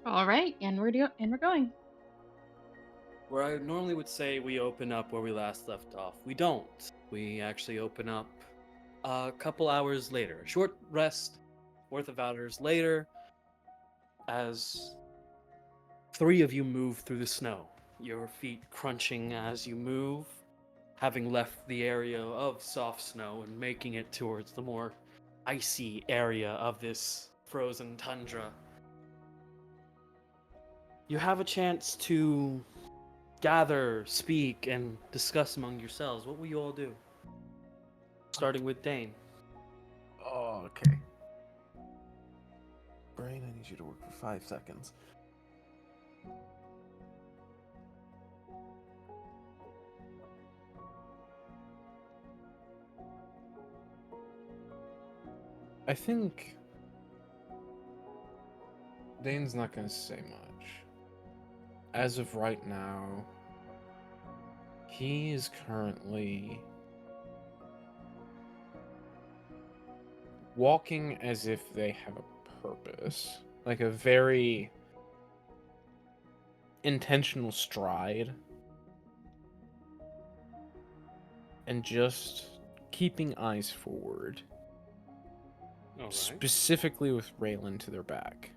All right, and we're going. Where I normally would say we open up where we last left off, we don't. We actually open up a couple hours later. A short rest, worth of hours later, as three of you move through the snow, your feet crunching as you move, having left the area of soft snow and making it towards the more icy area of this frozen tundra. You have a chance to gather, speak, and discuss among yourselves. What will you all do? Starting with Dane. Oh, okay. Brain, I need you to work for 5 seconds. I think Dane's not going to say much. As of right now, he is currently walking as if they have a purpose, like a very intentional stride, and just keeping eyes forward, All right. specifically with Relyn to their back.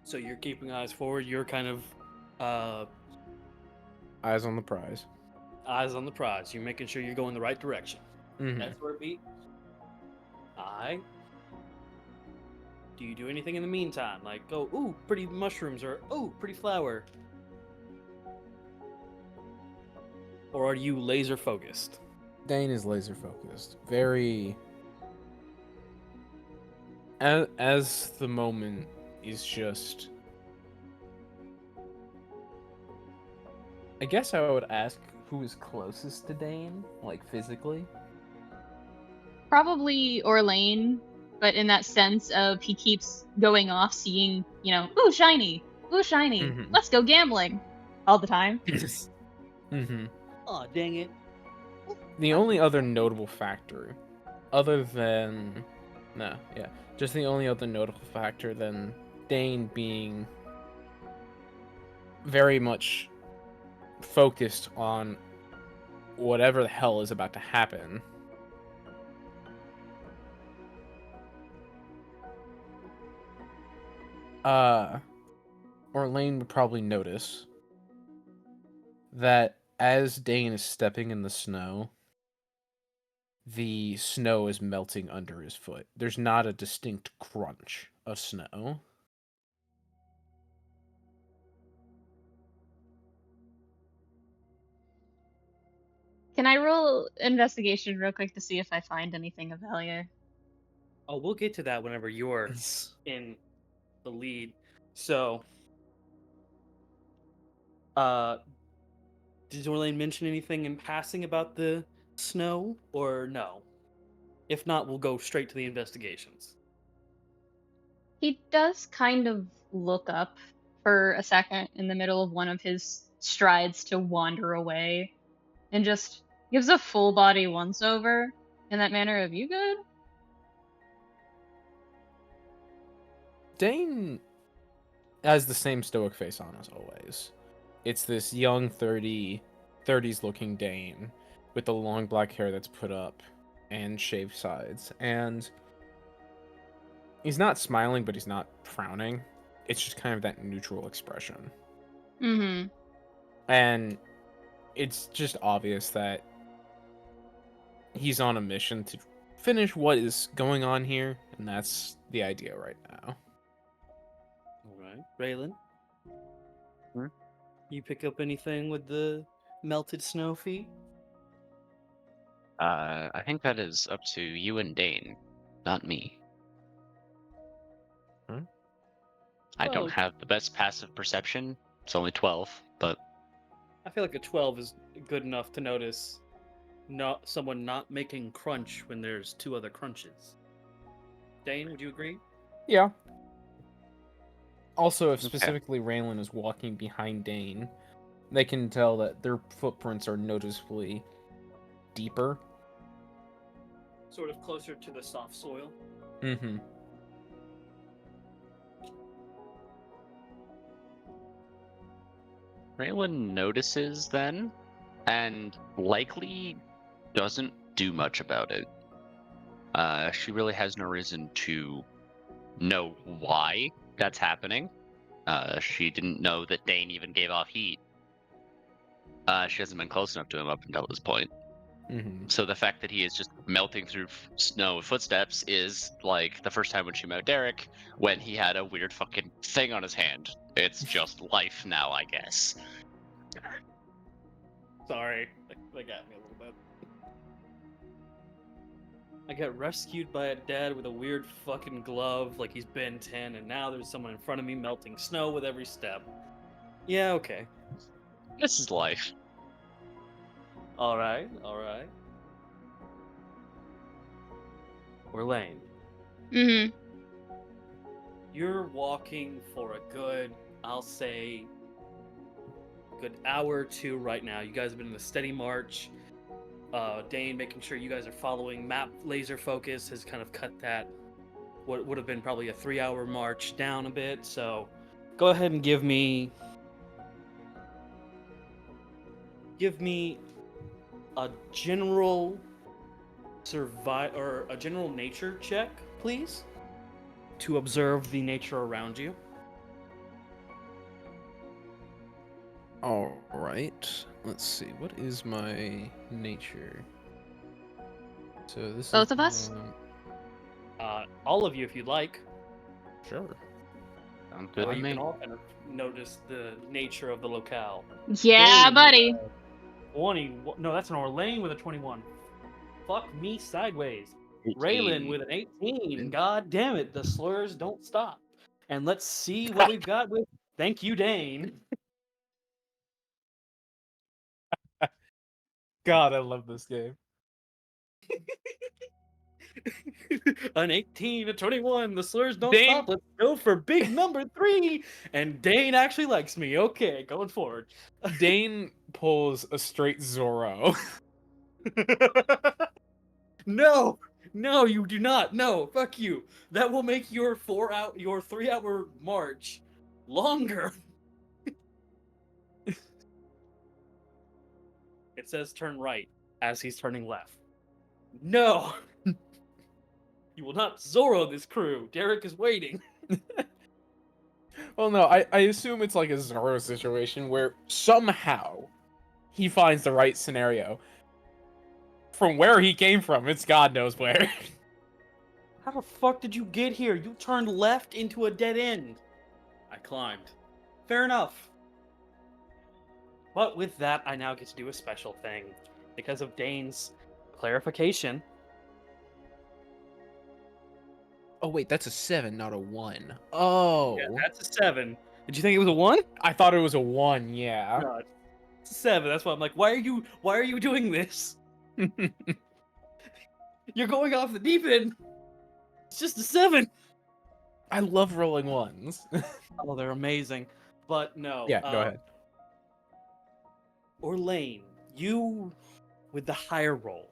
So you're keeping eyes forward. You're kind of Eyes on the prize. eyes on the prize. You're making sure you're going the right direction. Mm-hmm. That's where it be. I. Do you do anything in the meantime? Like go, ooh, pretty mushrooms, or ooh, pretty flower? Or are you laser focused? Dane is laser focused. Very. As the moment is just. I guess I would ask who is closest to Dane, like physically. Probably Orlain, but in that sense of he keeps going off, seeing, ooh, shiny, Mhm. let's go gambling all the time. Mm-hmm. Oh, dang it. The only other notable factor, other than. Just the only other notable factor than Dane being very much focused on whatever the hell is about to happen. Orlain would probably notice that as Dane is stepping in the snow is melting under his foot. There's not a distinct crunch of snow. Can I roll investigation real quick to see if I find anything of value? Oh, we'll get to that whenever you're in the lead. So, uh, did Orlain mention anything in passing about the snow, or no? If not, we'll go straight to the investigations. He does kind of look up for a second in the middle of one of his strides to wander away and just gives a full body once over in that manner of, you good? Dane has the same stoic face on as always. It's this young 30s looking Dane with the long black hair that's put up and shaved sides. And he's not smiling, but he's not frowning. It's just kind of that neutral expression. Mm-hmm. And it's just obvious that he's on a mission to finish what is going on here, and that's the idea right now. All right, Raylan, Hmm? you pick up anything with the melted snow feet? I think that is up to you and Dane, not me. Hmm? I don't Well, have the best passive perception. It's only 12, but I feel like a 12 is good enough to notice not someone not making crunch when there's two other crunches. Dane, would you agree? Yeah. Also, if okay. specifically Raylan is walking behind Dane, they can tell that their footprints are noticeably deeper. Sort of closer to the soft soil. Mm-hmm. Relyn notices then, and likely doesn't do much about it. She really has no reason to know why that's happening. She didn't know that Dein even gave off heat. She hasn't been close enough to him up until this point. Mm-hmm. So the fact that he is just melting through snow with footsteps is like the first time when she met Derek, when he had a weird fucking thing on his hand. It's just life now, I guess. Sorry, they got me a little bit. I got rescued by a dad with a weird fucking glove, like he's Ben 10, and now there's someone in front of me melting snow with every step. Yeah, okay. This is life. Alright, alright. Orlain, Mm-hmm. you're walking for a good, I'll say, good hour or two right now. You guys have been in a steady march. Dein making sure you guys are following map laser focus has kind of cut that what would have been probably a 3-hour march down a bit. So go ahead and give me a general a general nature check, please, to observe the nature around you. All right. Let's see. What is my nature? So this Both is of us? All of you, if you'd like. Sure. Sounds That good way to you me. can all kind of notice the nature of the locale. Yeah, Dein with buddy. a 20. No, that's an Orlain with a 21. Fuck me sideways. 18. Relyn with an 18. God damn it, the slurs don't stop. And let's see what we've got with. Thank you, Dein. God, I love this game. An 18, a 21. The slurs don't Dein- stop. Let's go for big number 3. And Dein actually likes me. Okay, going forward. Dein pulls a straight Zorro. No, no, you do not. No, fuck you. That will make your 3-hour march longer. It says turn right as he's turning left. No, you will not Zorro this crew. Derek is waiting. Well, no, I assume it's like a Zorro situation where somehow he finds the right scenario. From where he came from, it's God knows where. How the fuck did you get here? You turned left into a dead end. I climbed. Fair enough. But with that, I now get to do a special thing. Because of Dane's clarification. Oh wait, that's a 7, not a 1. Oh, Yeah, that's a 7. Did you think it was a 1? I thought it was a 1. Yeah. No, it's a 7. That's why I'm like, why are you doing this? You're going off the deep end. It's just a 7. I love rolling 1s. Oh, they're amazing. But no. Yeah, go ahead. Orlain, you with the higher roll,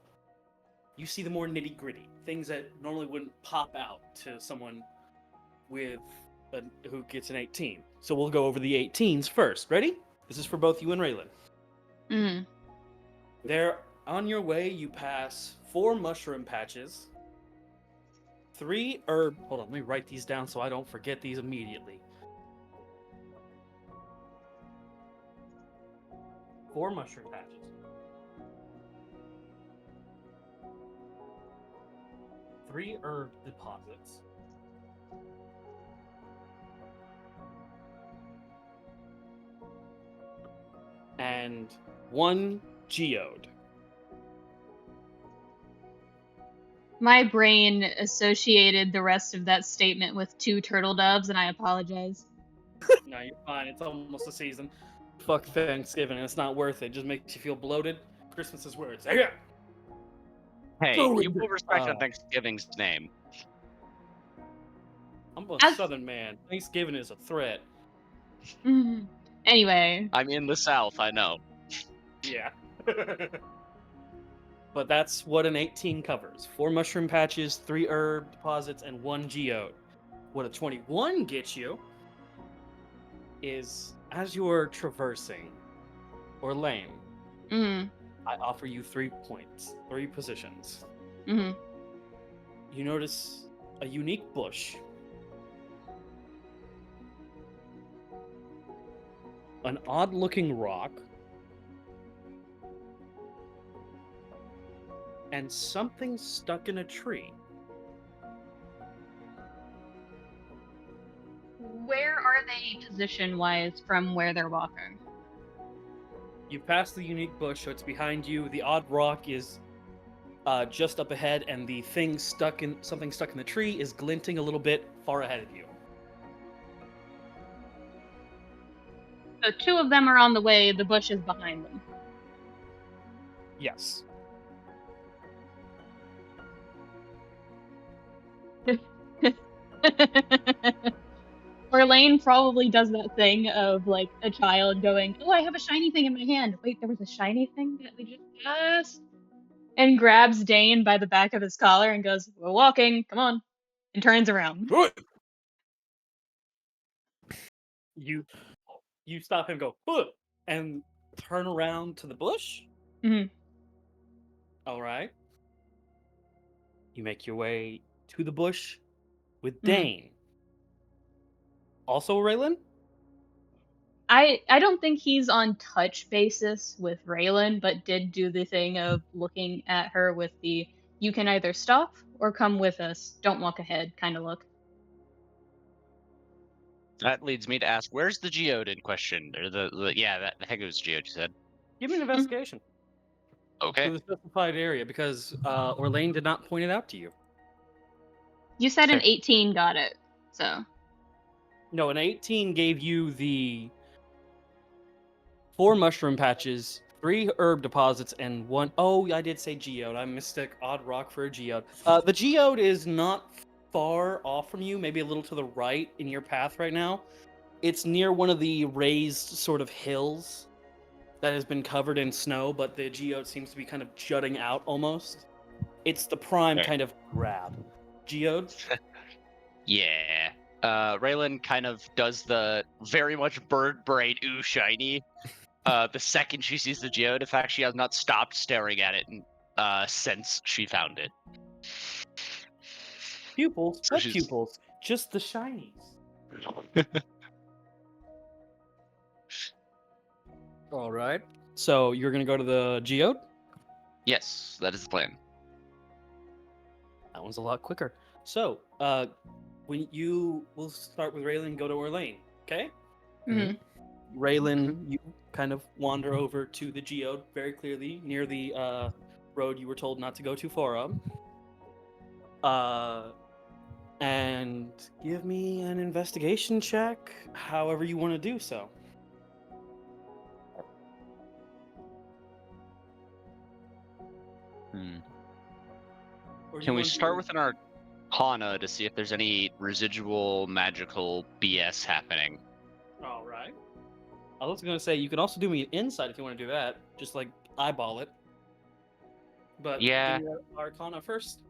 you see the more nitty gritty things that normally wouldn't pop out to someone with who gets an 18. So we'll go over the 18s first. Ready? This is for both you and Relyn. Mm-hmm. There, on your way, you pass 4 mushroom patches, 3 herb. Hold on, let me write these down so I don't forget these immediately. 4 mushroom patches. 3 herb deposits. And 1 geode. My brain associated the rest of that statement with 2 turtle doves, and I apologize. No, you're fine. It's almost the season. Fuck Thanksgiving, and it's not worth it. It just makes you feel bloated. Christmas is where it's at. Hey, Go you with will it. respect on Thanksgiving's name. I'm a As- southern man. Thanksgiving is a threat. Mhm. Anyway, I'm in the South, I know. Yeah. But that's what an 18 covers. 4 mushroom patches, 3 herb deposits, and 1 geode. What a 21 gets you is, as you're traversing Orlain, Mm-hmm. I offer you 3 points, 3 positions. Mm-hmm. You notice a unique bush. An odd-looking rock. And something stuck in a tree. Where are they position-wise from where they're walking? You pass the unique bush, so it's behind you. The odd rock is just up ahead, and the thing something stuck in the tree is glinting a little bit far ahead of you. So 2 of them are on the way, the bush is behind them. Yes. Orlain probably does that thing of like a child going, "Oh, I have a shiny thing in my hand. Wait, there was a shiny thing that we just passed," and grabs Dein by the back of his collar and goes, "We're walking. Come on," and turns around. You stop him, go, "Ugh," and turn around to the bush. Mhm. All right. You make your way to the bush with Mhm. Dein. Also Relyn? I don't think he's on touch basis with Relyn, but did do the thing of looking at her with the "you can either stop or come with us. Don't walk ahead" kind of look. That leads me to ask, where's the geode in question? Or the heck it was geode you said. Give me an investigation Okay. to the specified area because Orlain did not point it out to you. You said an Okay. 18 got it, so. No, an 18 gave you the 4 mushroom patches, 3 herb deposits, and 1. Oh, I did say geode. I mistook odd rock for a geode. The geode is not far off from you, maybe a little to the right in your path right now. It's near one of the raised sort of hills that has been covered in snow, but the geode seems to be kind of jutting out almost. It's the prime Okay. kind of grab. Geode? Yeah. Raylan kind of does the very much bird brain ooh shiny. The second she sees the geode, in fact, she has not stopped staring at it since she found it. Pupils? So What she's pupils? Just the shinies. All right. So you're gonna go to the geode? Yes, that is the plan. That one's a lot quicker. So, we'll start with Raylan and go to Orlain, okay? Mhm. Raylan, you kind of wander over to the geode very clearly near the road you were told not to go too far on. And give me an investigation check, however you want to do so. Or do you Can we want to start do- with an Arcana to see if there's any residual magical BS happening? All right. I was gonna say you can also do me an insight if you want to do that, just like eyeball it. But Yeah. give me Arcana first.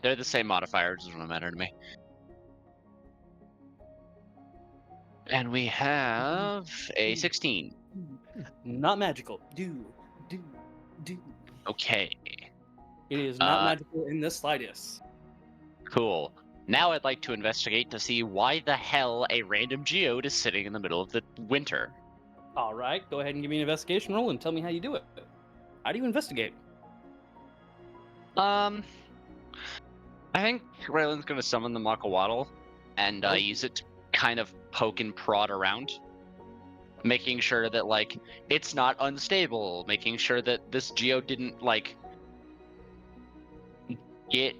They're the same modifiers, doesn't matter to me. And we have a 16. Not magical. Do. Okay. It is not magical in the slightest. Cool. Now I'd like to investigate to see why the hell a random geode is sitting in the middle of the winter. All right, go ahead and give me an investigation roll and tell me how you do it. How do you investigate? I think Raylan's gonna summon the Makawaddle and Oh. use it to kind of poke and prod around, making sure that like it's not unstable, making sure that this geode didn't like get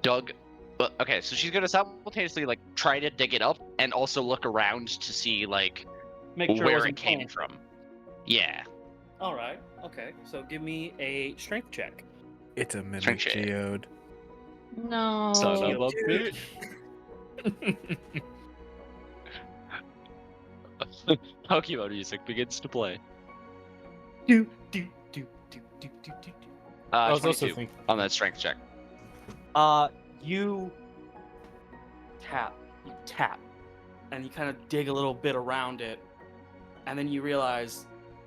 dug. But okay, so she's gonna simultaneously like try to dig it up and also look around to see like Make sure it where wasn't it came planted. from. Yeah. All right, okay. So give me a strength check. It's a mimic Strength check. geode. No. Son of a Geode. bitch. Pokemon music begins to play. Do. I was also 22 thinking on that strength check. You tap, and you kind of dig a little bit around it, and then you realize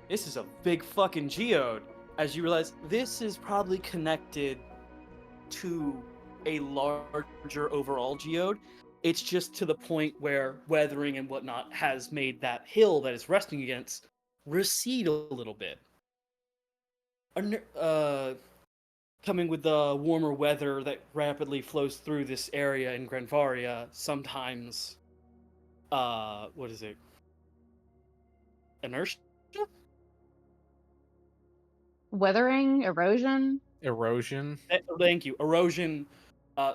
this is a big fucking geode. As you realize this is probably connected to a larger overall geode. It's just to the point where weathering and whatnot has made that hill that it's resting against recede a little bit. Coming with the warmer weather that rapidly flows through this area in Granvaria, sometimes, what is it? Inertia? Weathering, erosion. erosion. Thank you. Erosion.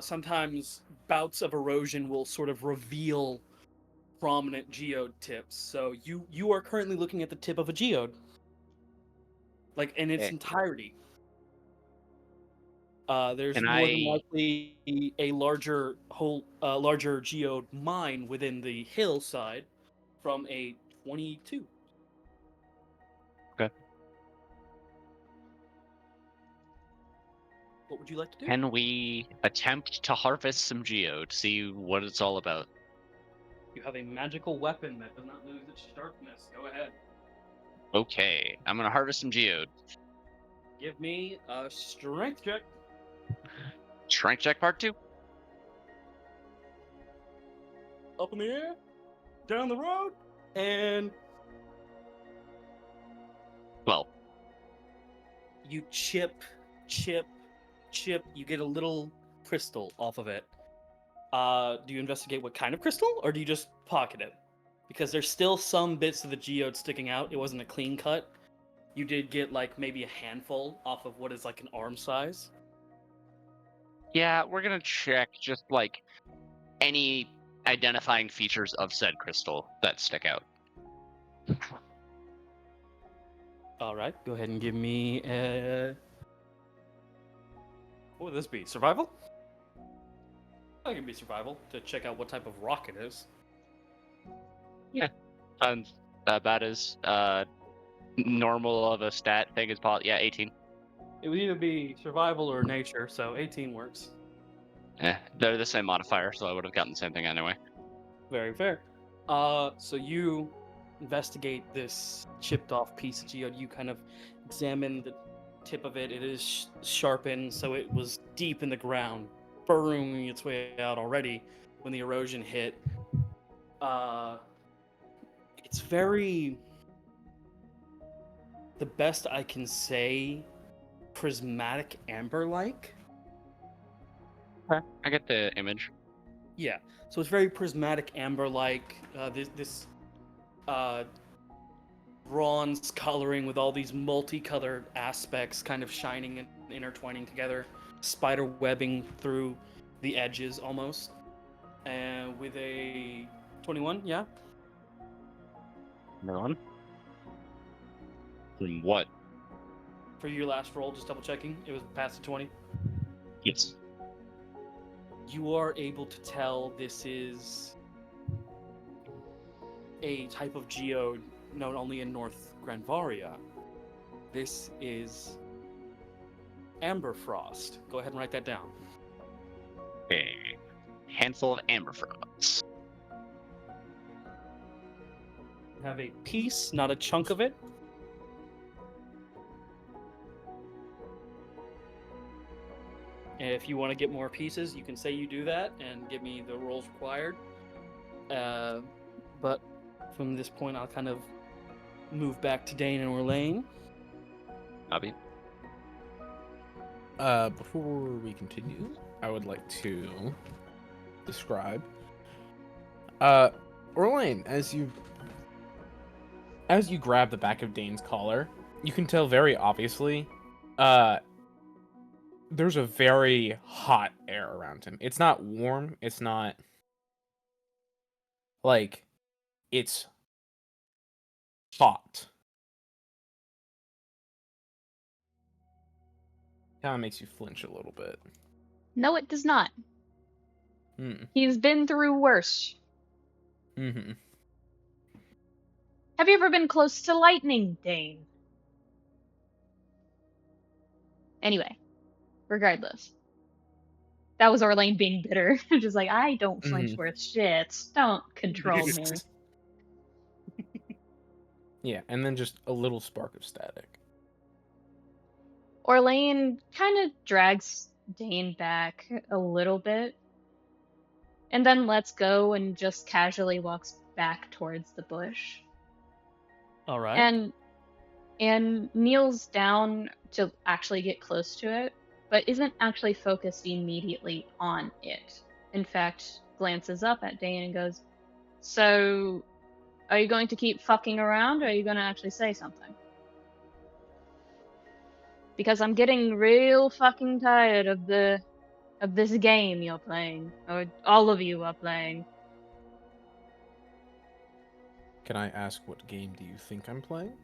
Sometimes bouts of erosion will sort of reveal prominent geode tips. So you are currently looking at the tip of a geode, like in its Okay. entirety. There's Can more than I- likely a larger geode mine within the hillside from a 22. Okay. What would you like to do? Can we attempt to harvest some geode, see what it's all about? You have a magical weapon that does not lose its sharpness. Go ahead. Okay, I'm gonna harvest some geode. Give me a strength check. Strength check part 2. Up in the air, down the road, and 12. you chip. You get a little crystal off of it. Do you investigate what kind of crystal, or do you just pocket it? Because there's still some bits of the geode sticking out. It wasn't a clean cut. You did get like maybe a handful off of what is like an arm size. Yeah, we're gonna check just like any identifying features of said crystal that stick out. All right, go ahead and give me a. What would this be? Survival? I can be survival to check out what type of rock it is. About as normal of a stat thing as possible. Yeah, 18. It would either be survival or nature, so 18 works. They're the same modifier, so I would have gotten the same thing anyway. Very fair. So you investigate this chipped off piece of geode. You kind of examine the tip of it. It is sharpened, so it was deep in the ground, burrowing its way out already when the erosion hit. It's very, the best I can say, prismatic amber-like. I get the image. Yeah, so it's very prismatic amber-like. This bronze coloring with all these multicolored aspects kind of shining and intertwining together, spider webbing through the edges almost. And with a 21, yeah. Everyone? From what? For your last roll, just double checking, it was past the 20. Yes. You are able to tell this is a type of geode known only in North Granvaria. This is amber frost. Go ahead and write that down. Okay. Handful of amber frogs. Have a piece, not a chunk of it. And if you want to get more pieces, you can say you do that and give me the rolls required. But from this point, I'll kind of move back to Dein and Orlain. Copy. Before we continue, I would like to describe. Orlain, as you grab the back of Dane's collar, you can tell very obviously, there's a very hot air around him. It's not warm. It's not like it's hot. Kind of makes you flinch a little bit. No, it does not. He's been through worse. Mm-hmm. Have you ever been close to lightning, Dane? Anyway, regardless. That was Orlain being bitter. Just like, I don't flinch Mhm. worth shit. Don't control me. Yeah, and then just a little spark of static. Orlain kind of drags Dane back a little bit, and then lets go and just casually walks back towards the bush. All right. And kneels down to actually get close to it, but isn't actually focused immediately on it. In fact, glances up at Dane and goes, "So, are you going to keep fucking around, or are you going to actually say something? Because I'm getting real fucking tired of this game you're playing, or all of you are playing." Can I ask what game do you think I'm playing?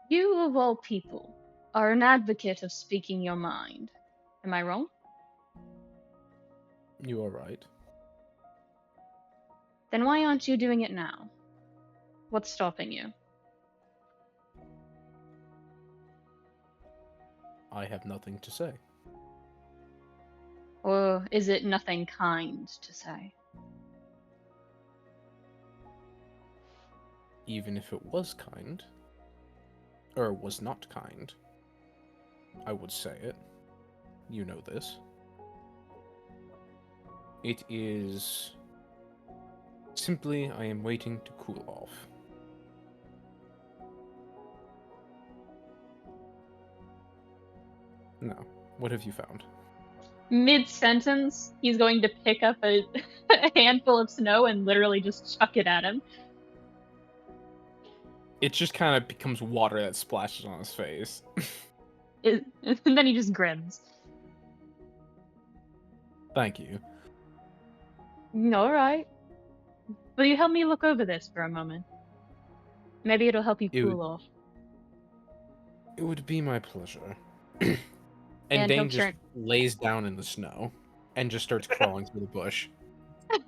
You, of all people, are an advocate of speaking your mind. Am I wrong? You are right. Then why aren't you doing it now? What's stopping you? I have nothing to say. Or is it nothing kind to say? Even if it was kind, or was not kind, I would say it. You know this. It is simply I am waiting to cool off. No. What have you found? Mid-sentence, he's going to pick up a handful of snow and literally just chuck it at him. It just kind of becomes water that splashes on his face. And then he just grins. Thank you. Alright. Will you help me look over this for a moment? Maybe it'll help you cool off. It would be my pleasure. And and he'll Dane just turn- lays down in the snow and just starts crawling through the bush.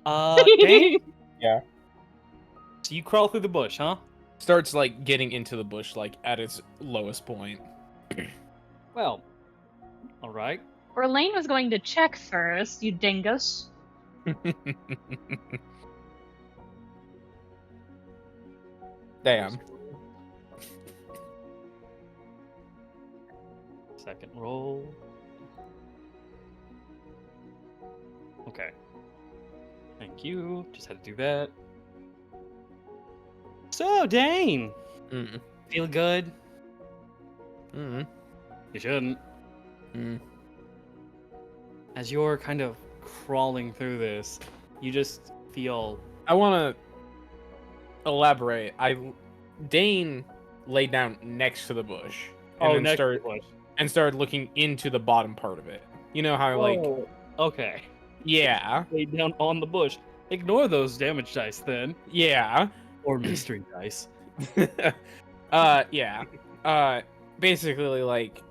Dane? Yeah. So you crawl through the bush, huh? Starts like getting into the bush like at its lowest point. Well, all right. Orlain was going to check first, you dingus. Damn. Second roll. Okay. Thank you. Just had to do that. So, Dane, Mm. feel good? Mm. You shouldn't. Mm. As you're kind of crawling through this, you just feel. I want to elaborate. Dane laid down next to the bush and then next to the bush. started looking into the bottom part of it. You know how like Okay. yeah, Laid down on the bush. Ignore those damage dice then. yeah. Or mystery dice. Yeah. Basically like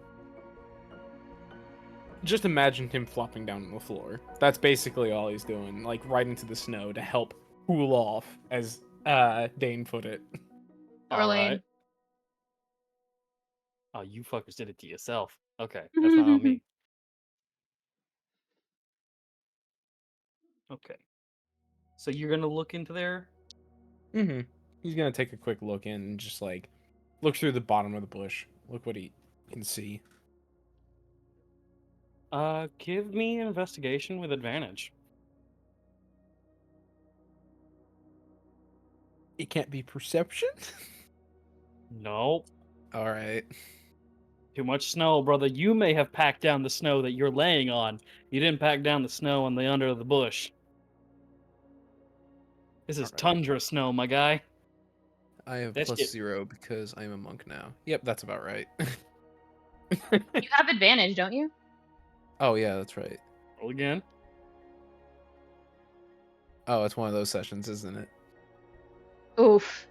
just imagine him flopping down on the floor. That's basically all he's doing, like right into the snow to help cool off, as Dane put it. Orlain. Oh, you fuckers did it to yourself. Okay, that's not on me. Okay. So you're gonna look into there? Mm-hmm. He's gonna take a quick look in and just like look through the bottom of the bush. Look what he can see. Give me an investigation with advantage. It can't be perception? Nope. Alright. Too much snow, brother. You may have packed down the snow that you're laying on. You didn't pack down the snow on the under of the bush. This is Alright. tundra snow, my guy. I have That's plus it. 0 because I'm a monk now. Yep, that's about right. You have advantage, don't you? Oh yeah, that's right. Roll again. Oh, it's one of those sessions, isn't it? Oof.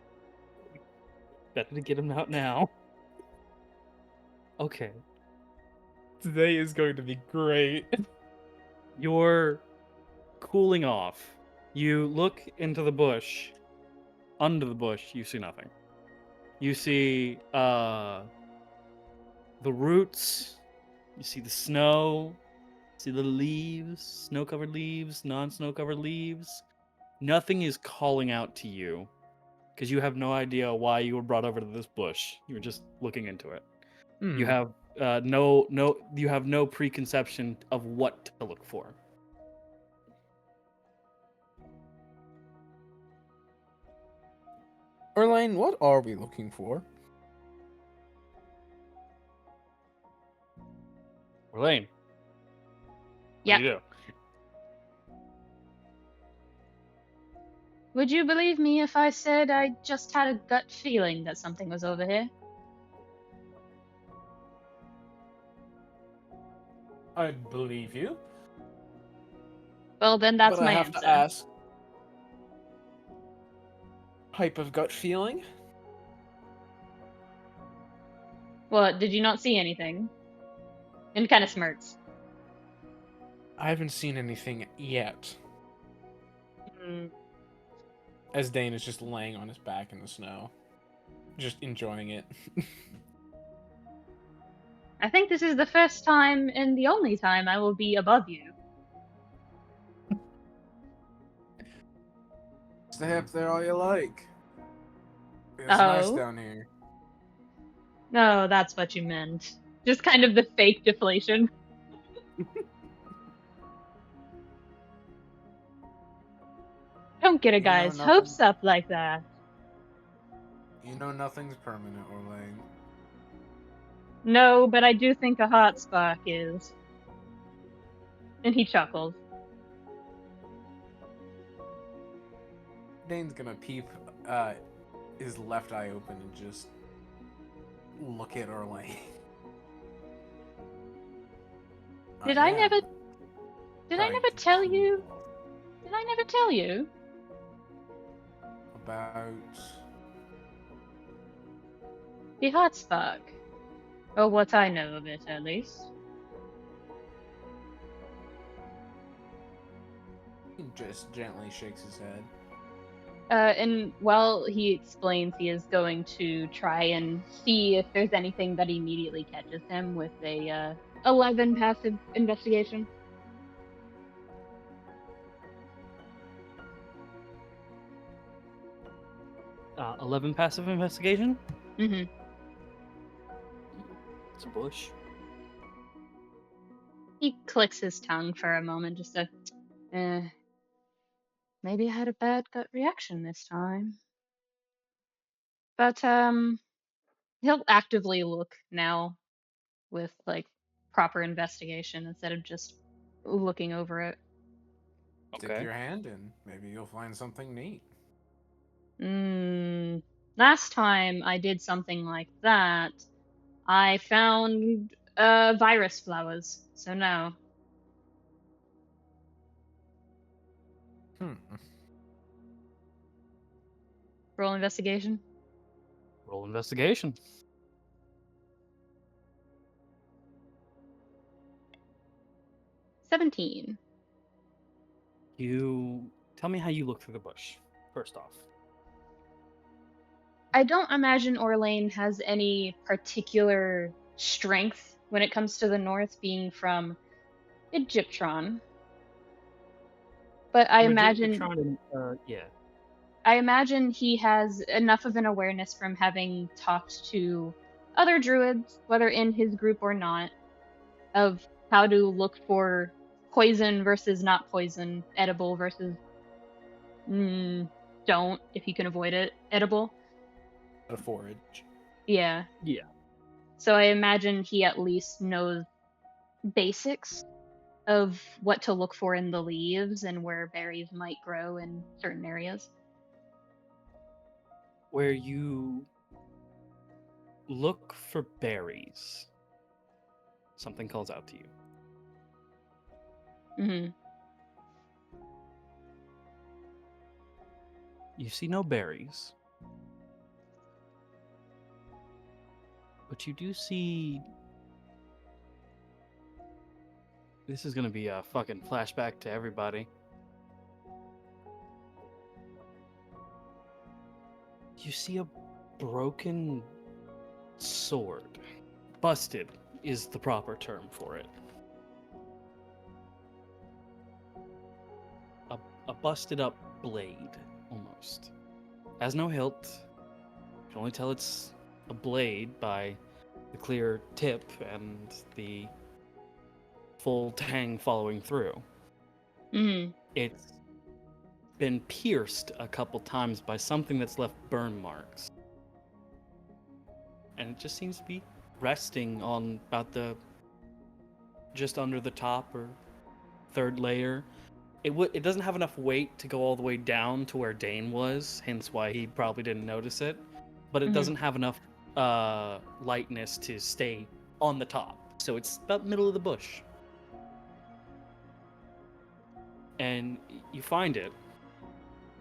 Better to get him out now. Okay. Today is going to be great. You're cooling off. You look into the bush. Under the bush, you see nothing. You see the roots, you see the snow, see the leaves, snow-covered leaves, non-snow-covered leaves. Nothing is calling out to you because you have no idea why you were brought over to this bush. You were just looking into it. You have you have no preconception of what to look for. Orlain, what are we looking for? Relyn, Yeah. what do you do? Would you believe me if I said I just had a gut feeling that something was over here? I believe you. Well, then that's but my I have answer. to ask. Type of gut feeling? What, did you not see anything? And kind of smirks. I haven't seen anything yet. As Dein is just laying on his back in the snow. Just enjoying it. I think this is the first time and the only time I will be above you. Stay up there all you like. It's nice Oh. down here. No, that's what you meant. Just kind of the fake deflation. Don't get a You know guy's nothing- hopes up like that. You know nothing's permanent, Orlain. No, but I do think a hot spark is. And he chuckles. Dane's gonna peep his left eye open and just look at Orlain. Did I never tell Trying to you? cool Did I never tell you? about The hot spark. Or what I know of it, at least. he just gently shakes his head. And while he explains, he is going to try and see if there's anything that immediately catches him with a 11 passive investigation. Uh, 11 passive investigation. Mm-hmm. It's a bush. He clicks his tongue for a moment, just to, maybe I had a bad gut reaction this time. But he'll actively look now with like proper investigation instead of just looking over it. Stick Okay. your hand in. Maybe you'll find something neat. Last time I did something like that, I found virus flowers. So no. Roll investigation. Roll investigation. 17. You tell me how you look through the bush. First off. I don't imagine Orlain has any particular strength when it comes to the north, being from Egyptron. But I imagine Yeah. I imagine he has enough of an awareness from having talked to other druids, whether in his group or not, of how to look for poison versus not poison, edible versus don't, if you can avoid it, edible. A forage. Yeah. Yeah. So I imagine he at least knows basics of what to look for in the leaves and where berries might grow in certain areas. Where you look for berries, something calls out to you. Mm-hmm. You see no berries, but you do see. This is gonna be a fucking flashback to everybody. You see a broken sword. busted is the proper term for it. A busted up blade, almost. Has no hilt. You can only tell it's a blade by the clear tip and the full tang following through. Mm-hmm. It's been pierced a couple times by something that's left burn marks. And it just seems to be resting on about just under the top or third layer. It doesn't have enough weight to go all the way down to where Dein was, hence why he probably didn't notice it. But it doesn't have enough lightness to stay on the top. So it's about middle of the bush. And you find it.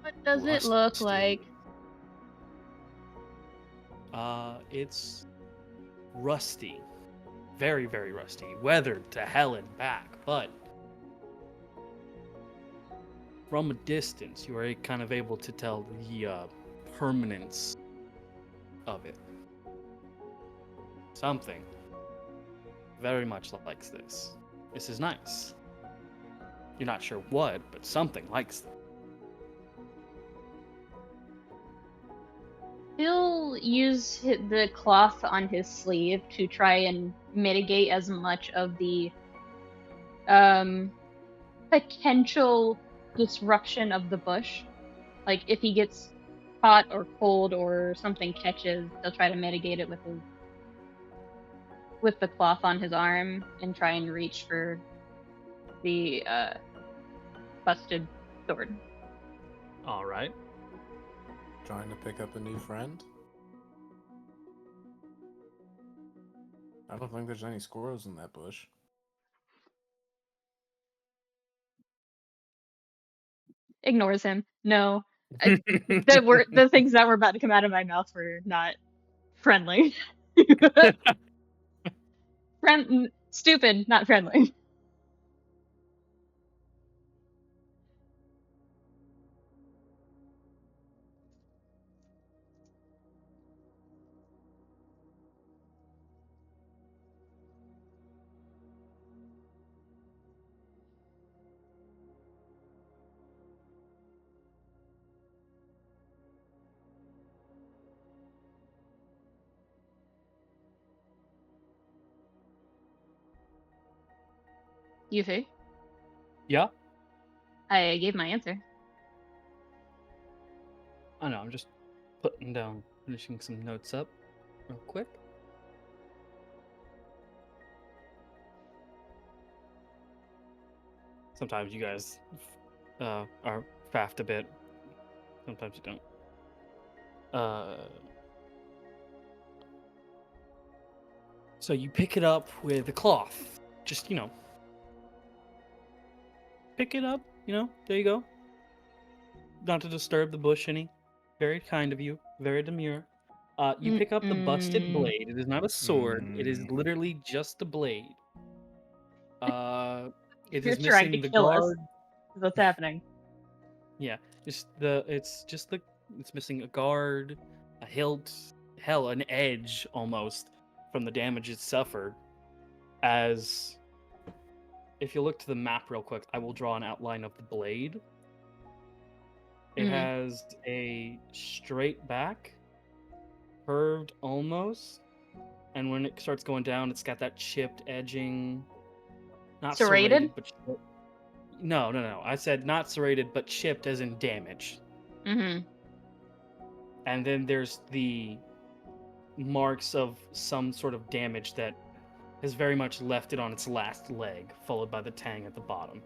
What does it look like? It's rusty. Very, very rusty. Weathered to hell and back, but from a distance, you are kind of able to tell the permanence of it. Something very much likes this. This is nice. You're not sure what, but something likes this. He'll use the cloth on his sleeve to try and mitigate as much of the potential disruption of the bush. Like if he gets hot or cold or something catches, they'll try to mitigate it with the cloth on his arm and try and reach for the busted sword. All right. Trying to pick up a new friend? I don't think there's any squirrels in that bush. Ignores him. No. The things that were about to come out of my mouth were not friendly. Stupid, not friendly. Yufi, Yeah? I gave my answer. I know, I'm just finishing some notes up real quick. Sometimes you guys are faffed a bit. Sometimes you don't. So you pick it up with a cloth. Just, pick it up, there you go. Not to disturb the bush any. Very kind of you. Very demure. You pick up the busted blade. It is not a sword. It is literally just a blade. It You're is trying missing to the kill us. guard. What's happening? Yeah, it's missing a guard, a hilt, hell, an edge almost from the damage it suffered. As if you look to the map real quick, I will draw an outline of the blade. It has a straight back, curved almost, and when it starts going down, it's got that chipped edging. Not serrated, but chipped. No. I said not serrated, but chipped as in damage. Mm-hmm. And then there's the marks of some sort of damage that has very much left it on its last leg, followed by the tang at the bottom.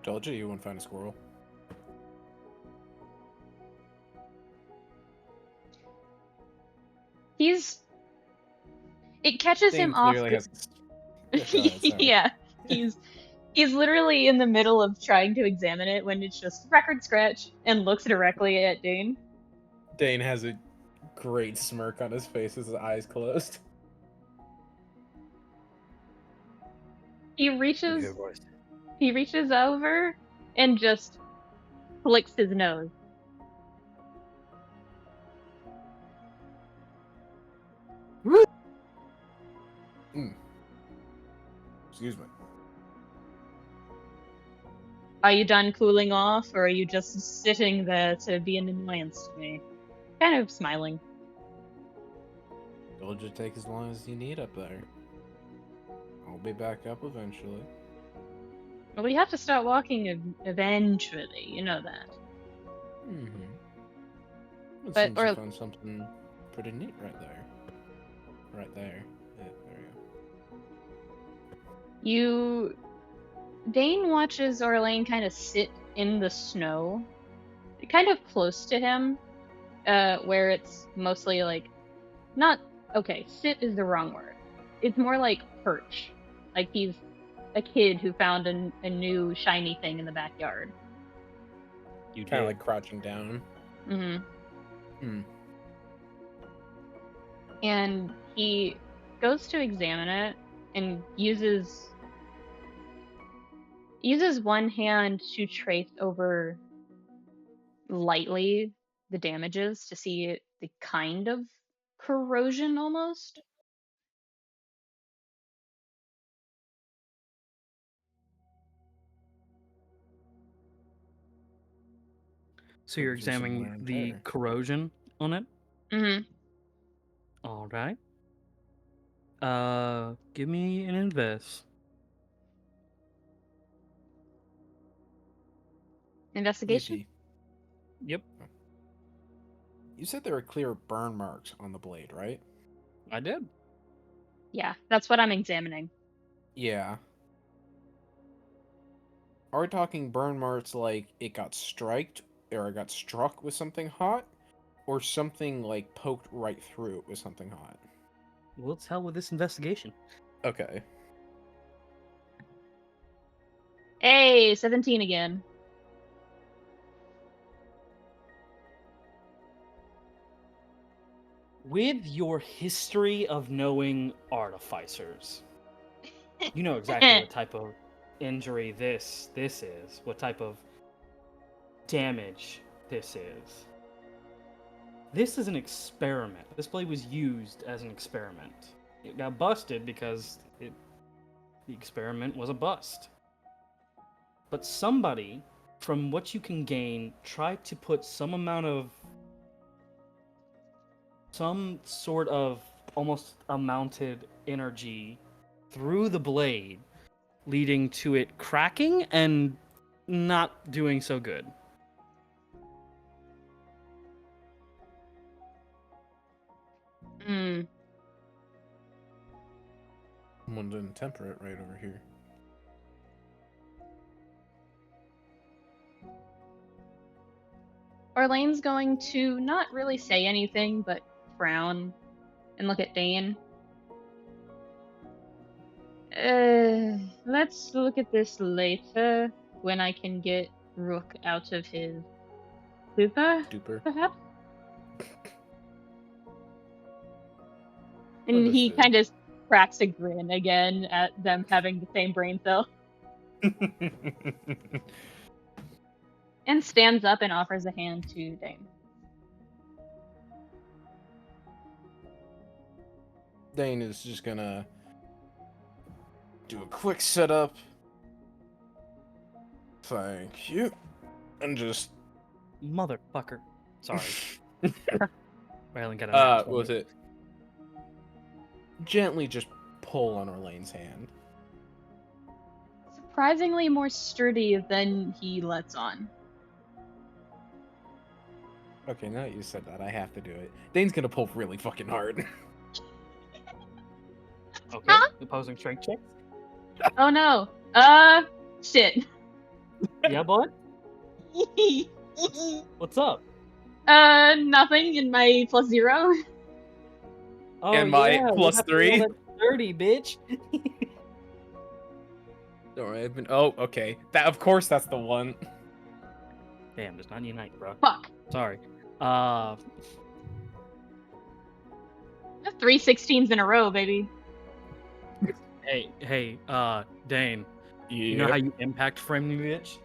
Told you wouldn't find a squirrel. It catches him off. Yeah, he's literally in the middle of trying to examine it when it's just record scratch and looks directly at Dein. Dein has a great smirk on his face with his eyes closed. He reaches over and just flicks his nose. Excuse me. Are you done cooling off, or are you just sitting there to be an annoyance to me? Kind of smiling. It'll just take as long as you need up there. I'll be back up eventually. Well, we have to start walking eventually, you know that. Mm-hmm. It But- seems or- you found something pretty neat right there. Right there. Yeah, there you go. Dein watches Orlain kind of sit in the snow, kind of close to him, where it's mostly like, not, okay, sit is the wrong word. It's more like perch. Like he's a kid who found a new shiny thing in the backyard. You Kind of did. like crouching down. Mm-hmm. Hmm. And he goes to examine it and uses one hand to trace over lightly the damages to see the kind of corrosion almost. So you're Hopefully some wear examining and the tear. corrosion on it? Mm-hmm. All right. Give me an invest. Investigation? Yufi, Yep, you said there were clear burn marks on the blade, right? I did. Yeah, that's what I'm examining. Yeah. Are we talking burn marks like it got striked or it got struck with something hot? Or something like poked right through it with something hot? Well, let's hell with this investigation. Okay. Hey, 17 again. With your history of knowing artificers, you know exactly what type of injury this is, what type of damage this is. This is an experiment. This blade was used as an experiment. It got busted because the experiment was a bust. But somebody, from what you can gain, tried to put some sort of almost amounted energy through the blade, leading to it cracking and not doing so good. Hmm. Someone didn't temper it right over here. Orlain's going to not really say anything, but frown and look at Dein. Let's look at this later when I can get Rook out of his stupor, Duper. perhaps? And he Understood. kind of cracks a grin again at them having the same brain cell and stands up and offers a hand to Dein. Dein is just gonna do a quick setup. Thank you. And just Motherfucker. Sorry. Relyn got a what was it? Gently just pull on Orlain's hand. Surprisingly more sturdy than he lets on. Okay, now that you said that, I have to do it. Dane's gonna pull really fucking hard. Okay. Huh? Opposing strength check. Oh no. Shit. Yeah, bud. What's up? Nothing in my +0. Oh, And my yeah, you plus have to roll 3? that 30, bitch. Don't worry, I've been. Oh, okay. That of course that's the one. Damn, does not unite, bro. Fuck. Sorry. That's 3 16s in a row, baby. Hey, Dane. Yeah. You know how you impact frame me, bitch?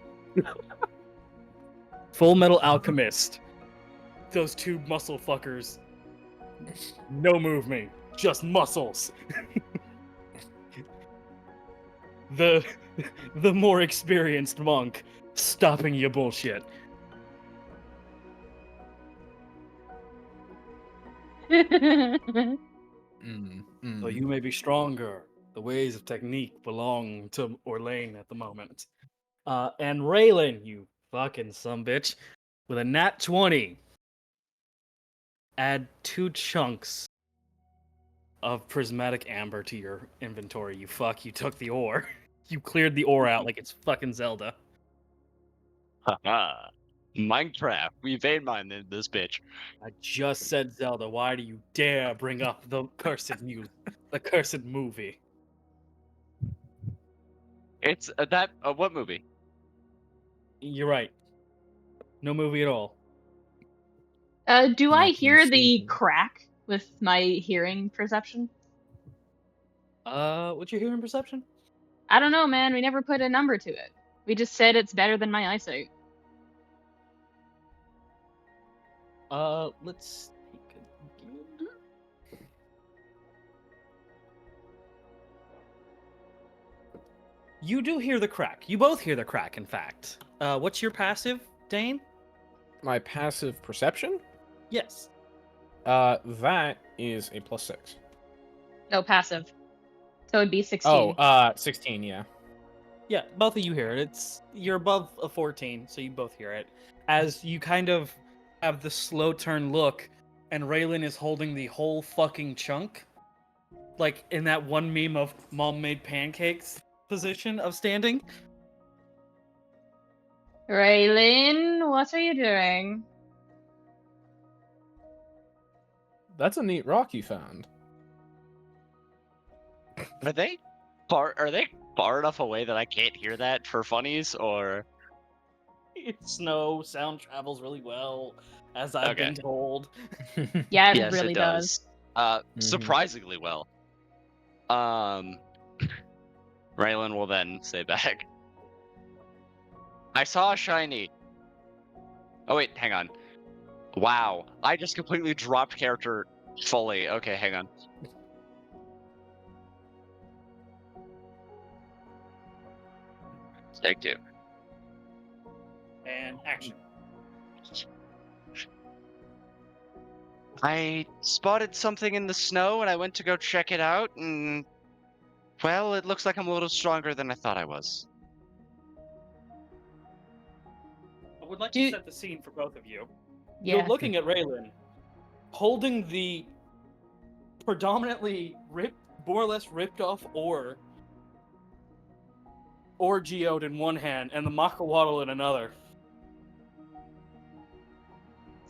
Full Metal Alchemist. Those two muscle fuckers. No movement, just muscles. the the more experienced monk stopping your bullshit. So you may be stronger. The ways of technique belong to Orlain at the moment. And Relyn, you fucking sumbitch, with a nat 20, add 2 chunks of prismatic amber to your inventory. You took the ore. You cleared the ore out like it's fucking Zelda. Haha. Minecraft. We vein mined this bitch. I just said Zelda. Why do you dare bring up the cursed movie? It's what movie? You're right. No movie at all. Do I Not hear the mistaken. crack with my hearing perception? What's your hearing perception? I don't know, man. We never put a number to it. We just said it's better than my eyesight. Let's take a gander. You do hear the crack. You both hear the crack, in fact. What's your passive, Dane? My passive perception? Yes. That is a +6. No, passive. So it'd be 16. 16, yeah. Yeah, both of you hear it. You're above a 14, so you both hear it. As you kind of have the slow turn look, and Relyn is holding the whole fucking chunk. Like in that one meme of mom made pancakes position of standing. Relyn, what are you doing? That's a neat rock you found. Are they far enough away that I can't hear that for funnies, or It's snow, sound travels really well, as I've Okay. been told. Yeah, it yes, really it does. Surprisingly well. Relyn will then say back, I saw a shiny. Oh wait, hang on. Wow, I just completely dropped character fully. Okay, hang on. Take 2. And action. I spotted something in the snow and I went to go check it out, and well, it looks like I'm a little stronger than I thought I was. I would like Do- to set the scene for both of you. Yeah. You're looking at Relyn, holding the predominantly more or less ripped off ore geode in one hand and the Makawaddle in another.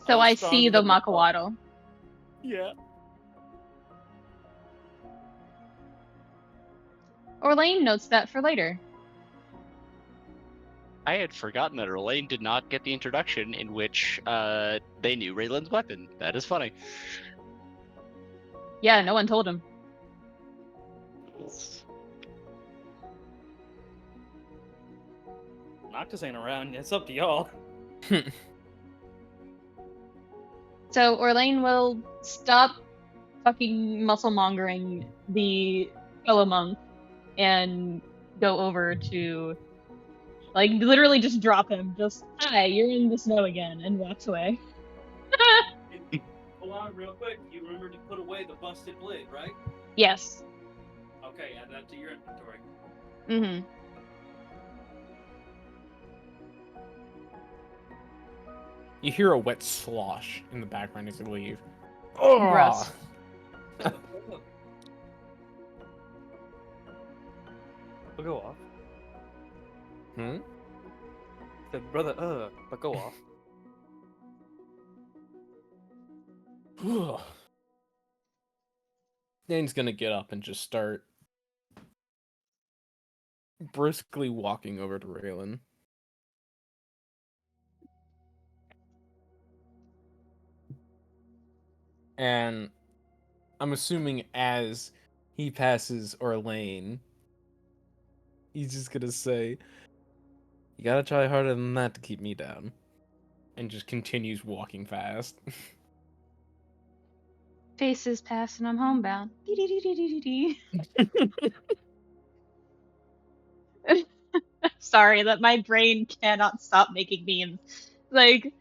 So I see stronger the than I thought. Makawaddle. Yeah. Orlain notes that for later. I had forgotten that Orlain did not get the introduction in which they knew Relyn's weapon. That is funny. Yeah, no one told him. Noctis ain't around. It's up to y'all. So Orlain will stop fucking muscle mongering the fellow monk and go over to, like, literally just drop him. Just, hi, you're in the snow again, and walks away. Hold on real quick. You remember to put away the busted blade, right? Yes. Okay, add that to your inventory. Mm-hmm. You hear a wet slosh in the background as you leave. Gross. We'll go off. Hmm? The brother, but go off. Dane's gonna get up and just start briskly walking over to Relyn. And I'm assuming as he passes Orlain, he's just gonna say, you gotta try harder than that to keep me down. And just continues walking fast. Faces pass and I'm homebound. Dee-dee-dee-dee-dee-dee. Sorry that my brain cannot stop making memes. Like,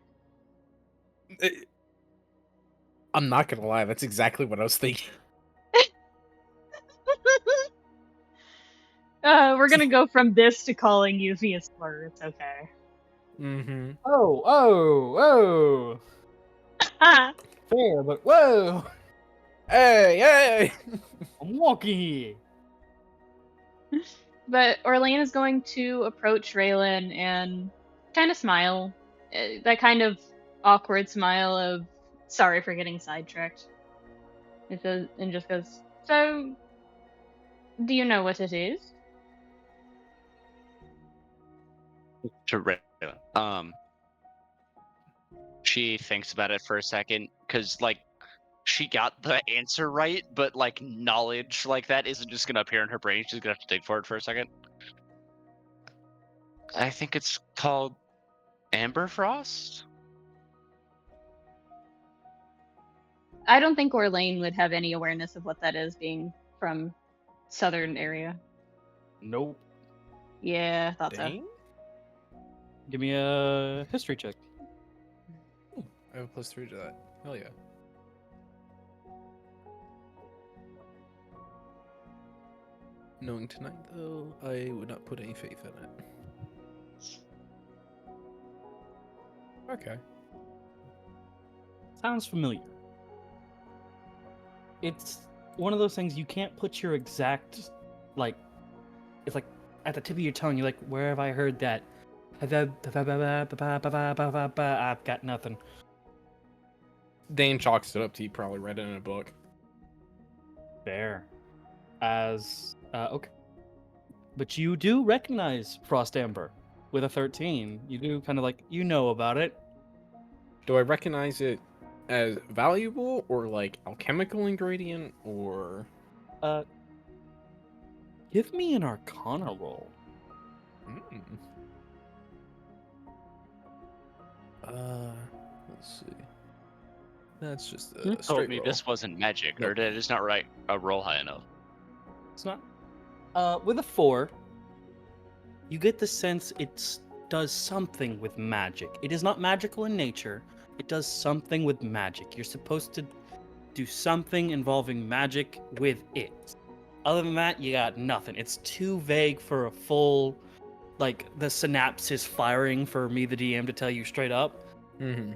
I'm not gonna lie, that's exactly what I was thinking. we're gonna go from this to calling Yufi a slur. It's okay. Mm-hmm. Oh. Fair, but whoa! Hey! I'm walking here. But Orlain is going to approach Relyn and kind of smile. That kind of awkward smile of sorry for getting sidetracked. It says and just goes, so do you know what it is? To Rayla. She thinks about it for a second, because like she got the answer right, but like knowledge like that isn't just gonna appear in her brain. She's gonna have to dig for it for a second. I think it's called Amber Frost. I don't think Orlain would have any awareness of what that is, being from southern area. Nope. Yeah, thought so. Dang? Give me a history check. Ooh, I have a +3 to that. Hell yeah. Knowing tonight, though, I would not put any faith in it. Okay. Sounds familiar. It's one of those things you can't put your exact, like, it's like at the tip of your tongue. You're like, where have I heard that? I've got nothing. Dane chalks it up to you probably read it in a book. Fair. Okay. But you do recognize Frost Amber with a 13. You do kind of like, you know about it. Do I recognize it as valuable or like alchemical ingredient or Give me an Arcana roll. Let's see. That's just Hmm? a Told straight me roll. this wasn't magic, Nope. or did I just not write a roll high enough? It's not. With a 4, you get the sense it does something with magic. It is not magical in nature. It does something with magic. You're supposed to do something involving magic with it. Other than that, you got nothing. It's too vague for a full, like, the synapses firing for me, the DM, to tell you straight up. Mm-hmm.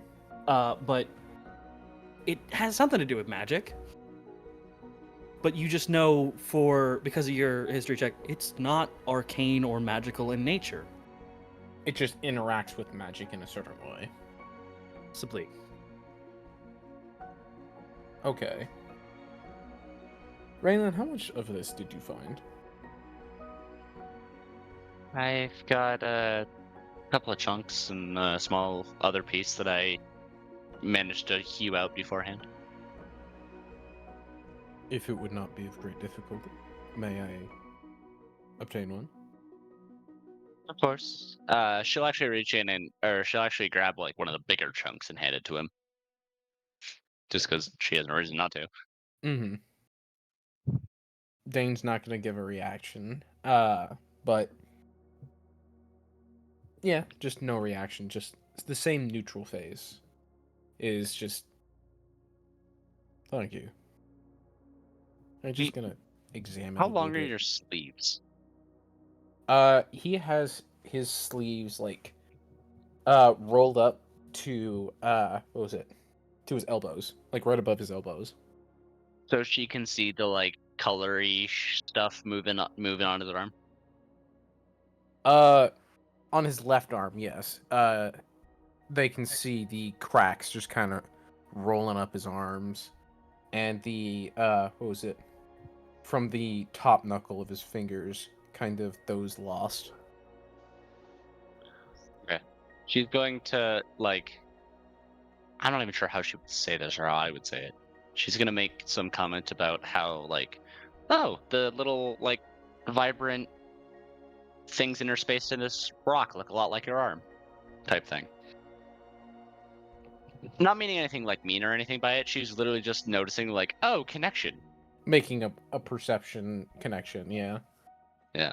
But it has something to do with magic. But you just know because of your history check, it's not arcane or magical in nature. It just interacts with magic in a certain way. Simply. Okay. Raylan, how much of this did you find? I've got a couple of chunks and a small other piece that I managed to hew out beforehand. If it would not be of great difficulty, may I obtain one? Of course. She'll actually reach in or she'll actually grab like one of the bigger chunks and hand it to him. Just because she has no reason not to. Mm-hmm. Dane's not gonna give a reaction. But yeah, just no reaction. Just the same neutral phase. Is just thank you. I'm just gonna examine. How it a long are bit. your sleeves? He has his sleeves like rolled up to what was it? To his elbows, like right above his elbows. So she can see the like colory stuff moving onto the arm. On his left arm, yes. They can see the cracks just kind of rolling up his arms, and the what was it? From the top knuckle of his fingers, kind of those lost. Okay. She's going to like. I'm not even sure how she would say this or how I would say it. She's gonna make some comment about how like, oh, the little like vibrant things interspaced in this rock look a lot like your arm, type thing. Not meaning anything like mean or anything by it. She's literally just noticing like, oh, connection. Making a perception connection, yeah. Yeah.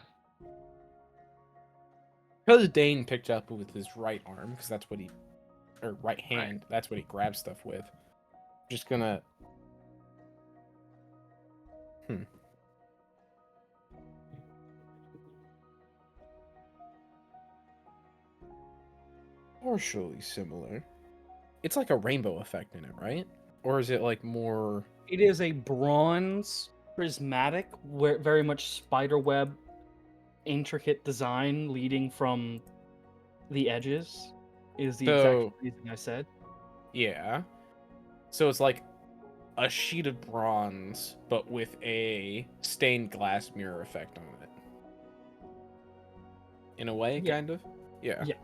because Dane picked up with his right arm, because that's what he, or right hand, that's what he grabs stuff with. Just gonna. Partially similar. It's like a rainbow effect in it, right? Or is it like more? It is a bronze prismatic, very much spiderweb, intricate design leading from the edges. Is the exact So reason I said. yeah. So it's like a sheet of bronze, but with a stained glass mirror effect on it. In a way, Yeah. kind of. Yeah. Yeah.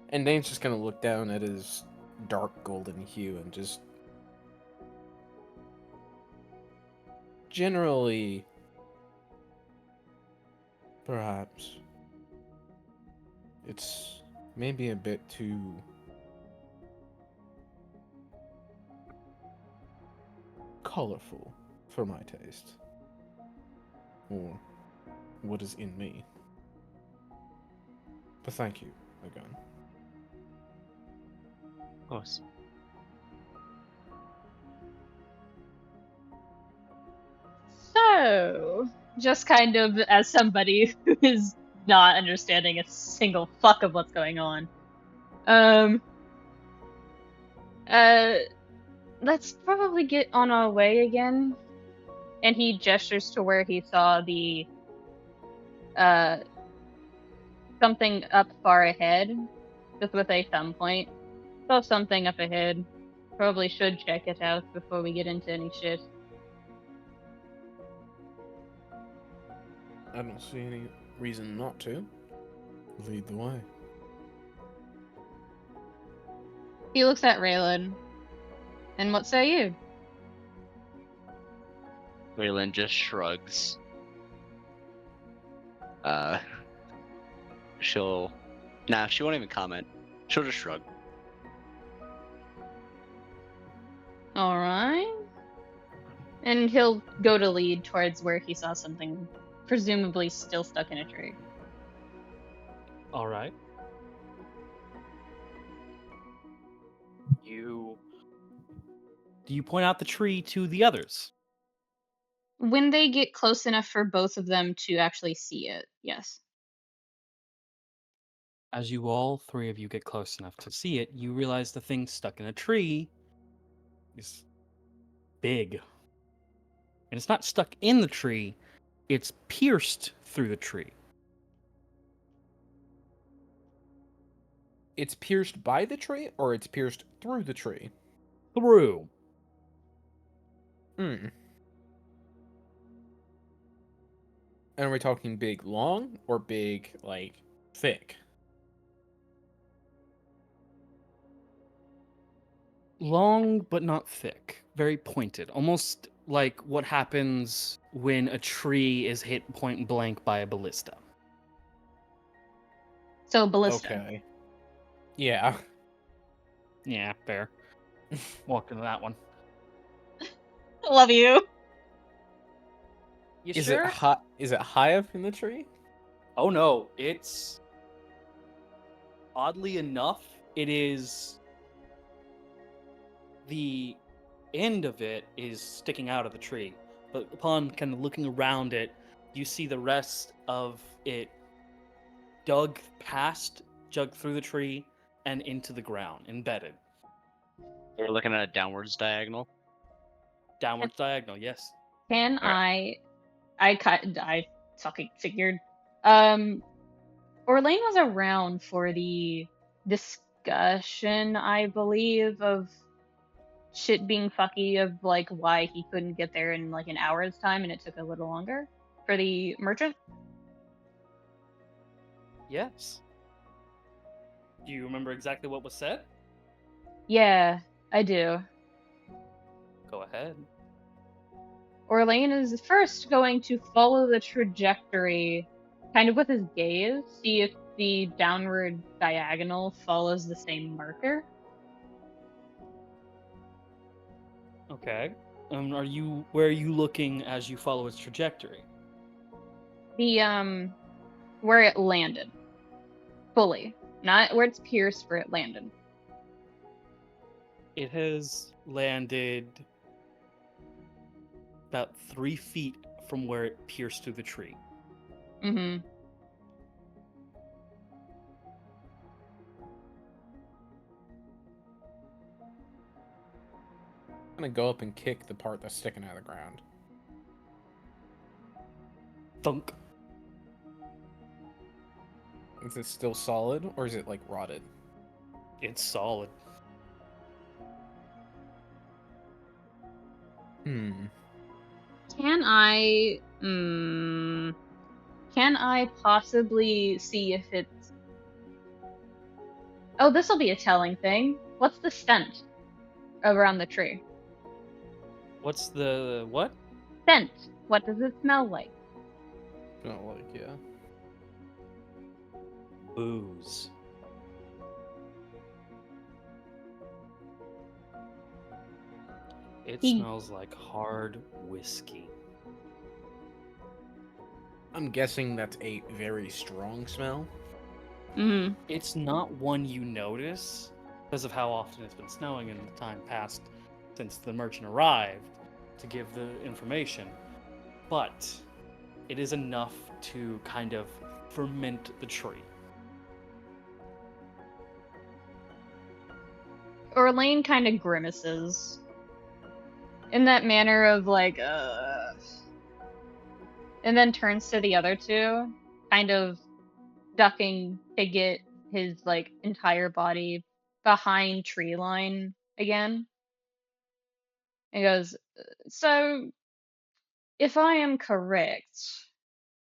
And Dane's just gonna look down at his dark golden hue and just generally, perhaps, it's maybe a bit too colorful for my taste. Or what is in me. But thank you again. Of course. So, just kind of as somebody who is not understanding a single fuck of what's going on, um, let's probably get on our way again. And he gestures to where he saw the, something up far ahead, just with a thumb point. Saw something up ahead. Probably should check it out before we get into any shit. I don't see any reason not to. Lead the way. He looks at Relyn. And what say you? Relyn just shrugs. She'll... Nah, she won't even comment. She'll just shrug. Alright. And he'll go to lead towards where he saw something presumably still stuck in a tree. All right. Do you point out the tree to the others? When they get close enough for both of them to actually see it, yes. As you all three of you get close enough to see it, you realize the thing stuck in a tree is big. And it's not stuck in the tree, it's pierced through the tree. It's pierced by the tree, or it's pierced through the tree? Through. Hmm. And are we talking big, long, or big, like, thick? Long but not thick. Very pointed. Almost like what happens when a tree is hit point blank by a ballista. So, ballista. Okay. Yeah. Yeah, fair. Walked into that one. Love you. You Is sure? it high? Is it high up in the tree? Oh no, it's oddly enough, it is the end of it is sticking out of the tree. But upon kind of looking around it, you see the rest of it dug through the tree and into the ground, embedded. We're looking at a downwards diagonal. Downwards diagonal, yes. Can Alright. I fucking figured. Orlain was around for the discussion, I believe, of shit being fucky, of like why he couldn't get there in like an hour's time and it took a little longer for the merchant. Yes. Do you remember exactly what was said? Yeah, I do. Go ahead. Orlain is first going to follow the trajectory, kind of with his gaze, see if the downward diagonal follows the same marker. Okay. Where are you looking as you follow its trajectory? The where it landed. Fully. Not where it's pierced, where it landed. It has landed about 3 feet from where it pierced through the tree. Mm-hmm. I'm gonna go up and kick the part that's sticking out of the ground. Thunk. Is it still solid, or is it like rotted? It's solid. Hmm. Can I possibly see if it's... Oh, this'll be a telling thing. What's the scent around the tree? What's the what? Scent. What does it smell like? Not like, yeah. Booze. It He- smells like hard whiskey. I'm guessing that's a very strong smell. Mm-hmm. It's not one you notice because of how often it's been snowing in the time past since the merchant arrived to give the information. But it is enough to kind of ferment the tree. Orlain kind of grimaces. In that manner of like, and then turns to the other two, kind of ducking to get his like entire body behind tree line again. And goes, so if I am correct,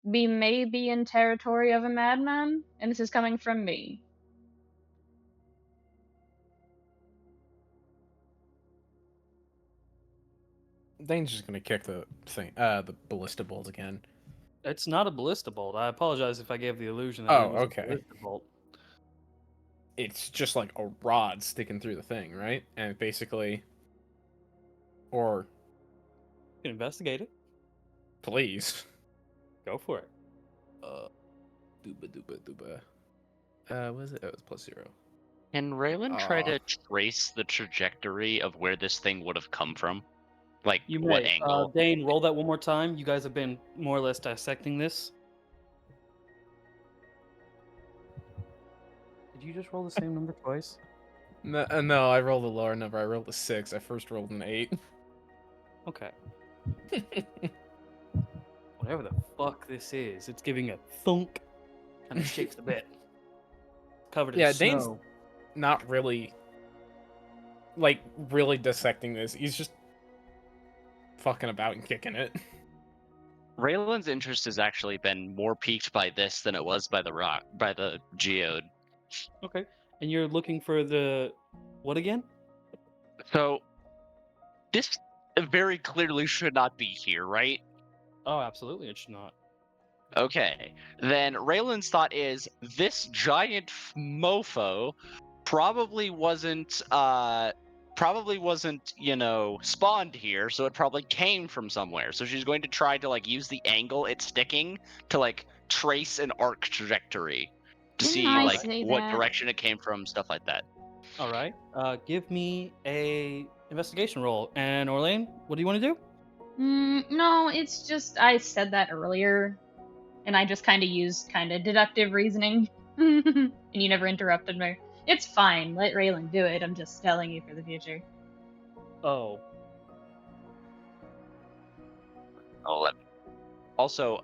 we may be in territory of a madman, and this is coming from me. Dane's just gonna kick the thing, the ballista bolt again. It's not a ballista bolt. I apologize if I gave the illusion that Oh, it was okay. a ballista bolt. It's just like a rod sticking through the thing, right? And basically, or You can investigate it. please. Go for it. Dooba. What is it? Oh, it's +0. Can Relyn try Aw. to trace the trajectory of where this thing would have come from? Like, You what may. angle? Dane, roll that one more time. You guys have been more or less dissecting this. Did you just roll the same number twice? No, I rolled a lower number. I rolled a 6. I first rolled an 8. Okay. Whatever the fuck this is, it's giving a thunk and it shakes a bit. Covered in Yeah, snow. Dane's not really, like, really dissecting this. He's just fucking about and kicking it. Raylan's interest has actually been more piqued by this than it was by the geode. Okay. And you're looking for the what again? So, this very clearly should not be here, right? Oh, absolutely, it should not. Okay. Then Raylan's thought is this giant mofo probably wasn't, spawned here, so it probably came from somewhere. So she's going to try to like use the angle it's sticking to like trace an arc trajectory to Didn't see I like say what that? direction it came from, stuff like that. All right. Give me a investigation roll. And Orlain, what do you want to do? No, it's just I said that earlier, and I just kind of used kind of deductive reasoning, and you never interrupted me. It's fine. Let Raylan do it. I'm just telling you for the future. Oh. 11. Also,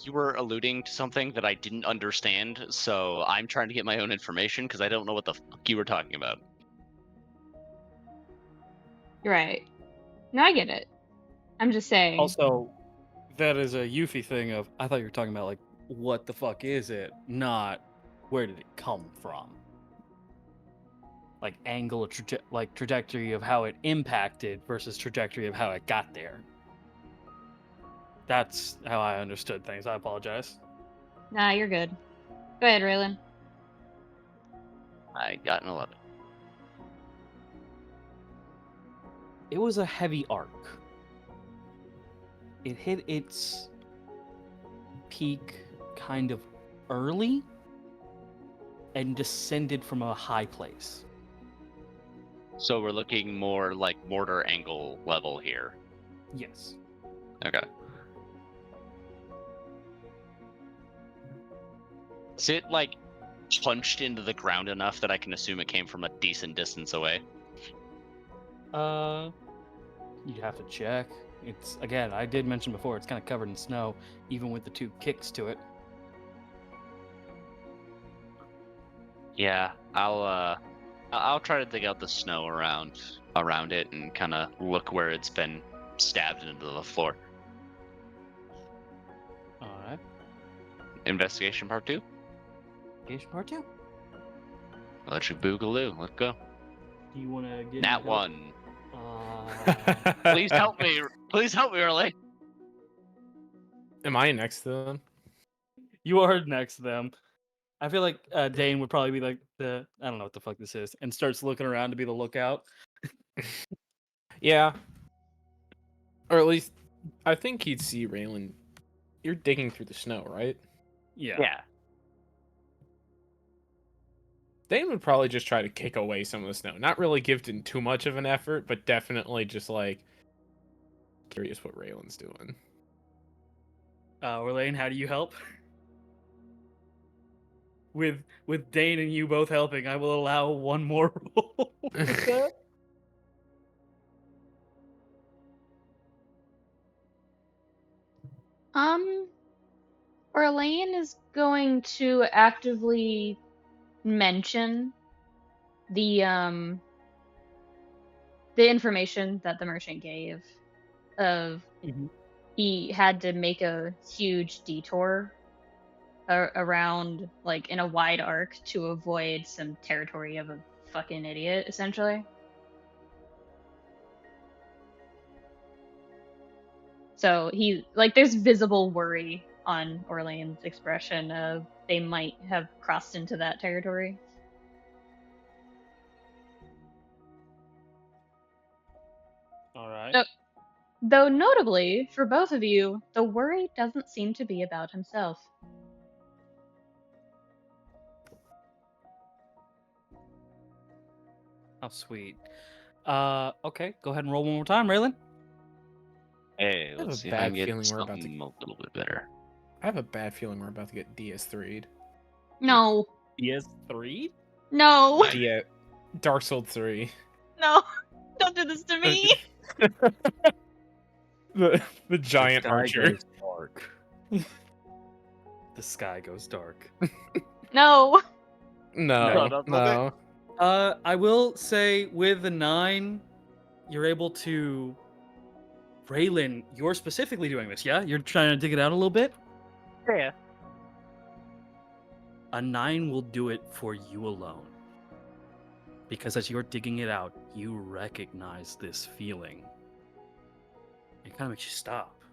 you were alluding to something that I didn't understand, so I'm trying to get my own information because I don't know what the fuck you were talking about. Right. No, I get it. I'm just saying. Also, that is a Yufi thing of I thought you were talking about like what the fuck is it, not where did it come from. Like angle, trajectory of how it impacted versus trajectory of how it got there. That's how I understood things. I apologize. Nah, you're good. Go ahead, Raylan. I got an 11. It was a heavy arc. It hit its peak kind of early and descended from a high place. So we're looking more like mortar angle level here. Yes. Okay. Is it like punched into the ground enough that I can assume it came from a decent distance away? You'd have to check. It's, again, I did mention before, it's kind of covered in snow, even with the 2 kicks to it. Yeah, I'll try to dig out the snow around it and kind of look where it's been stabbed into the floor. All right. Investigation part 2. Engagement part 2. Let you boogaloo. Let's go. Do you want to get Nat any help? 1. Please help me. Please help me, Orlain. Am I next to them? You are next to them. I feel like Dane would probably be like I don't know what the fuck this is, and starts looking around to be the lookout. Yeah. Or at least, I think he'd see Relyn. You're digging through the snow, right? Yeah. Dein would probably just try to kick away some of the snow. Not really give it too much of an effort, but definitely just like curious what Relyn's doing. Orlain, how do you help? With Dane and you both helping, I will allow one more roll. with that. Orlain is going to actively mention the information that the merchant gave of Mhm. he had to make a huge detour around, like, in a wide arc to avoid some territory of a fucking idiot, essentially. So he, like, there's visible worry on Orlain's expression of they might have crossed into that territory. All right. So, though notably, for both of you, the worry doesn't seem to be about himself. How sweet. Okay, go ahead and roll one more time, Relyn. Hey, have let's a see if I can bad get feeling we're about to- something a little bit better. I have a bad feeling we're about to get DS3'd. No. DS3? No. Dark Souls 3. No. Don't do this to me. the giant archer. Goes dark. The sky goes dark. No. No. I will say with the 9, you're able to. Relyn, you're specifically doing this, yeah? You're trying to dig it out a little bit? Yeah. A 9 will do it for you alone. Because as you're digging it out, you recognize this feeling. It kind of makes you stop.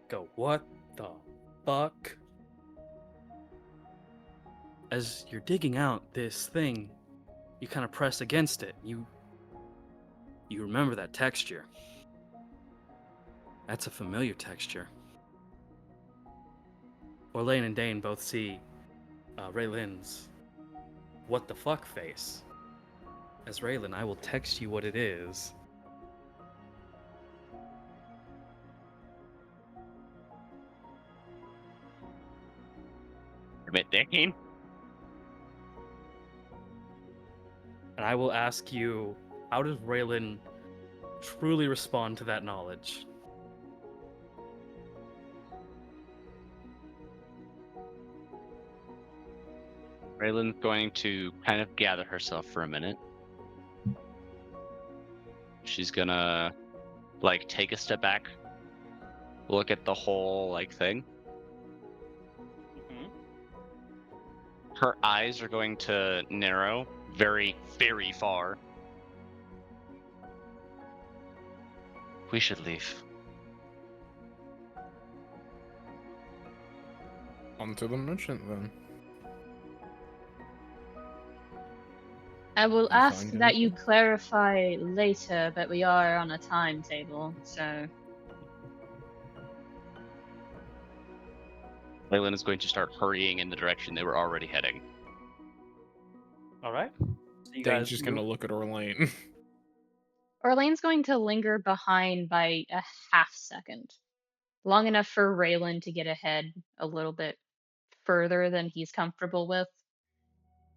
Go, what the fuck? As you're digging out this thing, you kind of press against it. You remember that texture. That's a familiar texture. Orlain and Dane both see Relyn's what the fuck face. As Relyn, I will text you what it is. Admit Dane. And I will ask you, how does Relyn truly respond to that knowledge? Relyn's going to kind of gather herself for a minute. She's gonna, like, take a step back, look at the whole, like, thing. Mm-hmm. Her eyes are going to narrow very, very far. We should leave. Onto the merchant then. I will You ask find that you anything? clarify later, but we are on a timetable, so. Relyn is going to start hurrying in the direction they were already heading. All right. So you Dane's guys just gonna look at Orlain. Orlain's going to linger behind by a half second, long enough for Relyn to get ahead a little bit further than he's comfortable with,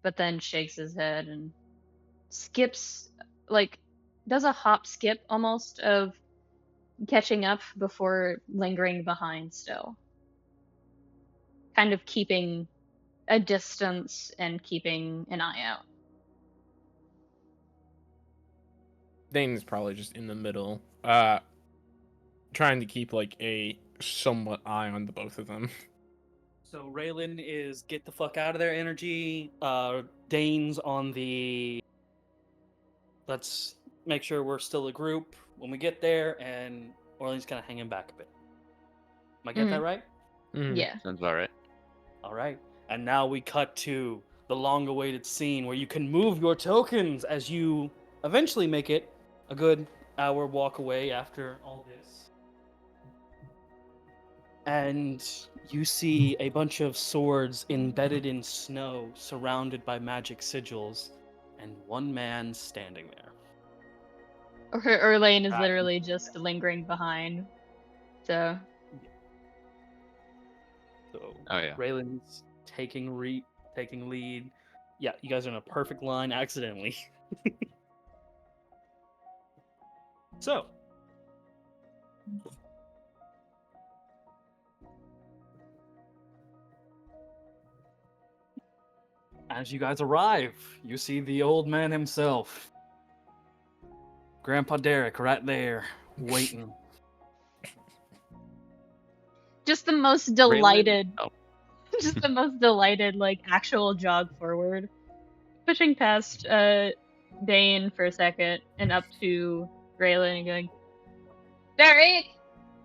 but then shakes his head and skips, like, does a hop skip almost of catching up before lingering behind still. Kind of keeping a distance and keeping an eye out. Dane's probably just in the middle, trying to keep like a somewhat eye on the both of them. So Relyn is get the fuck out of there energy. Dane's on the let's make sure we're still a group when we get there, and Orlain's kind of hanging back a bit. Am I get that right? Yeah. Sounds about right. All right. And now we cut to the long-awaited scene where you can move your tokens as you eventually make it a good hour walk away after all this. And you see a bunch of swords embedded in snow, surrounded by magic sigils, and one man standing there. Orlain is Right. literally just lingering behind. So So Oh yeah. Raylan's taking lead. Yeah, you guys are in a perfect line accidentally. So as you guys arrive, you see the old man himself. Grandpa Derek right there, waiting. just the most delighted, just the most delighted, like, actual jog forward. Pushing past Dane for a second and up to Relyn and going, Derek!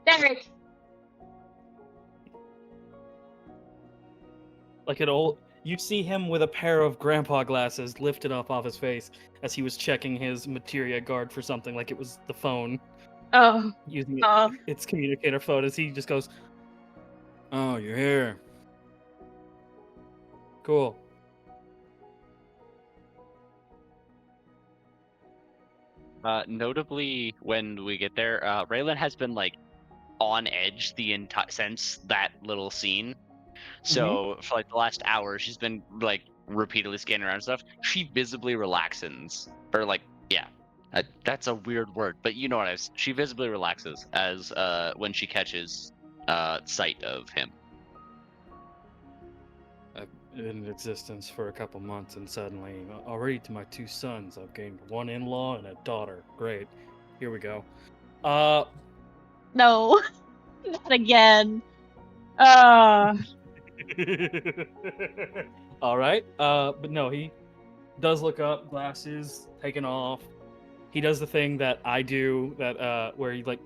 Derek! Like an old, you see him with a pair of grandpa glasses lifted up off his face as he was checking his materia guard for something, like it was the phone, Oh, using oh. its communicator phone, as he just goes, "Oh, you're here. Cool." Notably, when we get there, Relyn has been like on edge the entire since that little scene. So for like the last hour, she's been like repeatedly scanning around stuff. She visibly relaxes, or like yeah, that's a weird word, but you know what I was. She visibly relaxes as when she catches sight of him. I've been in existence for a couple months, and suddenly, already to my two sons, I've gained one in-law and a daughter. Great. Here we go. No. Not again. All right. But no, he does look up, glasses taken off. He does the thing that I do, that where he like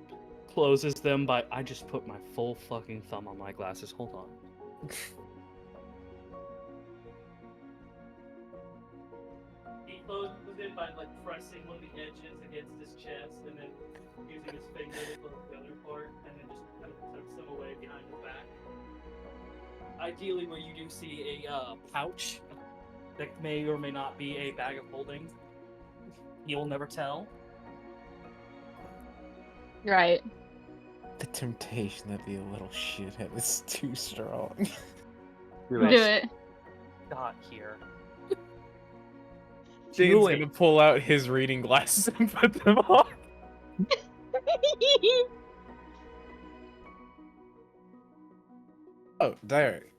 closes them by. I just put my full fucking thumb on my glasses. Hold on. He closes it by like pressing one of the edges against his chest, and then using his finger to close the other part, and then just kind of tucks them away behind his back. Ideally, where you do see a pouch that may or may not be a bag of holding. You'll never tell. Right. The temptation to be a little shithead is too strong. Do it. Not here. Dane's gonna pull out his reading glasses and put them on. Oh, Derek.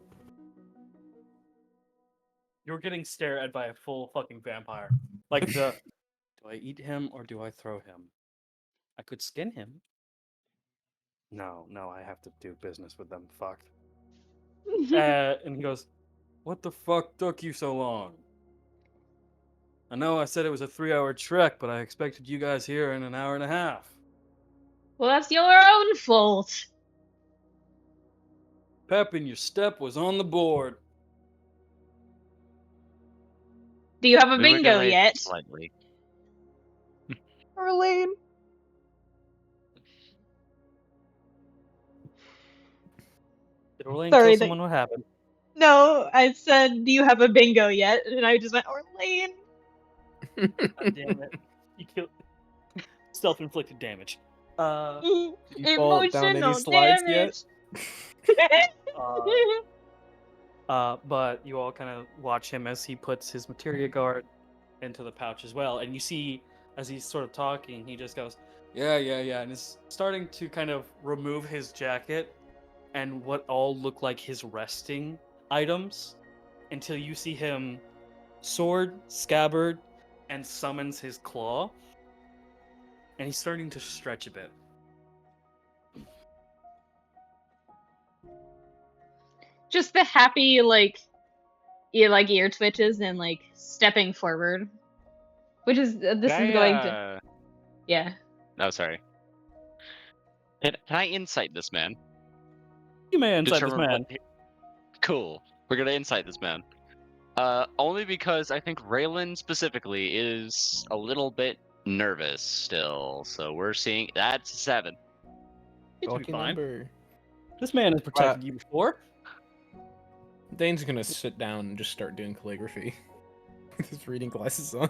You're getting stared at by a full fucking vampire. Like the, do I eat him or do I throw him? I could skin him. No, I have to do business with them. Fuck. And he goes, "What the fuck took you so long? I know I said it was a 3-hour trek, but I expected you guys here in an hour and a half. Well, that's your own fault. Pep in your step was on the board." Do you have a We were bingo delayed yet? slightly. Orlain. Did Orlain Sorry, kill someone? What happened? No, I said, do you have a bingo yet? And I just went, Orlain. God damn it. You killed. Self-inflicted damage. Did you fall down any Emotional slides yet? damage. But you all kind of watch him as he puts his materia guard into the pouch as well, and you see as he's sort of talking, he just goes, yeah, and is starting to kind of remove his jacket and what all look like his resting items until you see him sword, scabbard, and summons his claw, and he's starting to stretch a bit. Just the happy, like ear twitches and, like, stepping forward. Which is, this is going to... Yeah. Oh, sorry. Can I insight this man? You may insight this Determine man. Cool. We're gonna insight this man. Only because I think Relyn specifically is a little bit nervous still. So we're seeing that's 7. It'll be Lucky fine. number. This man has protected you before. Dane's gonna sit down and just start doing calligraphy with his reading glasses on.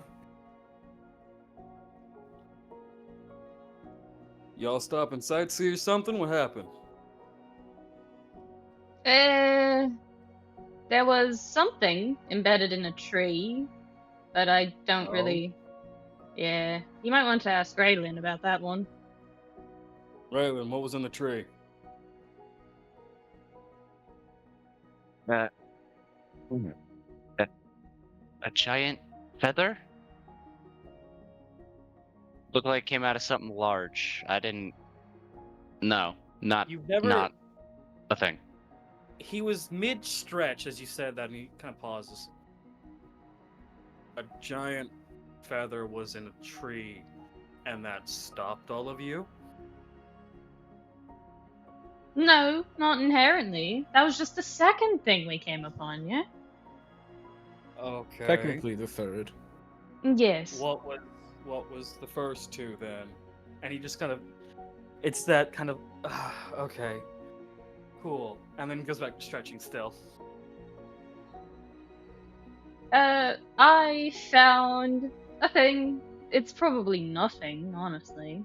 Y'all stop and sightsee or something? What happened? There was something embedded in a tree, but I don't Oh. really... Yeah, you might want to ask Relyn about that one. Relyn, what was in the tree? A giant feather? Looked like it came out of something large. I didn't. No, not You've never. not a thing. He was mid-stretch as you said that, and he kind of pauses. A giant feather was in a tree, and that stopped all of you? No, not inherently. That was just the second thing we came upon, yeah? Okay. Technically the third. Yes. What was the first two then? And he just kind of. It's that kind of. Okay. Cool. And then goes back to stretching still. I found a thing. It's probably nothing, honestly.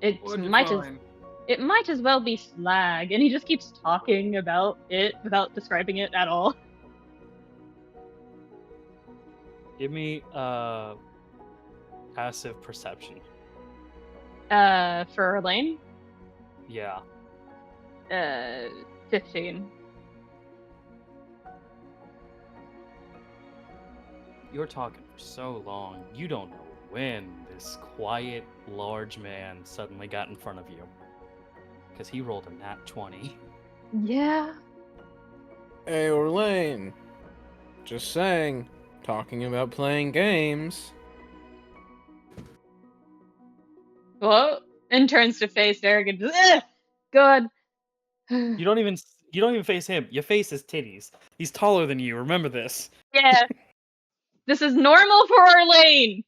It What'd you might find? it might as well be slag, and he just keeps talking about it without describing it at all. Give me passive perception. For Orlain? Yeah. 15. You're talking for so long, you don't know when this quiet, large man suddenly got in front of you. Because he rolled a nat 20. Yeah. Hey, Orlain. Just saying. Talking about playing games. What? And turns to face Eric and just, God. You don't even face him. You face his titties. He's taller than you. Remember this. Yeah. This is normal for Orlain.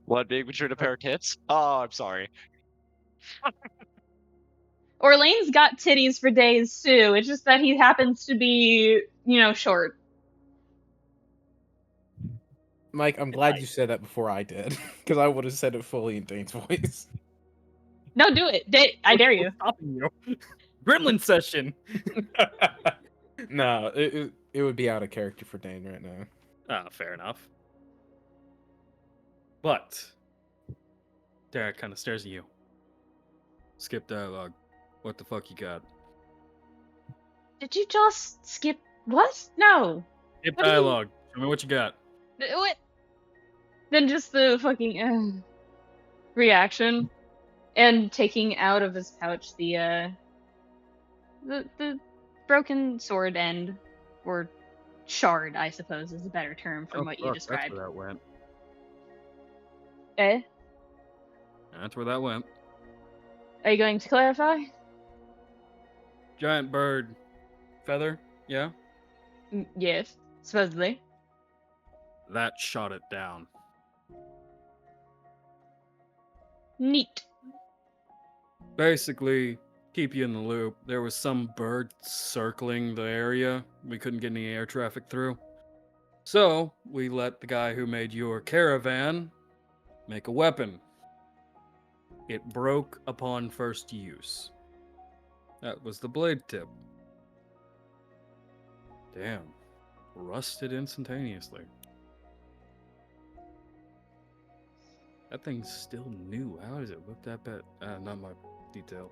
What, big mature to pair of tits? Oh, I'm sorry. Orlain's got titties for days too. It's just that he happens to be, short. Mike, I'm glad you said that before I did, because I would have said it fully in Dane's voice. No, do it. I dare you. Stopping you. Gremlin session. No, it would be out of character for Dane right now. Ah, fair enough. But Derek kind of stares at you. Skip dialogue. What the fuck you got? Did you just skip? What? No. Skip What do you- dialogue. Show me what you got. What? Then just the fucking reaction, and taking out of his pouch the broken sword end, or shard, I suppose, is a better term from what you described. That's where that went. Eh? That's where that went. Are you going to clarify? Giant bird. Feather? Yeah? Yes, supposedly. That shot it down. Neat. Basically, keep you in the loop. There was some bird circling the area. We couldn't get any air traffic through. So we let the guy who made your caravan make a weapon. It broke upon first use. That was the blade tip. Damn. Rusted instantaneously. That thing's still new. How does it look that bad? Not my detail.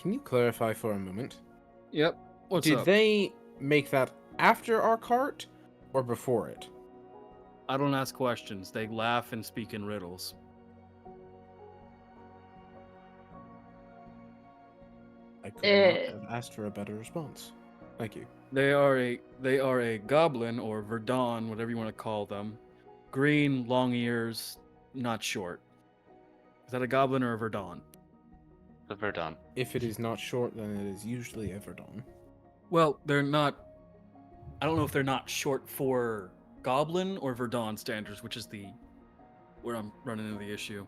Can you clarify for a moment? Yep. What's Did up? they make that after our cart or before it? I don't ask questions. They laugh and speak in riddles. I could not have asked for a better response. Thank you. They are a goblin or Verdon, whatever you want to call them. Green, long ears, not short. Is that a goblin or a Verdon? The Verdun. If it is not short, then it is usually Everdon. Well, they're not. I don't know if they're not short for goblin or Verdon standards, which is where I'm running into the issue.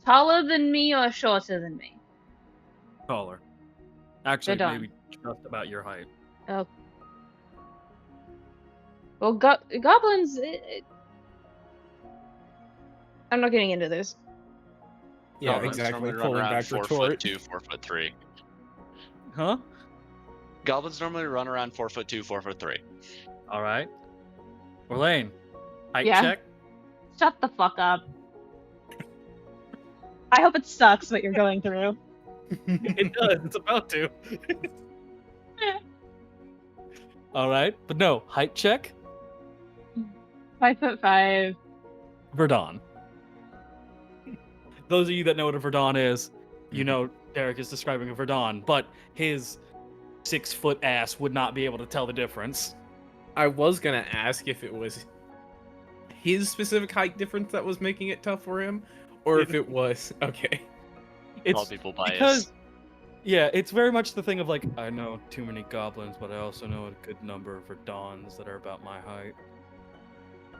Taller than me or shorter than me? Taller. Actually, Verdon. maybe just about your height. Oh. Well, goblins. I'm not getting into this. Yeah, Goblins exactly. normally run Pulling around back 4'2", retort. 4'3". Huh? Goblins normally run around 4'2", 4'3". All right. Orlain, height Yeah. check. Shut the fuck up. I hope it sucks what you're going through. It does. It's about to. All right, but no height check. 5'5". Verdon. Those of you that know what a Verdon is, you know Derek is describing a Verdon, but his 6-foot ass would not be able to tell the difference. I was gonna ask if it was his specific height difference that was making it tough for him, or if it was okay. All people bias. Because, yeah, it's very much the thing of like, I know too many goblins, but I also know a good number of Verdons that are about my height.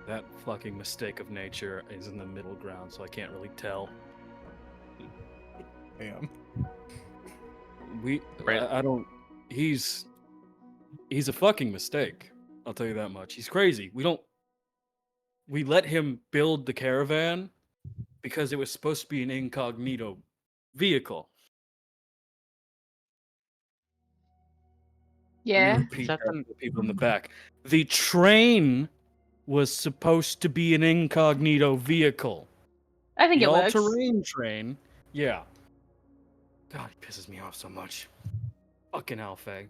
That fucking mistake of nature is in the middle ground, so I can't really tell. Damn. I don't. He's a fucking mistake. I'll tell you that much. He's crazy. We let him build the caravan because it was supposed to be an incognito vehicle. Let me Yeah. repeat Is that that for the people in the back. The train was supposed to be an incognito vehicle. I think The it works. all-terrain train, yeah. God, he pisses me off so much. Fucking Alfay.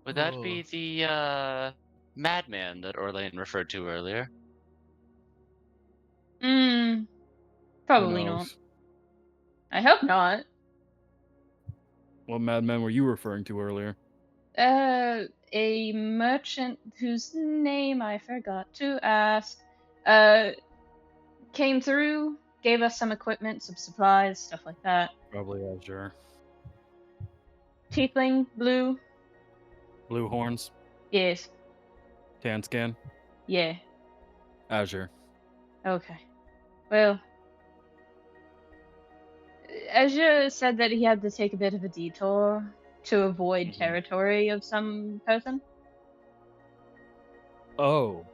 Would that be the madman that Orlain referred to earlier? Who Probably not. knows? I hope not. What madman were you referring to earlier? A merchant whose name I forgot to ask, came through, gave us some equipment, some supplies, stuff like that. Probably Azure. Tiefling, blue, Blue horns, yes, tan scan, yeah, Azure. okay. Well, Azure said that he had to take a bit of a detour to avoid territory of some person. Oh.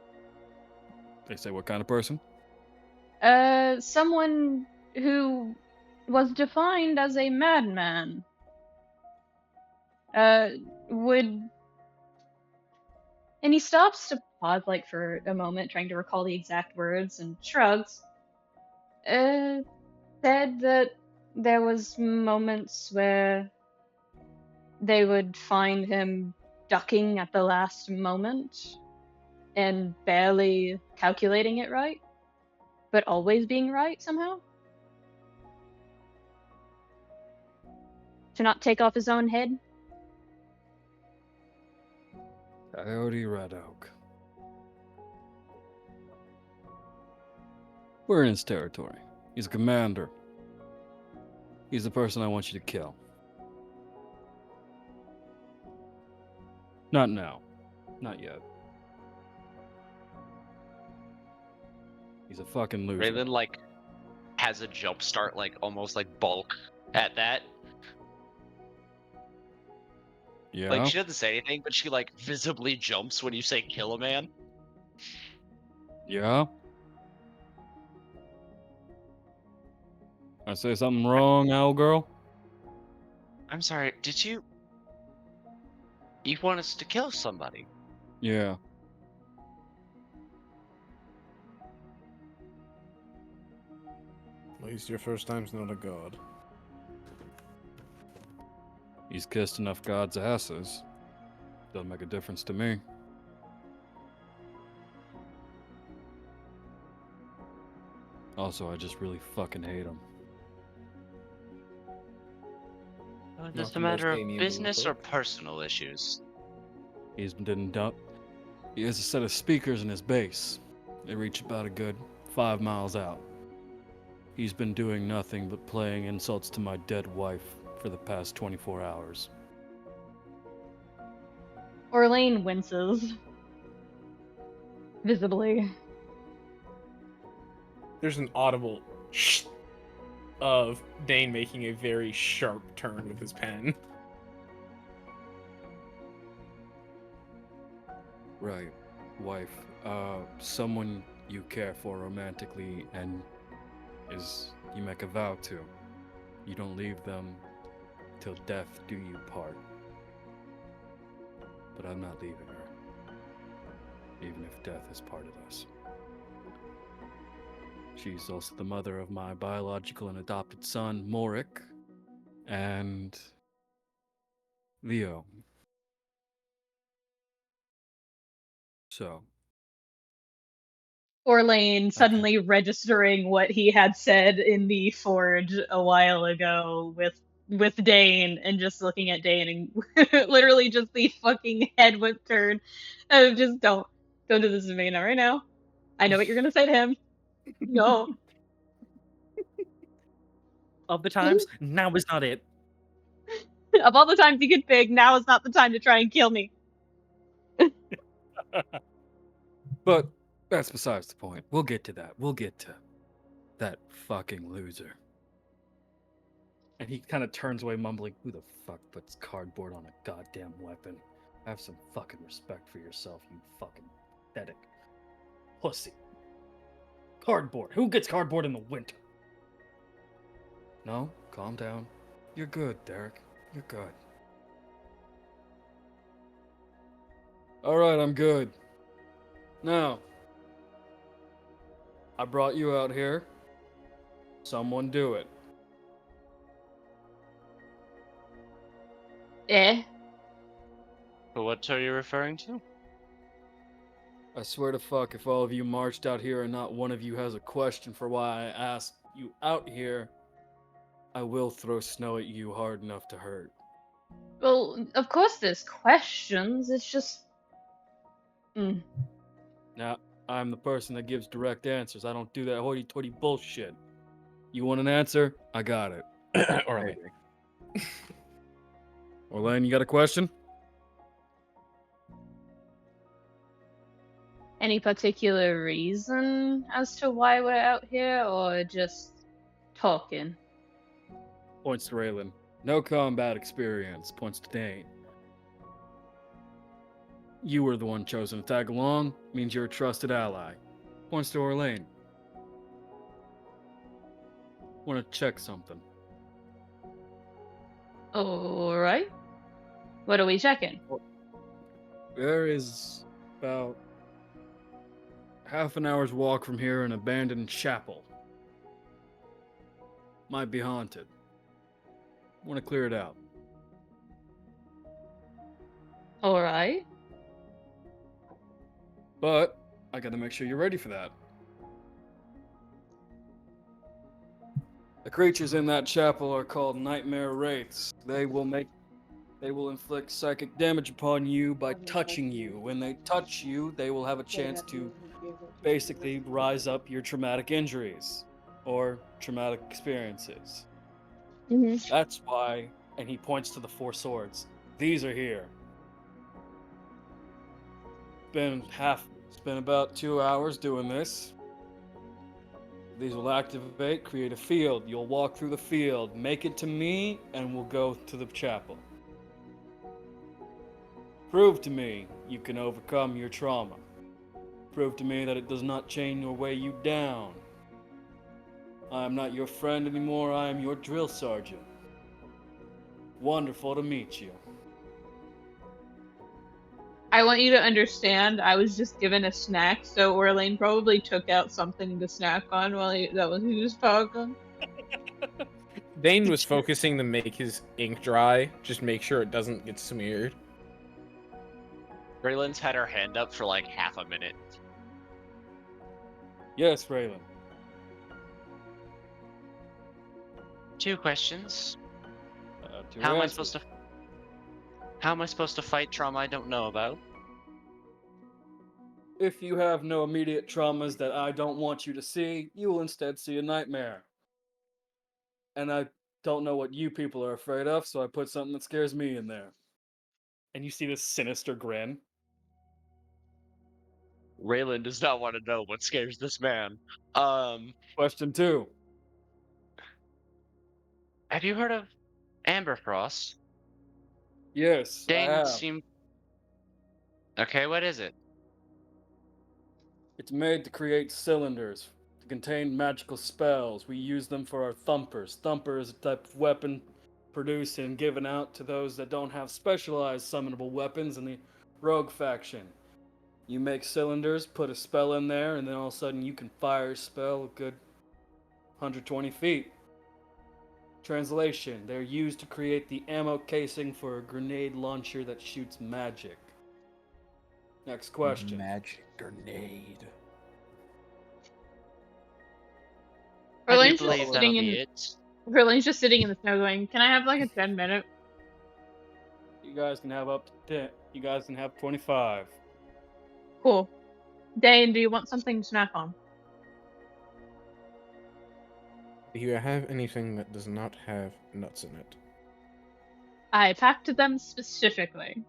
They say what kind of person? Someone who was defined as a madman. And he stops to pause, like, for a moment, trying to recall the exact words, and shrugs. Said that there was moments where they would find him ducking at the last moment and barely calculating it right, but always being right somehow. To not take off his own head. Coyote Red Oak. We're in his territory. He's a commander. He's the person I want you to kill. Not now. Not yet. He's a fucking loser. Relyn, like, has a jump start, like, almost like bulk At that, Yeah. like, she doesn't say anything, but she, like, visibly jumps when you say kill a man. Yeah. I say something wrong, owl girl? I'm sorry, did you... You want us to kill somebody? Yeah. At least your first time's not a god. He's kissed enough gods' asses. Doesn't make a difference to me. Also, I just really fucking hate him. Is Not this a the most matter of amiable business or folk. personal issues? He's been dump. He has a set of speakers in his base. They reach about a good 5 miles out. He's been doing nothing but playing insults to my dead wife for the past 24 hours. Orlain winces. Visibly. There's an audible shh of Dane making a very sharp turn with his pen. Right, wife. Someone you care for romantically and you make a vow to. You don't leave them till death do you part. But I'm not leaving her, even if death has parted us. She's also the mother of my biological and adopted son, Morik, and Leo. So, Orlain suddenly registering what he had said in the forge a while ago with Dane and just looking at Dane and literally just the fucking head whip turn of just don't do this to me now right now. I know what you're gonna say to him. No. of the times, now is not it. Of all the times you could pick, now is not the time to try and kill me. But that's besides the point. We'll get to that. We'll get to that fucking loser. And he kind of turns away, mumbling, "Who the fuck puts cardboard on a goddamn weapon? Have some fucking respect for yourself, you fucking pathetic pussy. Cardboard. Who gets cardboard in the winter?" No, calm down. You're good, Derek. You're good. Alright, I'm good. Now, I brought you out here. Someone do it. Eh. But what are you referring to? I swear to fuck, if all of you marched out here and not one of you has a question for why I asked you out here, I will throw snow at you hard enough to hurt. Well, of course there's questions, it's just Now, I'm the person that gives direct answers. I don't do that hoity-toity bullshit. You want an answer? I got it. Orlain. Orlain, you got a question? Any particular reason as to why we're out here, or just talking? Points to Relyn. No combat experience. Points to Dein. You were the one chosen to tag along. Means you're a trusted ally. Points to Orlain. Want to check something. Alright. What are we checking? There is about half an hour's walk from here an abandoned chapel. Might be haunted. Want to clear it out. Alright. But I gotta make sure you're ready for that. The creatures in that chapel are called nightmare wraiths. They will inflict psychic damage upon you by touching you. When they touch you, they will have a chance to basically rise up your traumatic injuries or traumatic experiences. Mm-hmm. That's why, and he points to the 4 swords. These are here. It's been about 2 hours doing this. These will activate, create a field. You'll walk through the field, make it to me, and we'll go to the chapel. Prove to me you can overcome your trauma. Prove to me that it does not chain or weigh you down. I am not your friend anymore, I am your drill sergeant. Wonderful to meet you. I want you to understand I was just given a snack, so Orlain probably took out something to snack on while he was talking. Dane was focusing to make his ink dry, just make sure it doesn't get smeared. Relyn's had her hand up for like half a minute. Yes, Relyn. 2 questions. To How am I answer. supposed to fight trauma I don't know about? If you have no immediate traumas that I don't want you to see, you will instead see a nightmare. And I don't know what you people are afraid of, so I put something that scares me in there. And you see this sinister grin. Relyn does not want to know what scares this man. Question 2. Have you heard of Amberfrost? Yes, I Dane have. seemed... Okay, what is it? It's made to create cylinders to contain magical spells. We use them for our thumpers. Thumper is a type of weapon produced and given out to those that don't have specialized summonable weapons in the rogue faction. You make cylinders, put a spell in there, and then all of a sudden you can fire a spell a good 120 feet. Translation: they're used to create the ammo casing for a grenade launcher that shoots magic. Next question. Magic grenade. I do Orlain's just believe that'll sitting be in. it. Orlain's just sitting in the snow, going, "Can I have like a 10-minute?" You guys can have up to 10. You guys can have 25. Cool. Dane, do you want something to snack on? Do you have anything that does not have nuts in it? I packed them specifically,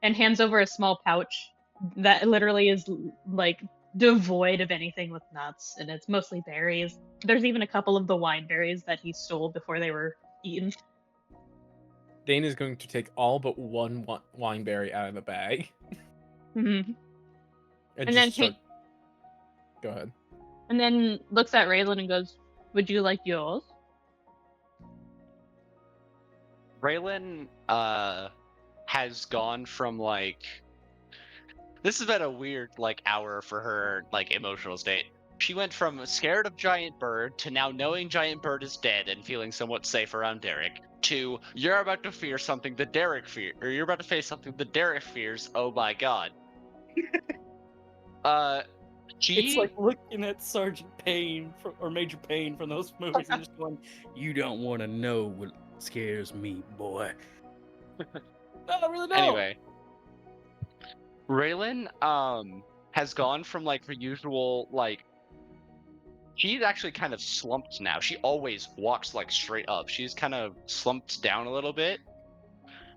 and hands over a small pouch that literally is like devoid of anything with nuts, and it's mostly berries. There's even a couple of the wine berries that he stole before they were eaten. Dane is going to take all but one wineberry out of the bag. Mm-hmm. And And then just start... Go ahead. and then looks at Relyn and goes, "Would you like yours?" Relyn has gone from like... This has been a weird like hour for her like emotional state. She went from scared of Giant Bird to now knowing Giant Bird is dead and feeling somewhat safe around Derek to you're about to fear something that Derek fears, or you're about to face something that Derek fears. Oh my god. It's like looking at Sergeant Payne or Major Payne from those movies and just going, "You don't want to know what scares me, boy." No, I really don't. Anyway, Relyn has gone from like her usual like... She's actually kind of slumped now. She always walks like straight up. She's kind of slumped down a little bit.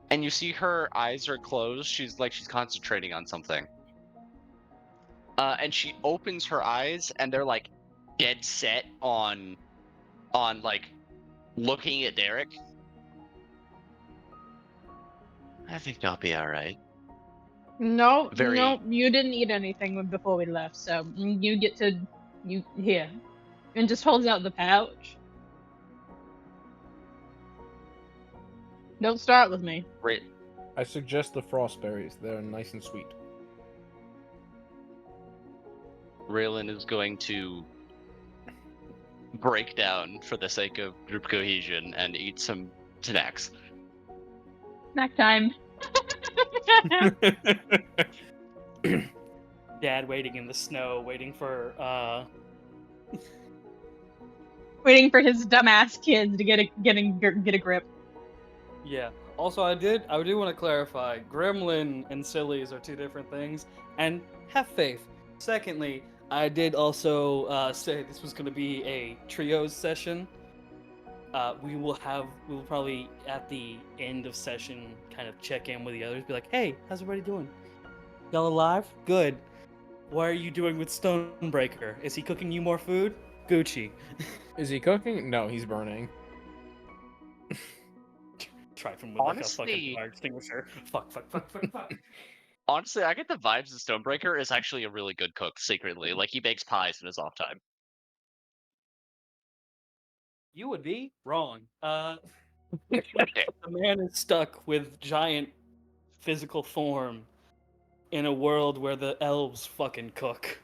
And you see her eyes are closed. She's concentrating on something. And she opens her eyes and they're like dead set on like looking at Derek. I think I'll be all right. No, Very- no, you didn't eat anything before we left, so you get to here, and just holds out the pouch. Don't start with me. Right. I suggest the frost berries. They're nice and sweet. Relyn is going to break down for the sake of group cohesion and eat some snacks. Snack time. Dad waiting in the snow, waiting for Waiting for his dumbass kids to get a grip. Yeah. Also, I do want to clarify, gremlin and sillies are 2 different things, and have faith. Secondly, I did also say this was going to be a trios session. We will probably at the end of session kind of check in with the others, be like, "Hey, how's everybody doing? Y'all alive? Good. What are you doing with Stonebreaker? Is he cooking you more food? Gucci. Is he cooking? No, he's burning. Tryphon with like a fucking Honestly, fire extinguisher. Fuck. honestly, I get the vibes that Stonebreaker is actually a really good cook secretly. Like he bakes pies in his off time. You would be wrong. The man is stuck with giant physical form in a world where the elves fucking cook.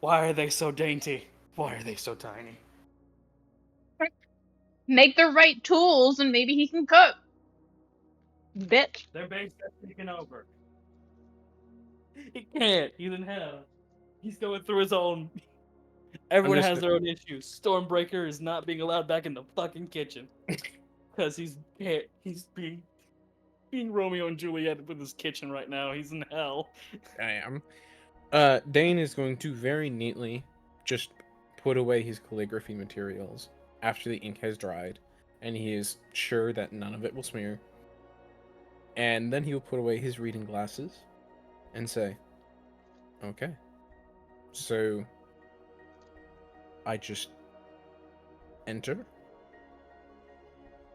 Why are they so dainty? Why are they so tiny? Make the right tools and maybe he can cook. Bitch. Their base has taken over. He can't. He's in hell. He's going through his own. Everyone just has their own issues. Stormbreaker is not being allowed back in the fucking kitchen because he's being Romeo and Juliet with his kitchen right now. He's in hell. I am. Dane is going to very neatly just put away his calligraphy materials after the ink has dried, and he is sure that none of it will smear. And then he will put away his reading glasses and say, okay, so I just enter?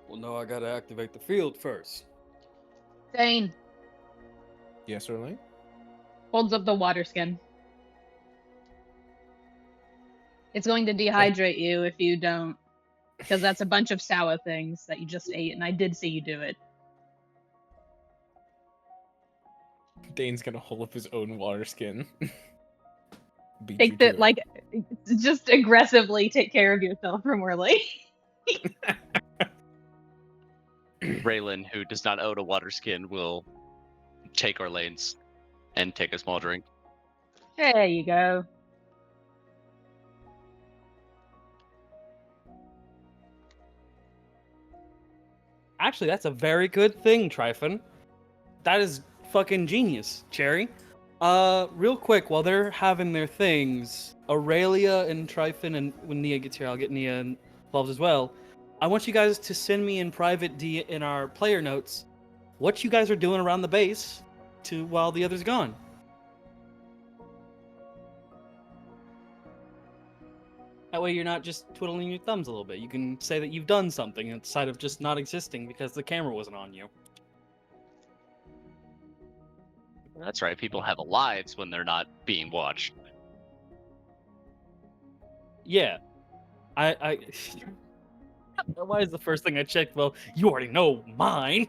Well, no, I gotta activate the field first. Dane Yes, Orlain? holds up the water skin. It's going to dehydrate you if you don't, because that's a bunch of sour things that you just ate, and I did see you do it. Dane's gonna hold up his own water skin. Beat you Take to the, it. like, just aggressively take care of yourself from Orlain. Relyn, who does not own a water skin, will take Orlain's and take a small drink. There you go. Actually, that's a very good thing, Tryphon. That is fucking genius, Cherry. Real quick, while they're having their things, Aurelia and Tryphon, and when Nia gets here, I'll get Nia involved as well. I want you guys to send me in private in our player notes what you guys are doing around the base while the other's gone. That way you're not just twiddling your thumbs a little bit. You can say that you've done something instead of just not existing because the camera wasn't on you. That's right. People have lives when they're not being watched. Yeah. I why is the first thing I checked? Well, you already know mine.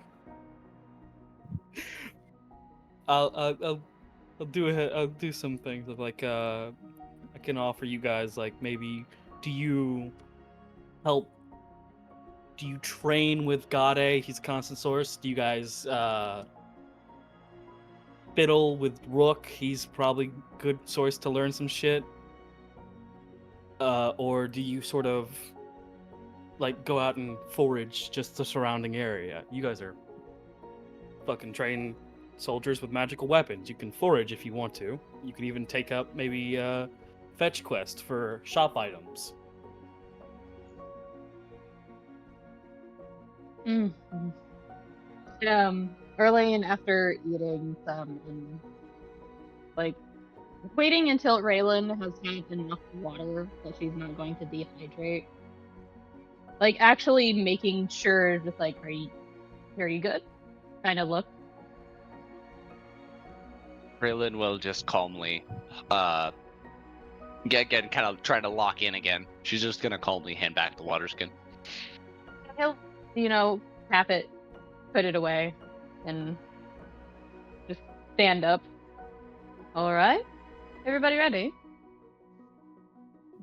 I'll do some things of like I can offer you guys like maybe do you train with Gade? He's constant source. Do you guys fiddle with Rook? He's probably good source to learn some shit. Or do you sort of like go out and forage just the surrounding area? You guys are fucking trained soldiers with magical weapons. You can forage if you want to. You can even take up maybe fetch quest for shop items. Orlain, after eating some and like waiting until Relyn has had enough water that she's not going to dehydrate. Like actually making sure, just like, are you good? Kind of look. Relyn will just calmly, again, kind of trying to lock in again. She's just gonna calmly hand back the water skin. He'll, tap it, put it away, and just stand up. All right, everybody ready?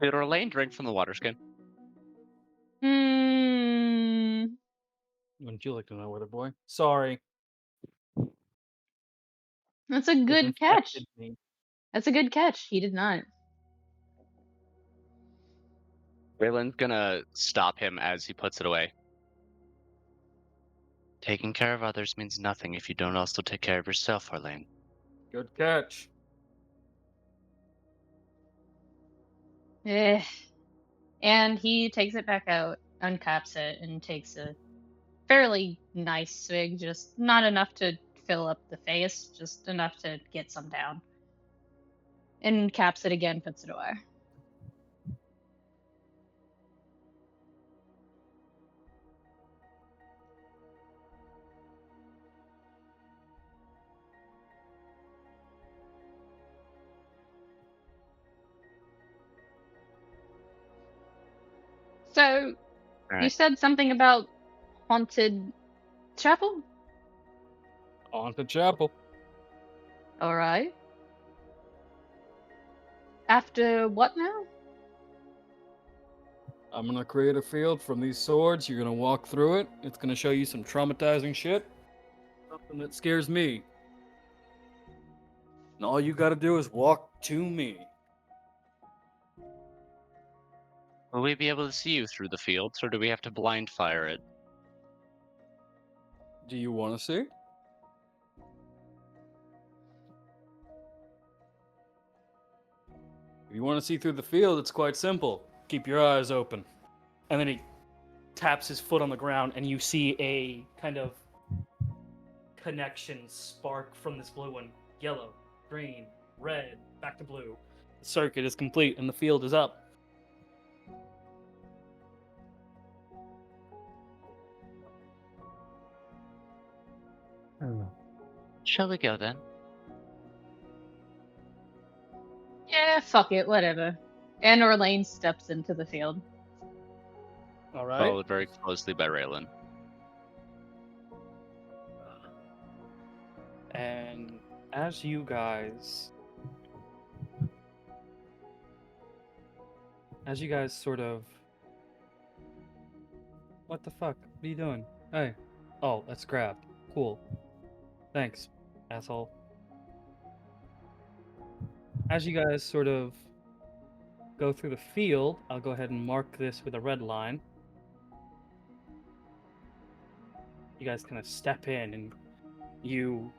Did Orlain drink from the water skin? Wouldn't you like to know, weather boy? Sorry. That's a good catch. That's a good catch. He did not. Relyn's gonna stop him as he puts it away. Taking care of others means nothing if you don't also take care of yourself, Orlain. Good catch. And he takes it back out, uncaps it, and takes a fairly nice swig, just not enough to fill up the face, just enough to get some down. And caps it again, puts it away. So, All you right. said something about haunted chapel? On to chapel. Alright. After what now? I'm gonna create a field from these swords. You're gonna walk through it. It's gonna show you some traumatizing shit. Something that scares me. And all you gotta do is walk to me. Will we be able to see you through the fields, or do we have to blind fire it? Do you want to see? If you want to see through the field, it's quite simple. Keep your eyes open. And then he taps his foot on the ground, and you see a kind of connection spark from this blue one. Yellow, green, red, back to blue. The circuit is complete, and the field is up. Shall we go then? Yeah, fuck it, whatever. And Orlain steps into the field. All right. Followed very closely by Relyn. And as you guys sort of, what the fuck? What are you doing? Hey. Oh, let's grab. Cool. Thanks, asshole. As you guys sort of go through the field, I'll go ahead and mark this with a red line. You guys kind of step in, and you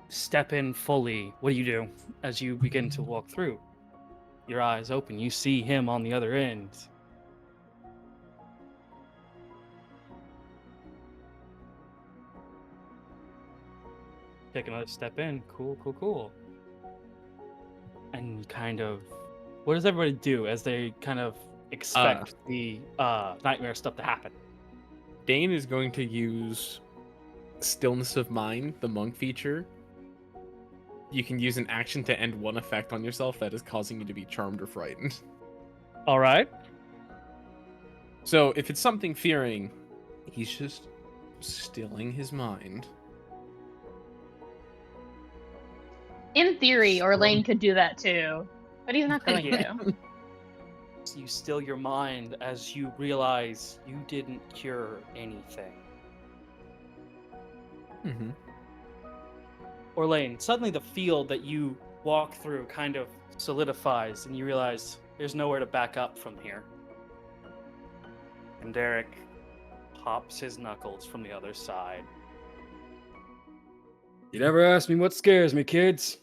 step in fully. What do you do as you begin to walk through? Your eyes open. You see him on the other end. Take another step in. Cool, cool, cool. And you kind of, what does everybody do as they kind of expect the nightmare stuff to happen? Dane is going to use Stillness of Mind, the monk feature. You can use an action to end one effect on yourself that is causing you to be charmed or frightened. All right. So if it's something fearing, he's just stilling his mind. In theory, Orlain could do that too, but he's not going to. You still your mind as you realize you didn't cure anything. Mm-hmm. Orlain, suddenly the field that you walk through kind of solidifies, and you realize there's nowhere to back up from here. And Derek pops his knuckles from the other side. You never asked me what scares me, kids.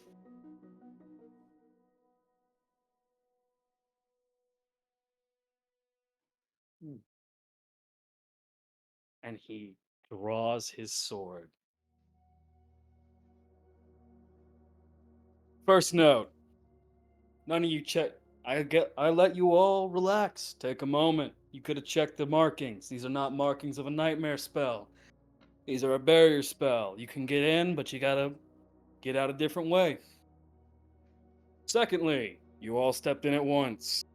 And he draws his sword. First note. None of you check. I let you all relax. Take a moment. You could have checked the markings. These are not markings of a nightmare spell. These are a barrier spell. You can get in, but you gotta get out a different way. Secondly, you all stepped in at once.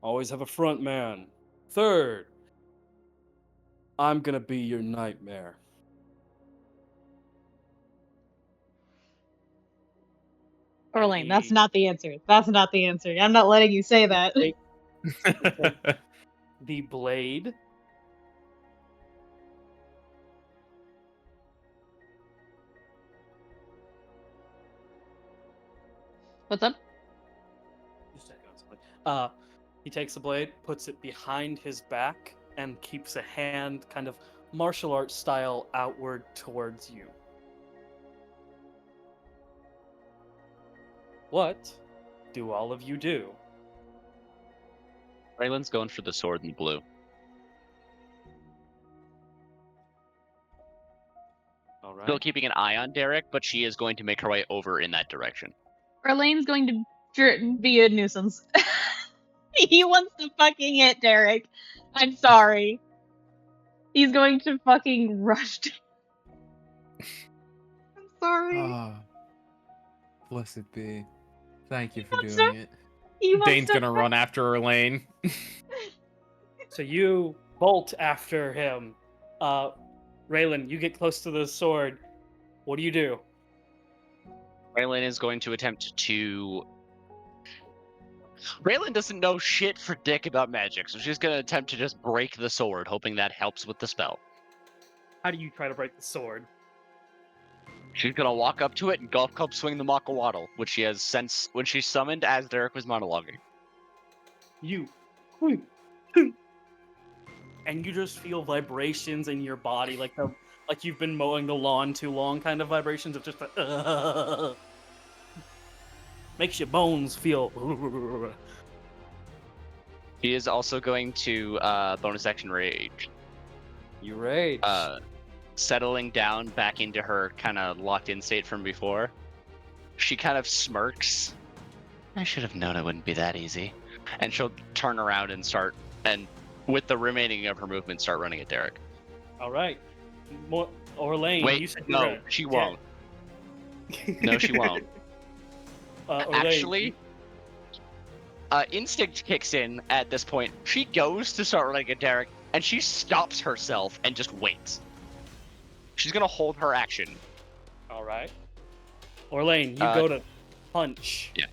Always have a front man. Third, I'm gonna be your nightmare. Orlain, that's not the answer. That's not the answer. I'm not letting you say that. The blade. What's up? He takes the blade, puts it behind his back, and keeps a hand kind of martial arts style outward towards you. What do all of you do? Relyn's going for the sword in blue. All right. Still keeping an eye on Derek, but she is going to make her way over in that direction. Orlain's going to be a nuisance. He wants to fucking hit Derek. I'm sorry. He's going to fucking rush. I'm sorry. Ah, blessed be. Thank you for I'm doing sorry. it. He wants Dane's to gonna run after Orlain. So you bolt after him. Relyn, you get close to the sword. What do you do? Relyn is going to attempt to. Relyn doesn't know shit for dick about magic, so she's going to attempt to just break the sword, hoping that helps with the spell. How do you try to break the sword? She's going to walk up to it and golf club swing the Makawaddle, which she has since when she summoned as Derek was monologuing. You. And you just feel vibrations in your body, like you've been mowing the lawn too long, kind of vibrations of just makes your bones feel. He is also going to bonus action rage. You rage. Settling down back into her kind of locked in state from before. She kind of smirks. I should have known it wouldn't be that easy. And she'll turn around and start, and with the remaining of her movement, start running at Derek. All right. Orlain, Wait, you said no, she won't. No, she won't. Orlain, Actually, instinct kicks in at this point. She goes to start running at Derek, and she stops herself and just waits. She's gonna hold her action. all right. Orlain, you go to punch. Yeah.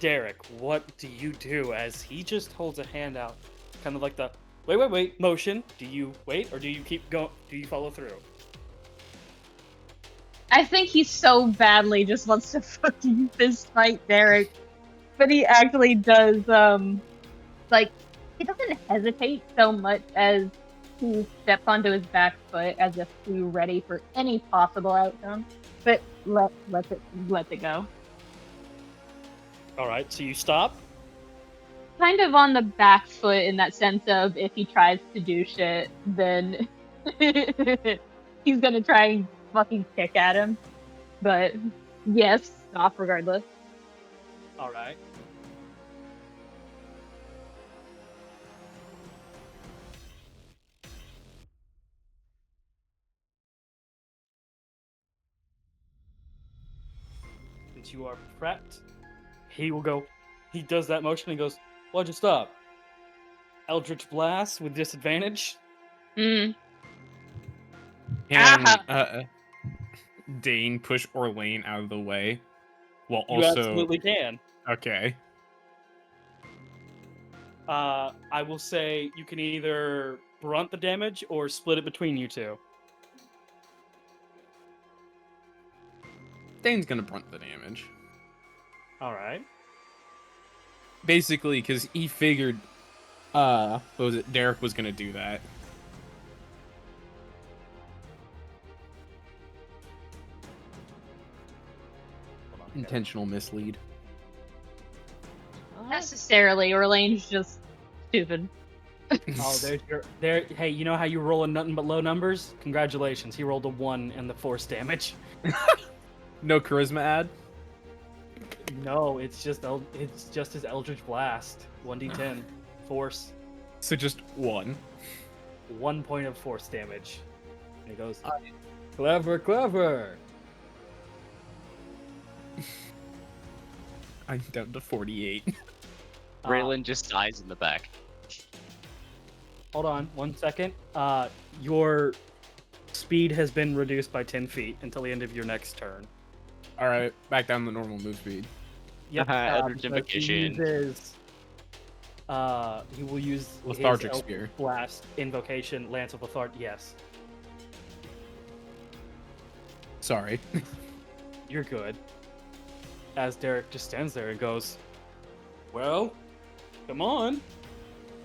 Derek, what do you do as he just holds a hand out, kind of like the wait motion? Do you wait or do you keep going? Do you follow through? I think he so badly just wants to fucking fist fight Derek, but he actually does. Like he doesn't hesitate so much as he steps onto his back foot as if he's ready for any possible outcome, but let it go. All right, so you stop. Kind of on the back foot in that sense of if he tries to do shit, then he's gonna try and fucking kick at him. But yes, stop regardless. All right. Since you are prepped, he will go. He does that motion and goes, "Why'd you stop?" Eldritch Blast with disadvantage. Mm. Can Dane push Orlain out of the way? While You also absolutely can. okay. I will say you can either brunt the damage or split it between you two. Dane's gonna brunt the damage. All right. Basically, because he figured, what was it? Derek was gonna do that. Intentional mislead. Not necessarily, Orlain's just stupid. Oh, there. Hey, you know how you roll in nothing but low numbers? Congratulations, he rolled a 1 in the force damage. No charisma add? No, it's just his Eldritch Blast. 1d10 force. So just 1. 1 point of force damage. And he goes, clever. I'm down to 48. Relyn just dies in the back. Hold on 1 second. Your speed has been reduced by 10 feet until the end of your next turn. Alright, back down to normal move speed. Yep. Eldritch Because Invocation. He will use Lethargic his Spear. Blast invocation, Lance of Lethargy. Yes, Sorry. you're good. As Derek just stands there and goes, "Well, come on,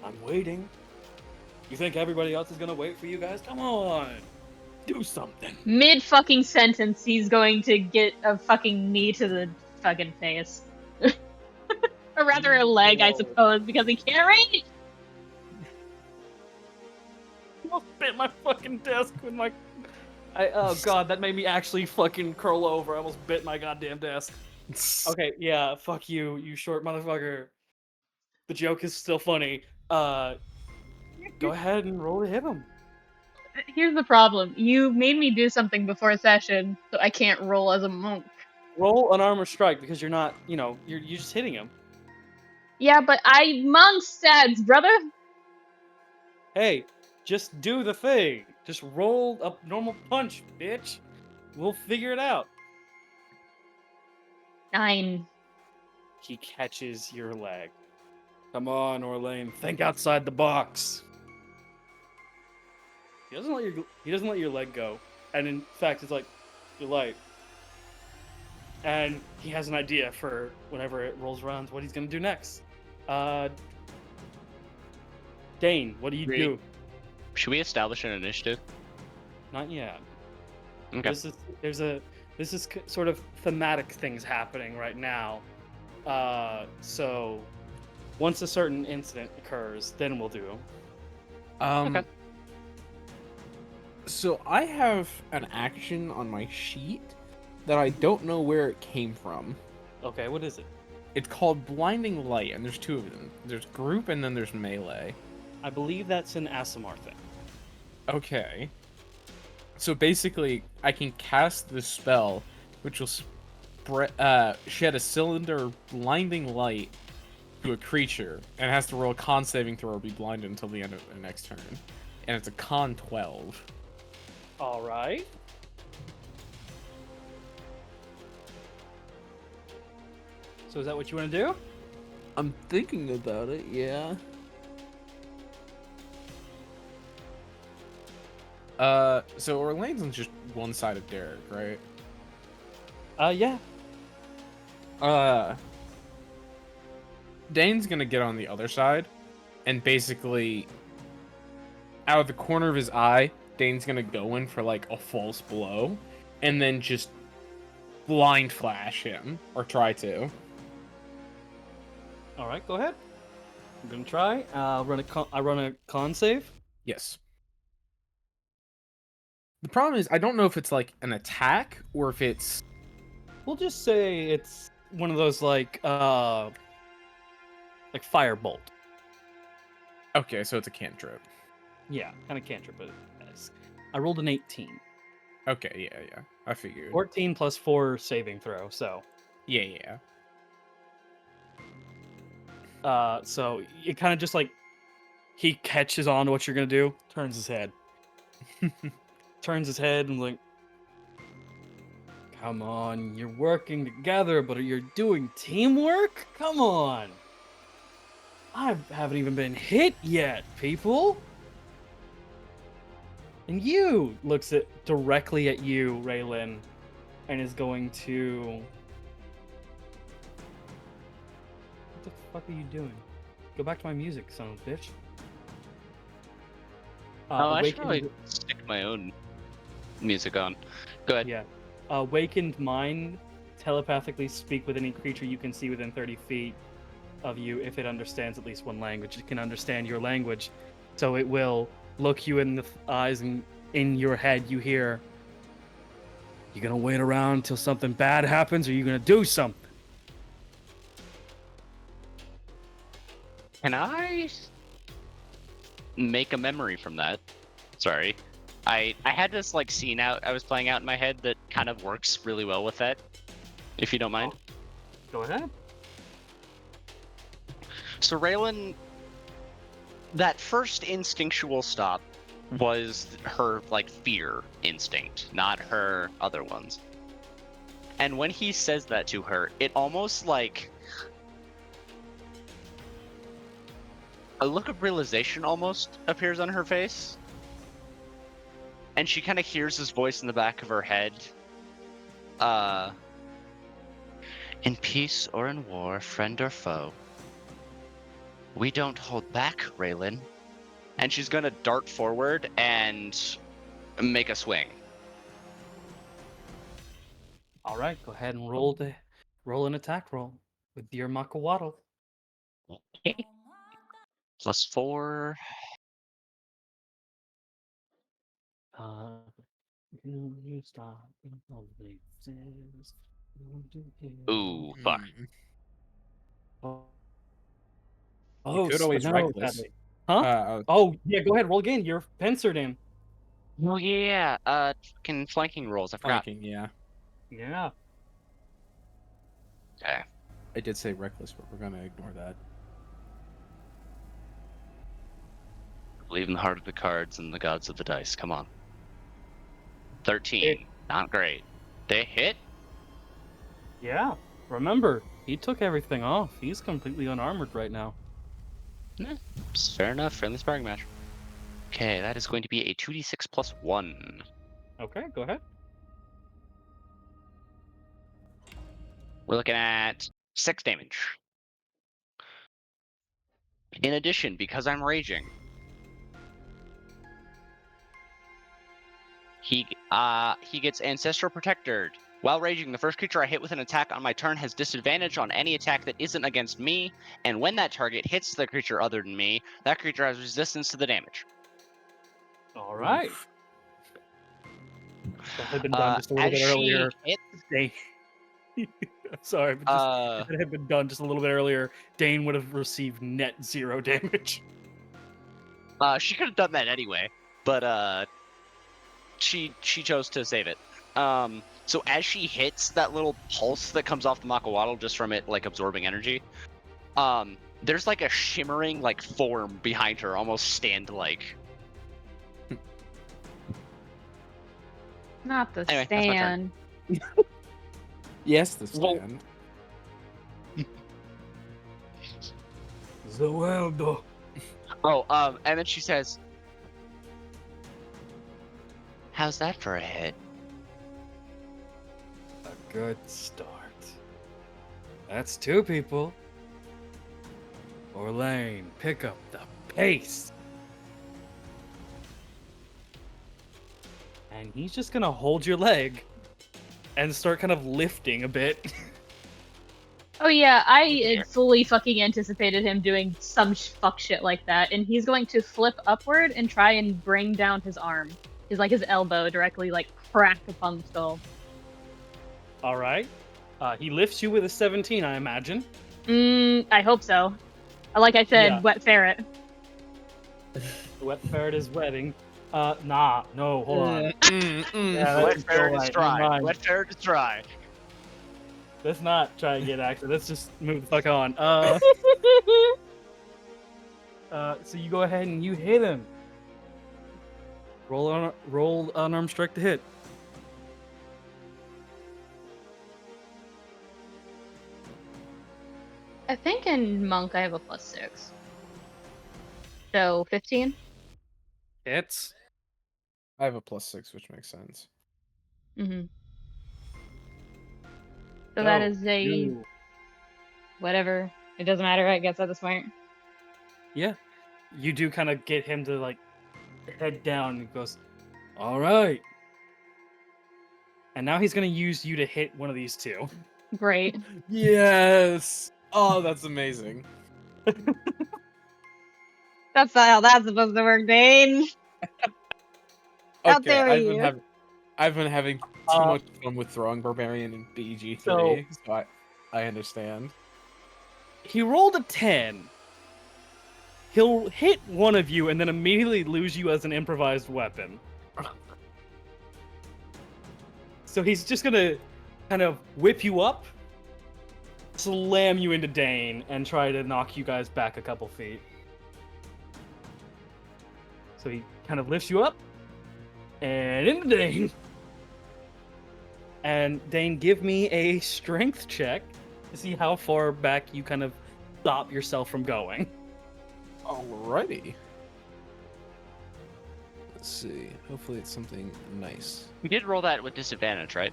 I'm waiting. You think everybody else is gonna wait for you guys? Come on, do something." Mid fucking sentence, he's going to get a fucking knee to the fucking face. Or rather a leg, I Whoa. suppose, because he can't reach! I almost bit my fucking desk with my... oh god, that made me actually fucking curl over. I almost bit my goddamn desk. Okay, yeah, fuck you, you short motherfucker. The joke is still funny. Go ahead and roll to hit him. Here's the problem. You made me do something before session, so I can't roll as a monk. Roll an armor strike because you're not, you're just hitting him. Yeah, but I monk stats, brother! Hey, just do the thing. Just roll a normal punch, bitch. We'll figure it out. 9. He catches your leg. Come on, Orlain. Think outside the box. He doesn't let your leg go. And in fact, it's like, you're light. And he has an idea for whenever it rolls around what he's gonna do next. Dane, what do you do? Should we establish an initiative? Not yet. Okay. This is sort of thematic things happening right now. So once a certain incident occurs, then we'll do them. Okay. So I have an action on my sheet that I don't know where it came from. Okay, what is it? It's called Blinding Light, and there's two of them. There's group and then there's melee. I believe that's an Asimar thing. Okay. So basically, I can cast this spell, which will shed a cylinder of blinding light to a creature, and it has to roll a con saving throw or be blinded until the end of the next turn. And it's a con 12. All right. So is that what you want to do? I'm thinking about it, yeah. So Orlain's on just one side of Derek, right? Yeah. Dane's gonna get on the other side, and basically, out of the corner of his eye, Dane's gonna go in for like a false blow, and then just blind flash him, or try to. All right, go ahead. I'm gonna try. I run a con save. Yes. The problem is, I don't know if it's like an attack or if it's. We'll just say it's one of those like firebolt. Okay, so it's a cantrip. Yeah, kind of cantrip, but yes. I rolled an 18. Okay, yeah, I figured. 14 plus 4 saving throw, so. Yeah. So it kind of just like he catches on to what you're gonna do, turns his head, and like, come on, you're working together, but you're doing teamwork. Come on, I haven't even been hit yet, people. And you looks directly at you, Relyn, and is going to. What the fuck are you doing? Go back to my music, son of a bitch. I should probably stick my own music on. Go ahead. Yeah. Awakened mind telepathically speak with any creature you can see within 30 feet of you if it understands at least one language. It can understand your language. So it will look you in the eyes, and in your head you hear, you gonna wait around until something bad happens, or you gonna do something? Can I make a memory from that? Sorry. I had this like scene I was playing out in my head that kind of works really well with that, if you don't mind. Go ahead. So Relyn, that first instinctual stop was her like fear instinct, not her other ones. And when he says that to her, it almost like a look of realization almost appears on her face. And she kind of hears his voice in the back of her head. In peace or in war, friend or foe, we don't hold back, Relyn. And she's gonna dart forward and make a swing. All right, go ahead and roll an attack roll with your Makawaddle. +4. Ooh, fuck. You could always reckless. sadly. Huh? Oh, yeah, go ahead, roll again. You're pincered in. Oh yeah, fucking flanking rolls. I forgot. Flanking, yeah. Yeah. Okay. I did say reckless, but we're gonna ignore that. Believe in the heart of the cards and the gods of the dice. Come on. 13. Not great. They hit? Yeah. Remember, he took everything off. He's completely unarmored right now. Fair enough. Friendly sparring match. Okay, that is going to be a 2d6 plus 1. Okay, go ahead. We're looking at 6 damage. In addition, because I'm raging, he gets Ancestral Protectored. While raging, the first creature I hit with an attack on my turn has disadvantage on any attack that isn't against me, and when that target hits the creature other than me, that creature has resistance to the damage. All right. Oof. That had been done just a little As bit she earlier. hits, Sorry, but just if it had been done just a little bit earlier, Dane would have received net 0 damage. she could have done that anyway, but she chose to save it. So as she hits that little pulse that comes off the Makawaddle just from it like absorbing energy, there's like a shimmering like form behind her, almost stand-like. Not the Anyway, that's my turn. stand. Yes, the Well- stand. Zoeldo. Oh, and then she says, "How's that for a hit?" A good start. That's 2 people. Orlain, pick up the pace. And he's just gonna hold your leg and start kind of lifting a bit. Oh yeah, I had fully fucking anticipated him doing some fuck shit like that, and he's going to flip upward and try and bring down his arm. His elbow directly like crack upon the skull. All right. He lifts you with a 17, I imagine. I hope so. Like I said, Yeah. wet ferret. The wet ferret is wetting. No, hold on. Yeah, Wet that's ferret alright, is dry. never mind. Wet ferret is dry. Let's not try and get action. Let's just move the fuck on. So you go ahead and you hit him. Roll unarmed strike to hit. I think in monk I have a +6. So 15. Hits. I have a +6, which makes sense. Mm-hmm. So that is a you- whatever. It doesn't matter, I guess, at this point. Yeah. You do kind of get him to like head down and he goes, all right. And now he's going to use you to hit one of these 2. Great. Yes. Oh, that's amazing. That's not how that's supposed to work, Dane. How Okay, dare you. I've been having too Uh, much fun with throwing barbarian in BG3, so I understand. He rolled a 10. He'll hit one of you and then immediately lose you as an improvised weapon. So he's just gonna kind of whip you up, slam you into Dane, and try to knock you guys back a couple feet. So he kind of lifts you up, and into Dane. And Dane, give me a strength check to see how far back you kind of stop yourself from going. Alrighty. Let's see. Hopefully it's something nice. You did roll that with disadvantage, right?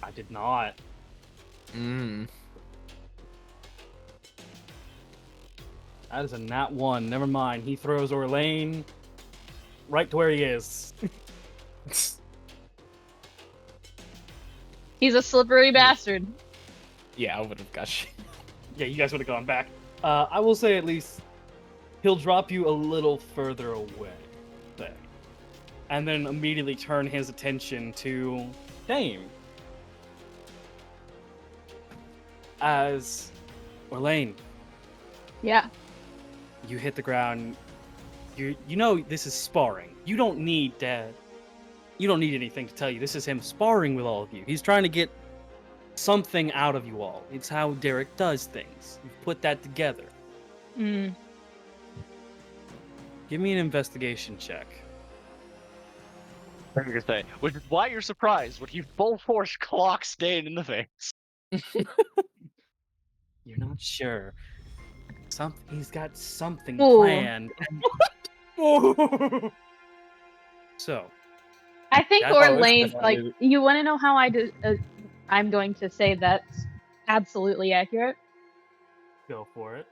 I did not. That is a nat 1. Never mind. He throws Orlain right to where he is. He's a slippery bastard. Yeah, I would have got you. Yeah, you guys would have gone back. I will say at least he'll drop you a little further away there. And then immediately turn his attention to Dame. As Orlain, Yeah. you hit the ground. You know this is sparring. You don't need anything to tell you. This is him sparring with all of you. He's trying to get something out of you all. It's how Derek does things. You've put that together. Give me an investigation check. I'm gonna say, which is why you're surprised when he full force clocks Dein in the face. You're not sure. He's got something Ooh. planned. So, I think That's- Orlain, definitely- like, you want to know how I do? I'm going to say that's absolutely accurate. go for it.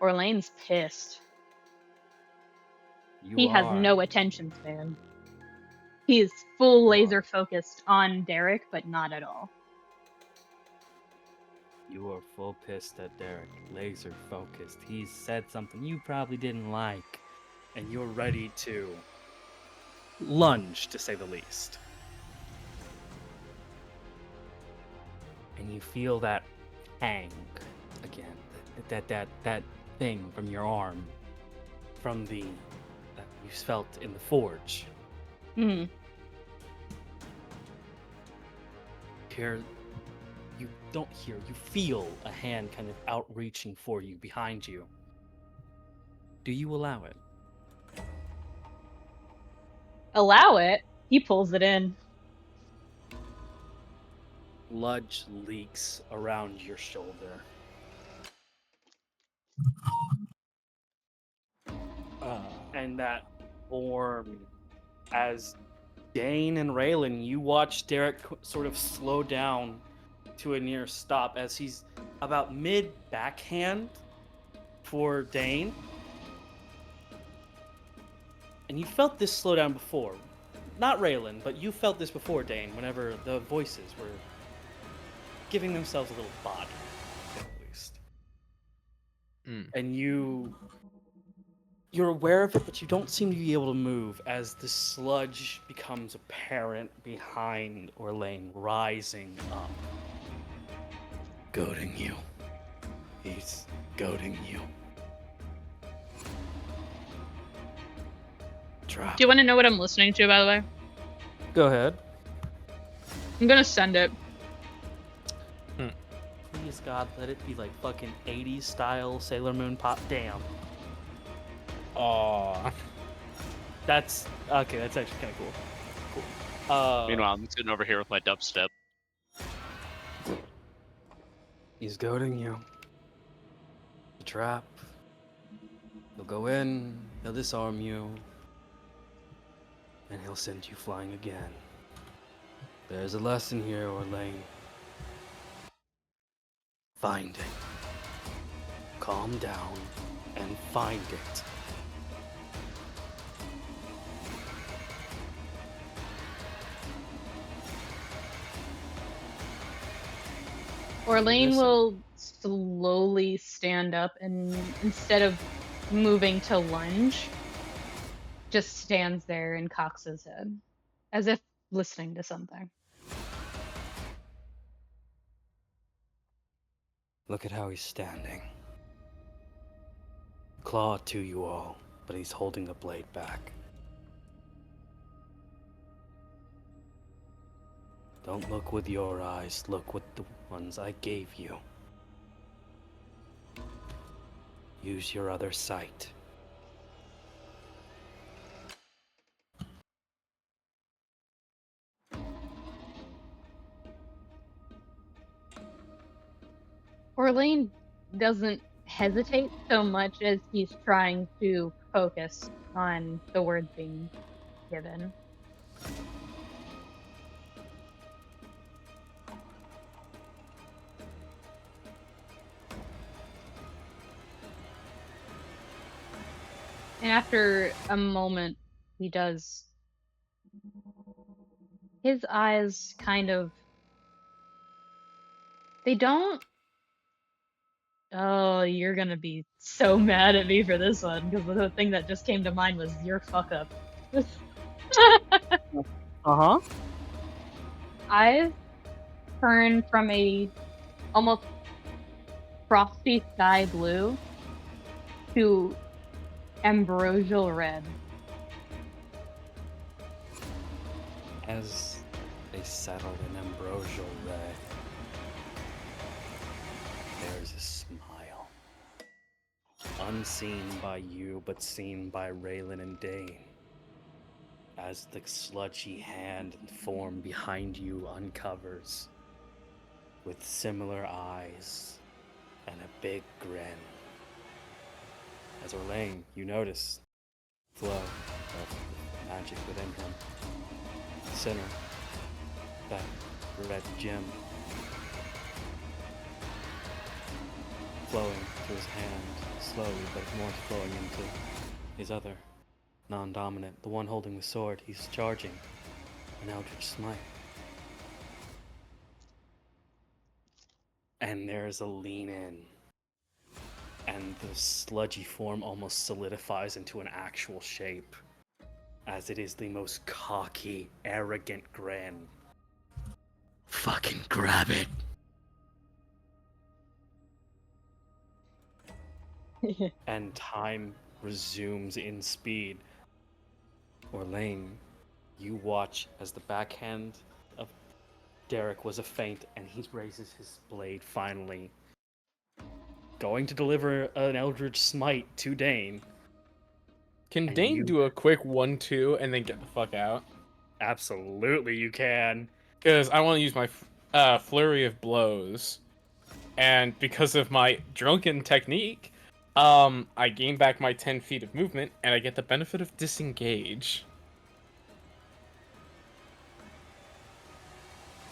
Orlain's pissed. You He has are. no attention span. He's full laser focused on Derek, but not at all. You are full pissed at Derek. Laser focused. He said something you probably didn't like, and you're ready to lunge, to say the least. And you feel that hang again, that thing from your arm, from that you felt in the forge. Hmm. You don't hear, you feel a hand kind of outreaching for you behind you. Do you allow it? Allow it. He pulls it in. Sludge leaks around your shoulder. And that form, as Dein and Relyn, you watch Derek sort of slow down to a near stop as he's about mid backhand for Dein. And you felt this slow down before. Not Relyn, but you felt this before, Dein, whenever the voices were giving themselves a little body, at least. And you're aware of it, but you don't seem to be able to move as the sludge becomes apparent behind Orlain, rising up. Goading you. He's goading you. Drop. Do you want to know what I'm listening to, by the way? Go ahead. I'm gonna send it. Please, God, let it be like fucking 80s style Sailor Moon pop. Damn. Aw. That's okay. That's actually kind of cool. Meanwhile, I'm sitting over here with my dubstep. He's goading you. The trap. He'll go in. He'll disarm you. And he'll send you flying again. There's a lesson here, Orlain. Find it. Calm down and find it. Orlain Listen. will slowly stand up and instead of moving to lunge, just stands there and cocks his head, as if listening to something. Look at how he's standing. Claw to you all, but he's holding the blade back. Don't look with your eyes, look with the ones I gave you. Use your other sight. Orlain doesn't hesitate so much as he's trying to focus on the words being given. And after a moment, he does. His eyes kind of. They don't. Oh, you're gonna be so mad at me for this one, because the thing that just came to mind was your fuck up. Uh-huh. Eyes turn from a almost frosty sky blue to ambrosial red. As they settle in ambrosial red, there's a smile unseen by you, but seen by Relyn and Dein. As the sludgy hand and form behind you uncovers, with similar eyes and a big grin. As Orlain, you notice flow of magic within him. Center, that red gem flowing through his hand slowly, but more flowing into his other non-dominant, the one holding the sword. He's charging an Eldritch Smite. And there's a lean in. And the sludgy form almost solidifies into an actual shape. As it is the most cocky, arrogant grin. Fucking grab it. And time resumes in speed. Orlain, you watch as the backhand of Derek was a feint, and he raises his blade finally, going to deliver an Eldritch Smite to Dein. Can And Dane you- do a quick 1-2 and then get the fuck out? Absolutely, you can. Because I want to use my flurry of blows, and because of my drunken technique, I gain back my 10 feet of movement, and I get the benefit of disengage.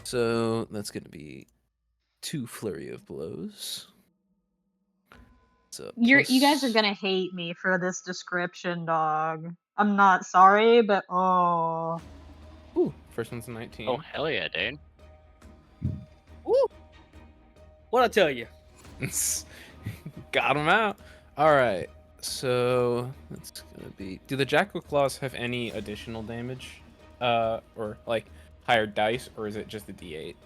So that's going to be 2 flurry of blows. So You guys are gonna hate me for this description, dog. I'm not sorry, but oh. Ooh, first one's a 19. Oh, hell yeah, Dein. Woo! What'd I tell you? Got him out. All right. So that's gonna be. Do the Jackal Claws have any additional damage, or like higher dice, or is it just a D8?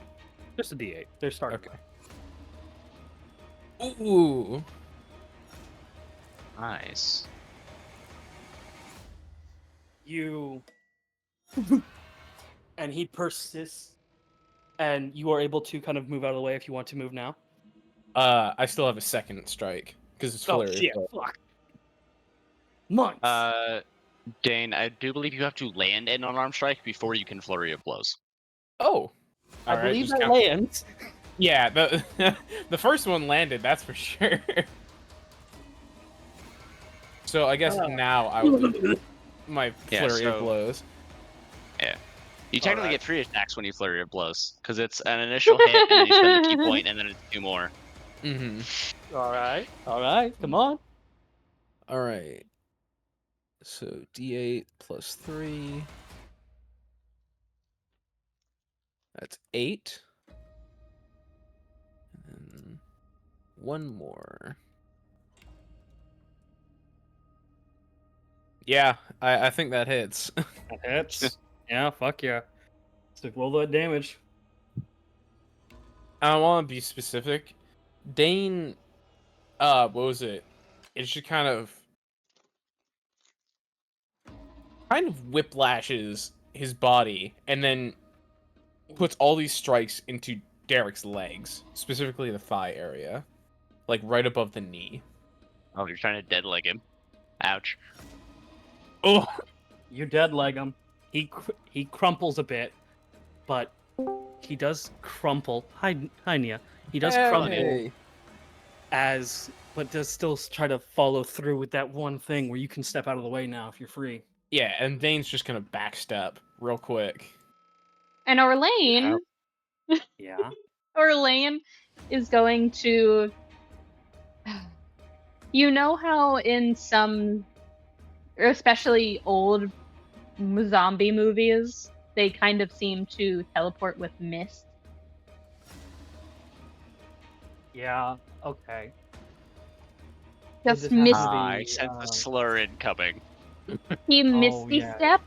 Just a D8. They're starting. Okay. Ooh. Nice. You and he persists, and you are able to kind of move out of the way if you want to move now. I still have a second strike because it's Oh flurry. shit! Fuck. Months. Dein, I do believe you have to land an unarmed strike before you can flurry of blows. Oh. I Alright, believe just that count- lands. Yeah, the the first one landed. That's for sure. So I guess now I will do my Yeah, flurry of so- blows. You technically Alright. get 3 attacks when you flurry of blows, because it's an initial hit, and then you spend a key point, and then it's 2 more. Mm-hmm. All right. Come on. All right. So D8 plus 3. That's 8. And then one more. Yeah, I think that hits. That hits. Yeah. Fuck yeah. So roll that damage. I want to be specific. Dane, what was it? It just kind of whiplashes his body and then puts all these strikes into Derek's legs, specifically the thigh area, like right above the knee. Oh, you're trying to dead leg him. Ouch. Oh, You dead leg him. He crumples a bit, but he does crumple. Hi, Nia. He does crumple hey. but does still try to follow through with that one thing where you can step out of the way now if you're free. Yeah, and Dane's just gonna backstep real quick. And Orlain, Yeah. Orlain is going to. You know how in some, especially old zombie movies, they kind of seem to teleport with mist? Yeah. Okay. Just Would this have mist. to be, I sense a slur incoming. He misty yeah. step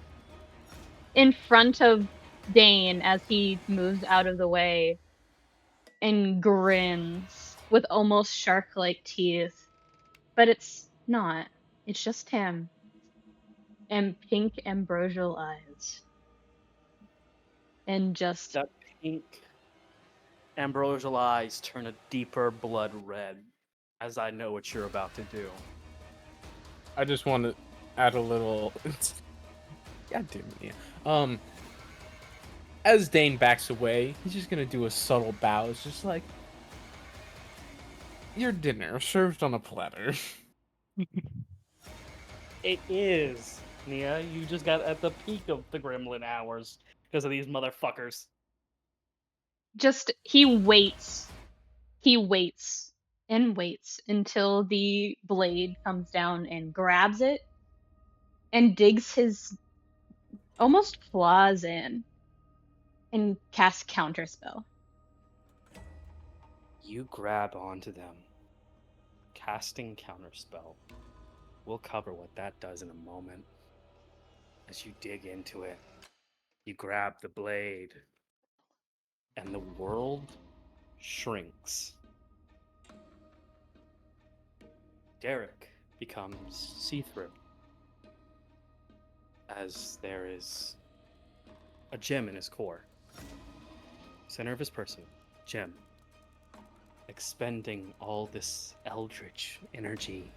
in front of Dane as he moves out of the way and grins with almost shark-like teeth. But it's not. It's just him. And pink ambrosial eyes. And just That pink ambrosial eyes turn a deeper blood red, as I know what you're about to do. I just want to add a little. God damn it, yeah. As Dane backs away, he's just gonna do a subtle bow. It's just like your dinner served on a platter. It is, Nia. You just got at the peak of the gremlin hours because of these motherfuckers. Just he waits and waits until the blade comes down and grabs it and digs his almost claws in and casts counterspell. You grab onto them, casting counterspell. We'll cover what that does in a moment. As you dig into it, you grab the blade, and the world shrinks. Derek becomes see-through, as there is a gem in his core. Center of his person, gem, expending all this eldritch energy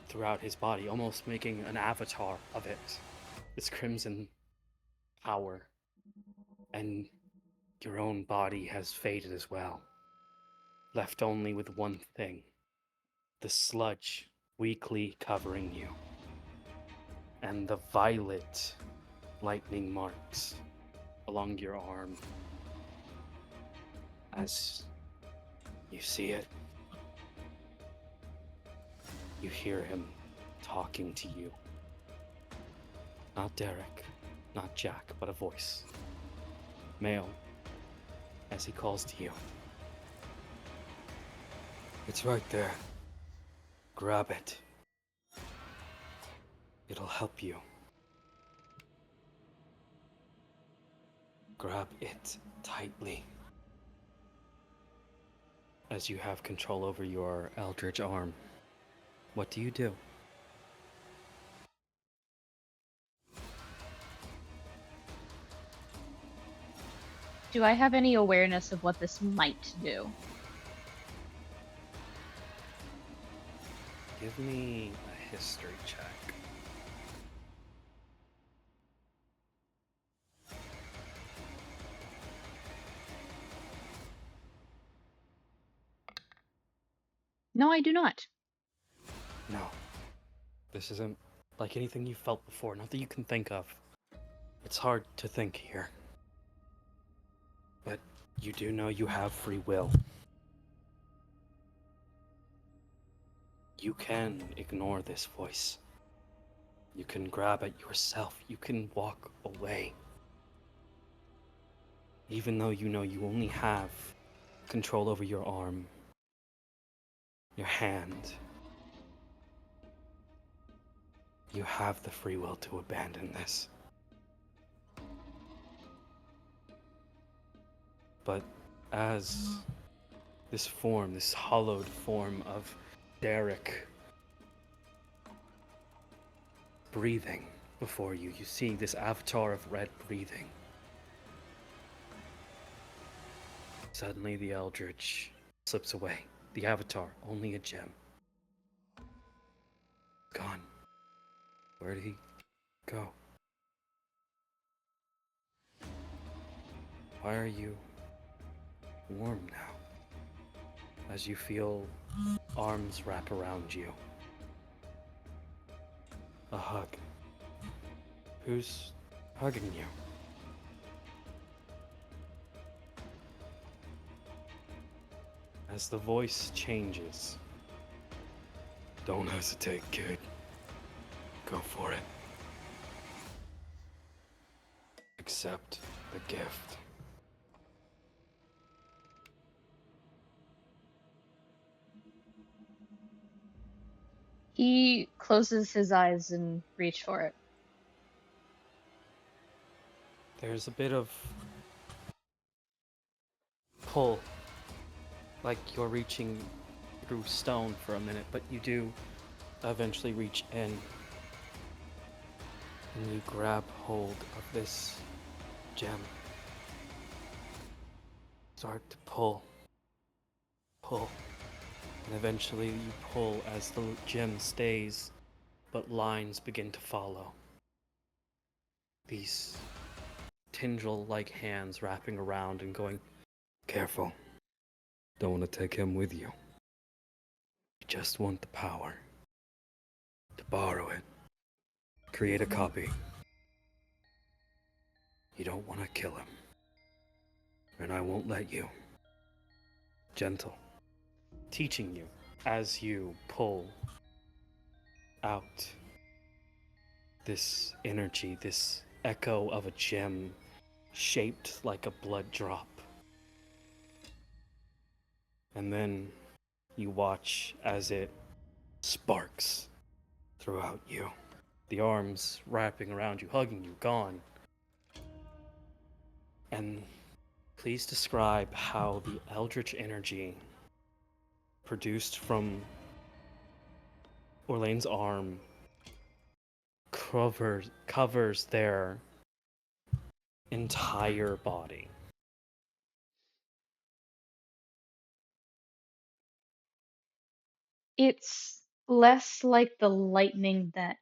throughout his body, almost making an avatar of it. This crimson power. And your own body has faded as well, left only with one thing: the sludge weakly covering you, and the violet lightning marks along your arm as you see it. You hear him talking to you. Not Derek, not Jack, but a voice. Male, as he calls to you. It's right there. Grab it. It'll help you. Grab it tightly. As you have control over your eldritch arm, what do you do? Do I have any awareness of what this might do? Give me a history check. No, I do not. No. This isn't like anything you felt before, not that you can think of. It's hard to think here. But you do know you have free will. You can ignore this voice. You can grab at yourself. You can walk away. Even though you know you only have control over your arm, your hand, you have the free will to abandon this. But as this form, this hollowed form of Derek breathing before you, you see this avatar of red breathing. Suddenly the eldritch slips away. The avatar, only a gem. Gone. Where did he go? Why are you warm now? As you feel arms wrap around you. A hug. Who's hugging you? As the voice changes. Don't hesitate, kid. Go for it. Accept the gift. He closes his eyes and reach for it. There's a bit of pull, like you're reaching through stone for a minute, but you do eventually reach in, and you grab hold of this gem. Start to pull, and eventually you pull as the gem stays but lines begin to follow. These tendril-like hands wrapping around and going, "Careful. Don't want to take him with you. You just want the power. To borrow it. Create a copy. You don't want to kill him. And I won't let you." Gentle. Teaching you as you pull out this energy, this echo of a gem shaped like a blood drop. And then you watch as it sparks throughout you. The arms wrapping around you, hugging you, gone. And please describe how the eldritch energy produced from Orlain's arm covers their entire body. It's less like the lightning that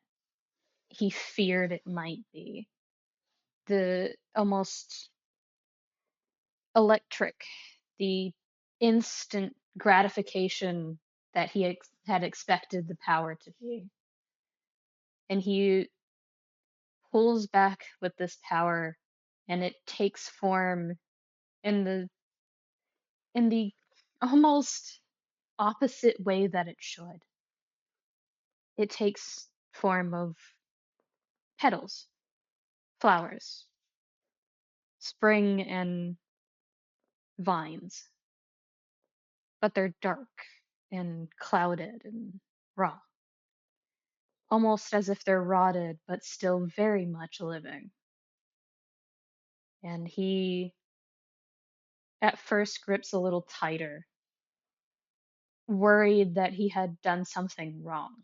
he feared it might be. The almost electric, the instant gratification that he had expected the power to be. And he pulls back with this power, and it takes form in the almost opposite way that it should. It takes form of petals, flowers, spring, and vines. But they're dark and clouded and raw, almost as if they're rotted but still very much living. And he at first grips a little tighter, worried that he had done something wrong,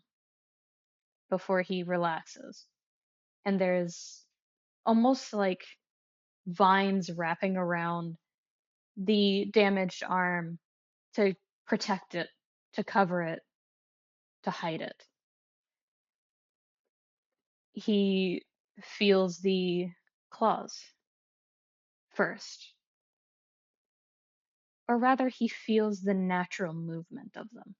before he relaxes. And there's almost like vines wrapping around the damaged arm to protect it, to cover it, to hide it. He feels the claws first, or rather, he feels the natural movement of them.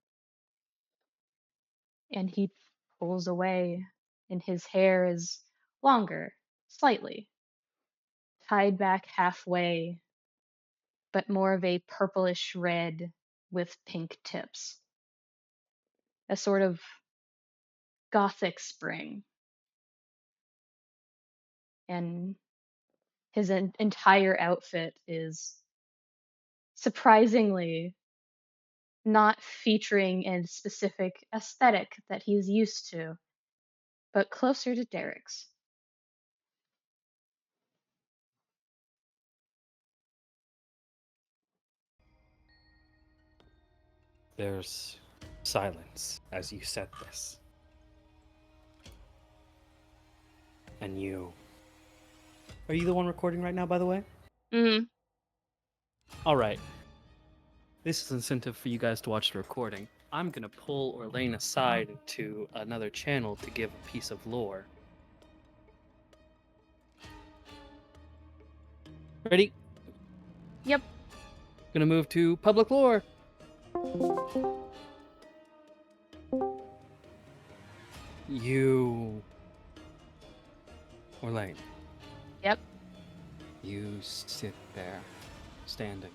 And he pulls away, and his hair is longer, slightly, tied back halfway, but more of a purplish red with pink tips. A sort of gothic spring. And his entire outfit is surprisingly not featuring a specific aesthetic that he's used to, but closer to Derek's. There's silence as you said this. And you... Are you the one recording right now, by the way? Mm. Alright. This is incentive for you guys to watch the recording. I'm gonna pull Orlain aside to another channel to give a piece of lore. Ready? Yep. Gonna move to public lore. You... Orlain. Yep. You sit there, standing.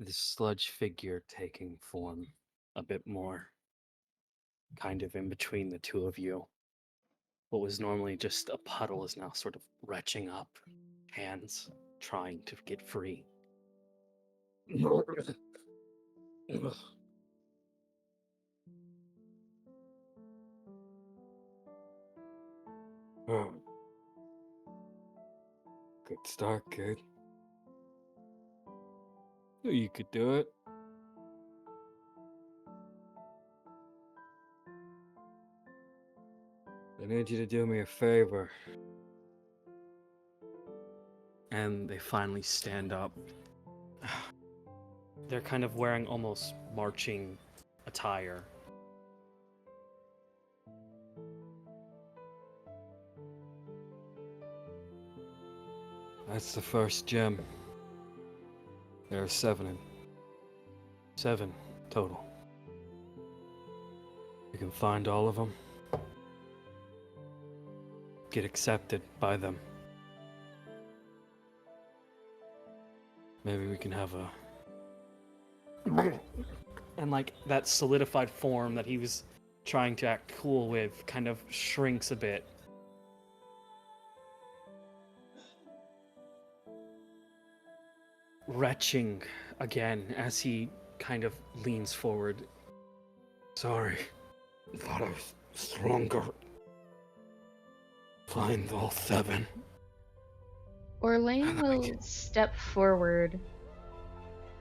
This sludge figure taking form a bit more, kind of in between the two of you. What was normally just a puddle is now sort of retching up, hands trying to get free. Good start, kid. You could do it. I need you to do me a favor. And they finally stand up. they're kind of wearing almost marching attire. That's the first gem. There are 7 total. You can find all of them. Get accepted by them. Maybe we can have a... And like that solidified form that he was trying to act cool with kind of shrinks a bit. Retching again as he kind of leans forward. Sorry, I thought I was stronger. Find all 7. Orlain will step forward,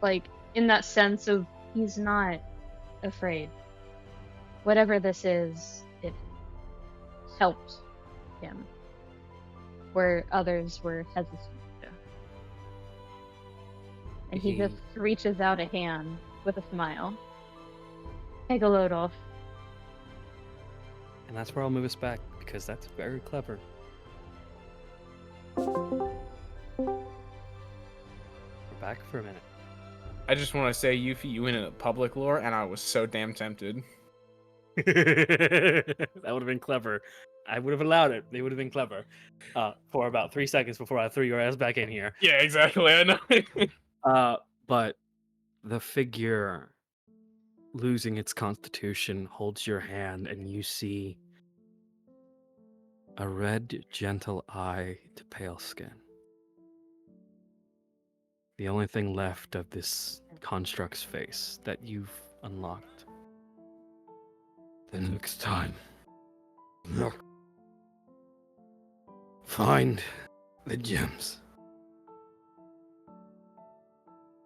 like, in that sense of he's not afraid. Whatever this is, it helped him, where others were hesitant to. And he just reaches out a hand with a smile. Take a load off. And that's where I'll move us back, because that's very clever. We're back for a minute. I just want to say, Yufi, you went in a public lore, and I was so damn tempted. That would have been clever. I would have allowed it. They would have been clever. For about 3 seconds before I threw your ass back in here. Yeah, exactly. I know. But the figure losing its constitution holds your hand, and you see a red, gentle eye to pale skin. The only thing left of this construct's face that you've unlocked. The next time, look. Find the gems.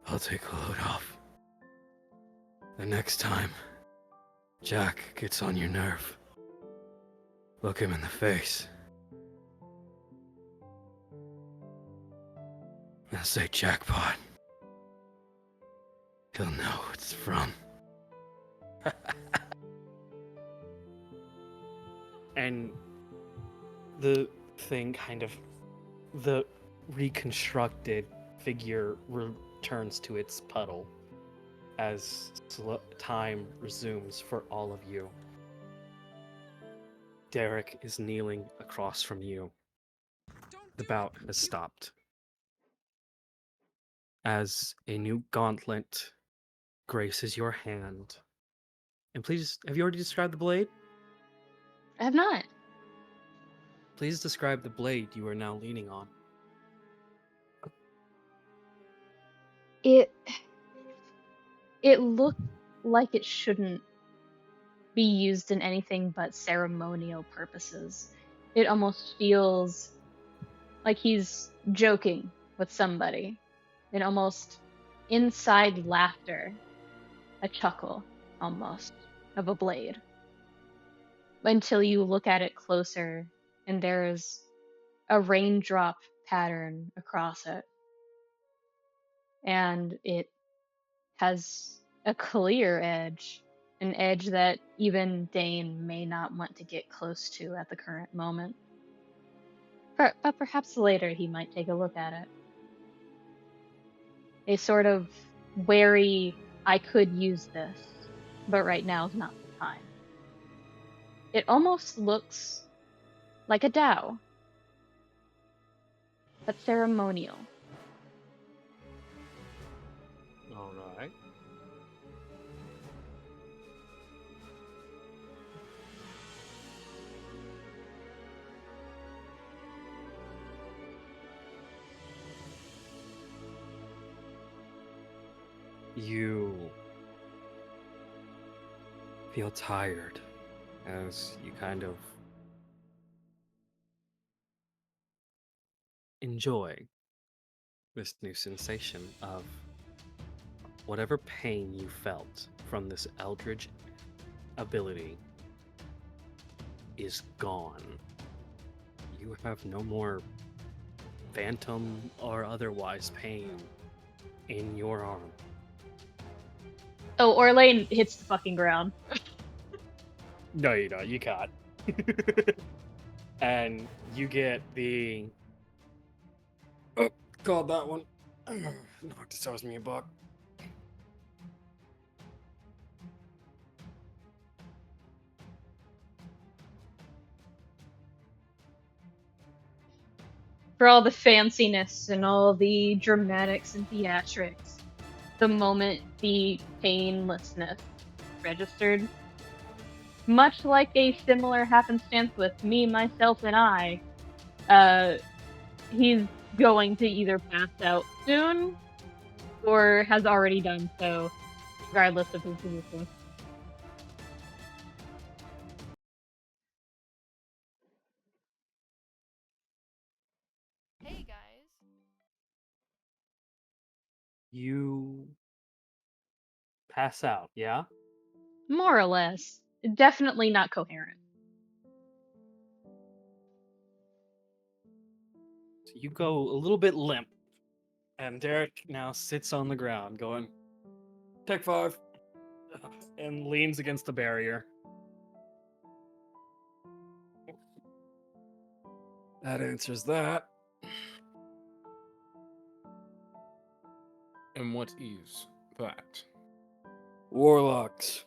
I'll take a load off. The next time Jack gets on your nerve, look him in the face. And say jackpot. He'll know who it's from. And the thing kind of, the reconstructed figure returns to its puddle as time resumes for all of you. Derek is kneeling across from you. The bout has stopped. As a new gauntlet graces your hand. And please, have you already described the blade? I have not. Please describe the blade you are now leaning on. It looked like it shouldn't be used in anything but ceremonial purposes. It almost feels like he's joking with somebody. An almost inside laughter, a chuckle almost of a blade. Until you look at it closer and there's a raindrop pattern across it. And it has a clear edge, an edge that even Dein may not want to get close to at the current moment. But perhaps later he might take a look at it. A sort of wary, I could use this, but right now is not the time. It almost looks like a dao, but ceremonial. All right. You feel tired as you kind of enjoy this new sensation of whatever pain you felt from this eldritch ability is gone. You have no more phantom or otherwise pain in your arm. Oh, Orlain hits the fucking ground. No, you don't. You can't. And you get the. Oh, God, that one. Knocked this owes me a buck. For all the fanciness and all the dramatics and theatrics, the moment the painlessness registered, much like a similar happenstance with me, myself, and I, he's going to either pass out soon or has already done so, regardless of his position. Hey guys. You pass out, yeah? More or less. Definitely not coherent. So you go a little bit limp, and Derek now sits on the ground going, Tech 5, and leans against the barrier. That answers that. And what is that? Warlocks.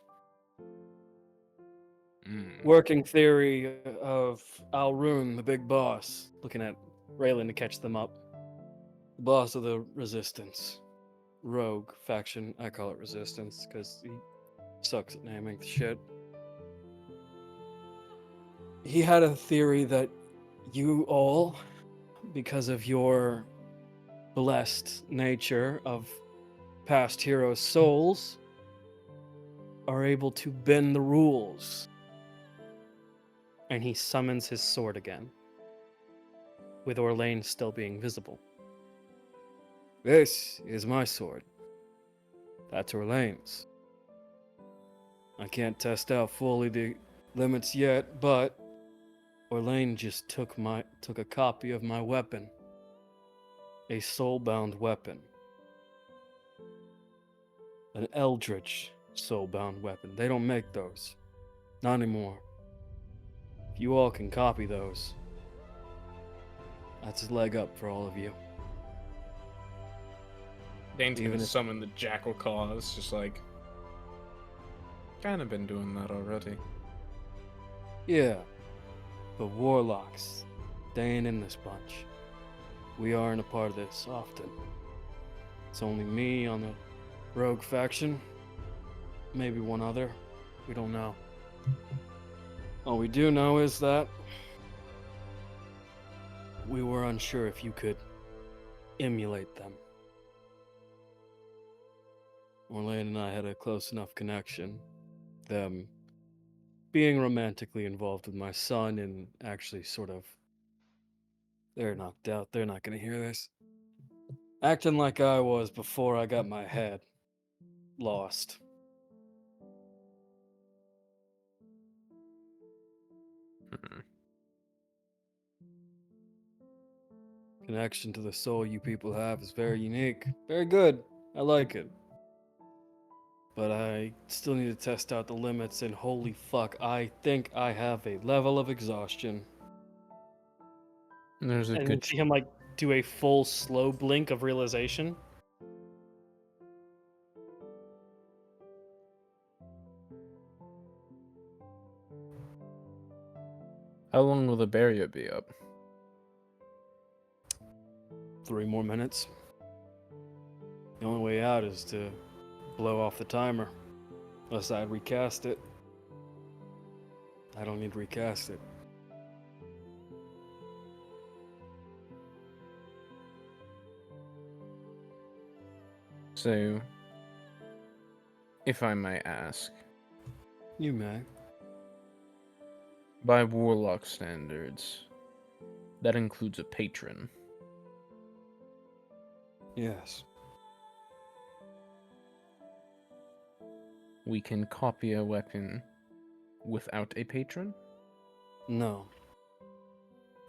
Working theory of 𝐓𝐚𝐤𝐿, the big boss, looking at Relyn to catch them up. The boss of the Resistance. Rogue faction. I call it Resistance because he sucks at naming the shit. He had a theory that you all, because of your blessed nature of past heroes' souls, are able to bend the rules. And he summons his sword again, with Orlain still being visible. This is my sword. That's Orlain's. I can't test out fully the limits yet, but Orlain just took a copy of my weapon. A soul-bound weapon. An eldritch soul-bound weapon. They don't make those. Not anymore. If you all can copy those, that's a leg up for all of you. Dane's Even gonna if- summon the jackal claws, just like... Kinda been doing that already. Yeah, but warlocks, they ain't in this bunch. We aren't a part of this often. It's only me on the rogue faction. Maybe one other. We don't know. All we do know is that we were unsure if you could emulate them. Orlain and I had a close enough connection. Them being romantically involved with my son and actually sort of... They're knocked out. They're not going to hear this. Acting like I was before I got my head lost. Connection to the soul you people have is very unique. Very good. I like it. But I still need to test out the limits, and holy fuck, I think I have a level of exhaustion. There's a And good... see him like do a full slow blink of realization. How long will the barrier be up? 3 more minutes. The only way out is to blow off the timer. Unless I'd recast it. I don't need to recast it. So, if I may ask, You may. by warlock standards, that includes a patron. Yes. We can copy a weapon without a patron? No.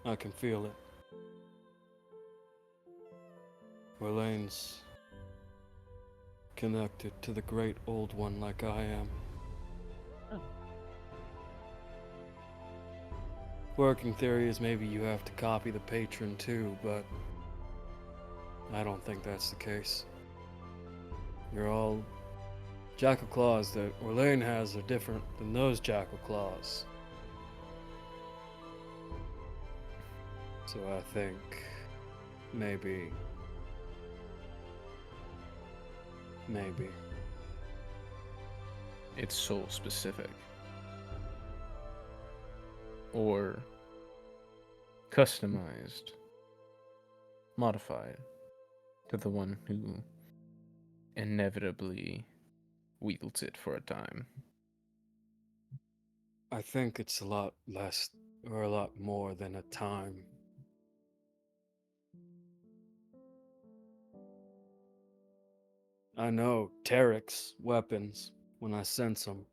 I can feel it. Orlain's connected to the great old one like I am. Oh. Working theory is maybe you have to copy the patron too, but I don't think that's the case. You're all jackal claws that Orlain has are different than those jackal claws. So I think maybe. It's soul specific. Or customized, modified to the one who inevitably wields it for a time. I think it's a lot less or a lot more than a time. I know Tarek's weapons when I sense them.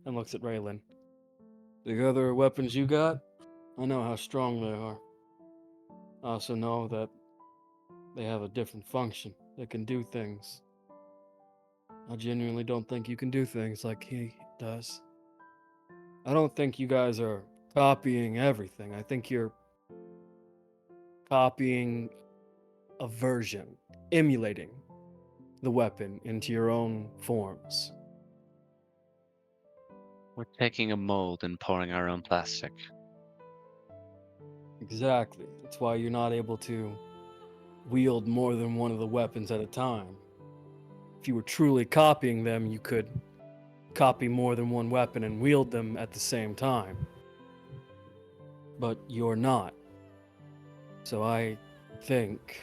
And looks at Relyn. The other weapons you got, I know how strong they are. I also know that they have a different function. They can do things. I genuinely don't think you can do things like he does. I don't think you guys are copying everything. I think you're copying a version, emulating the weapon into your own forms. We're taking a mold and pouring our own plastic. Exactly. That's why you're not able to wield more than one of the weapons at a time. If you were truly copying them, you could copy more than one weapon and wield them at the same time. But you're not. So I think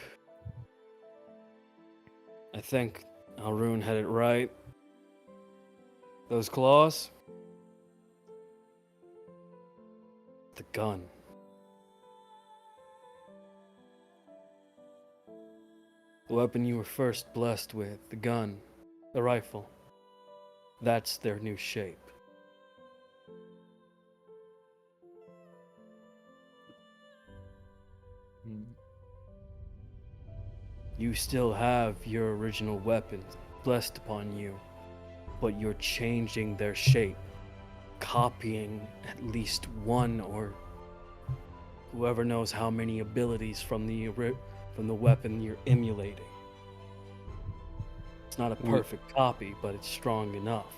Alrune had it right. Those claws? The gun. The weapon you were first blessed with, the gun, the rifle. That's their new shape. You still have your original weapons blessed upon you, but you're changing their shape, copying at least one or whoever knows how many abilities from the weapon you're emulating. It's not a perfect copy, but it's strong enough.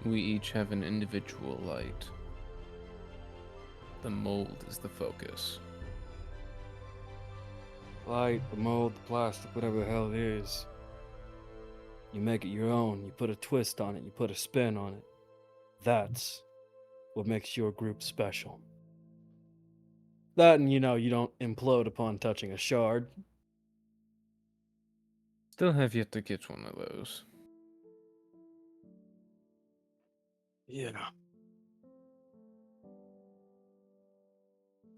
We each have an individual light. The mold is the focus. Light, the mold, the plastic, whatever the hell it is. You make it your own. You put a twist on it. You put a spin on it. That's what makes your group special. That and you don't implode upon touching a shard. Still have yet to get one of those. Yeah.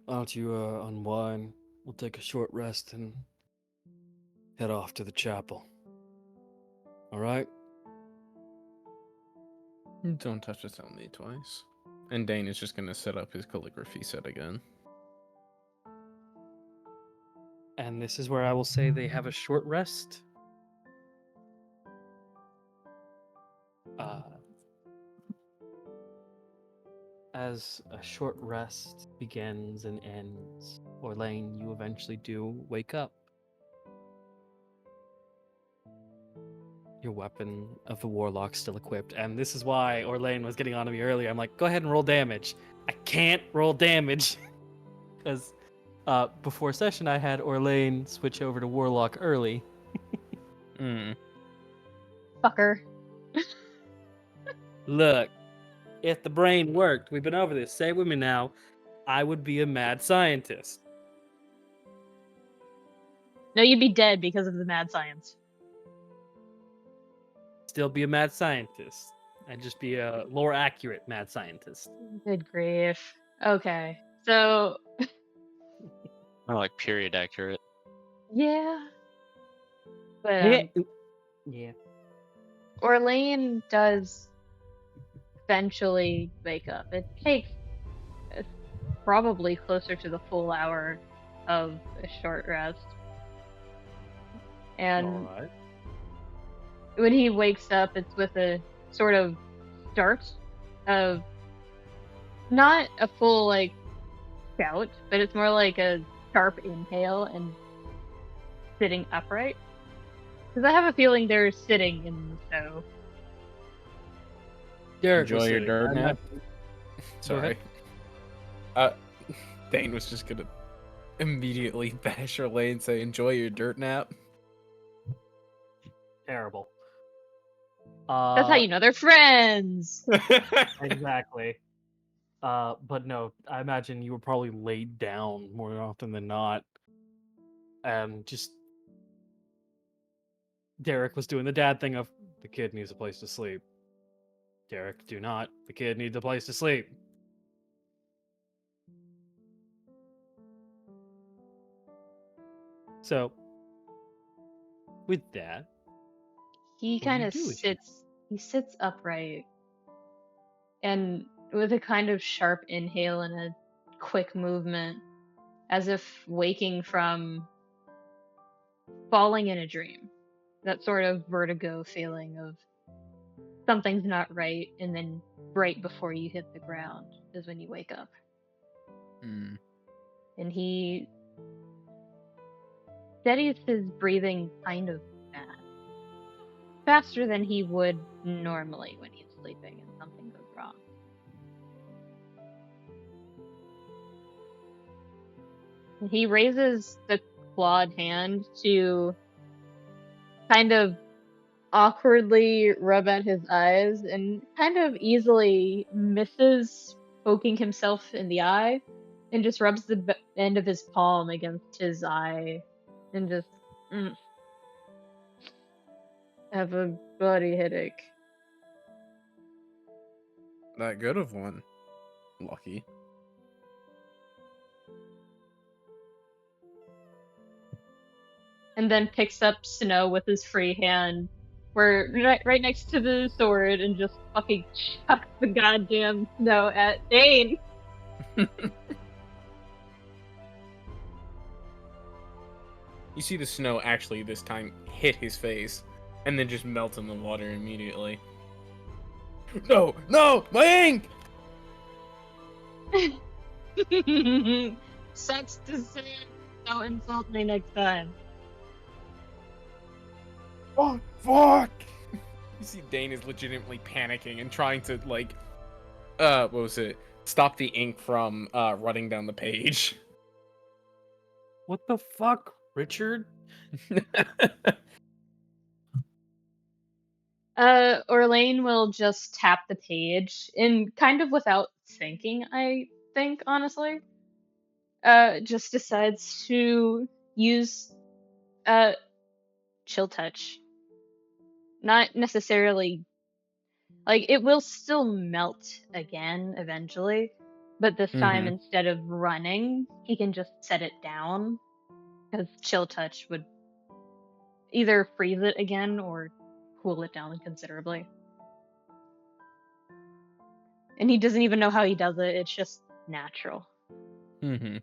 Why don't you unwind? We'll take a short rest and head off to the chapel. All right? Don't have to tell me twice. And Dein is just gonna set up his calligraphy set again. And this is where I will say they have a short rest. As a short rest begins and ends, Orlain, you eventually do wake up. Your weapon of the warlock still equipped, and this is why Orlain was getting on to me earlier. I'm like, go ahead and roll damage. I can't roll damage because before session I had Orlain switch over to warlock early. Fucker. Look, if the brain worked, we've been over this. Say it with me now. I would be a mad scientist. No, you'd be dead because of the mad science. Still be a mad scientist. I'd just be a lore accurate mad scientist. Good grief. Okay. So, More like period accurate. yeah. But, Yeah. Orlain does eventually wake up. It takes probably closer to the full hour of a short rest. And Alright. when he wakes up, it's with a sort of start of not a full like shout, but it's more like a sharp inhale and sitting upright. Because I have a feeling they're sitting in the snow. Derek was Enjoy your sitting. dirt I nap. imagine- Sorry. Dane was just gonna immediately bash Orlain and say, "Enjoy your dirt nap." Terrible. That's how you know they're friends. Exactly. But no, I imagine you were probably laid down more often than not. And just Derek was doing the dad thing of the kid needs a place to sleep. Derek, do not. The kid needs a place to sleep. So, with that, He What do kind you of do with your- sits upright and with a kind of sharp inhale and a quick movement, as if waking from falling in a dream. That sort of vertigo feeling of something's not right, and then right before you hit the ground is when you wake up. Hmm. And he steadies his breathing kind of fast. Faster than he would normally when he's sleeping and something goes wrong. And he raises the clawed hand to kind of awkwardly rub at his eyes and kind of easily misses poking himself in the eye and just rubs the end of his palm against his eye and just have a body headache. That good of one. Lucky. And then picks up Snow with his free hand, where right next to the sword, and just fucking chucks the goddamn Snow at Dein. You see the snow actually this time hit his face, and then just melt in the water immediately. No, no, my ink! Sucks to say it. Don't insult me next time. Oh, fuck! You see Dane is legitimately panicking and trying to, like, what was it? Stop the ink from, running down the page. what the fuck, Richard? Orlain will just tap the page, and kind of without thinking, I think, honestly. Just decides to use, chill touch. Not necessarily, like, it will still melt again eventually, but this time Mhm. instead of running, he can just set it down, because chill touch would either freeze it again or cool it down considerably. And he doesn't even know how he does it, it's just natural. Mm-hmm.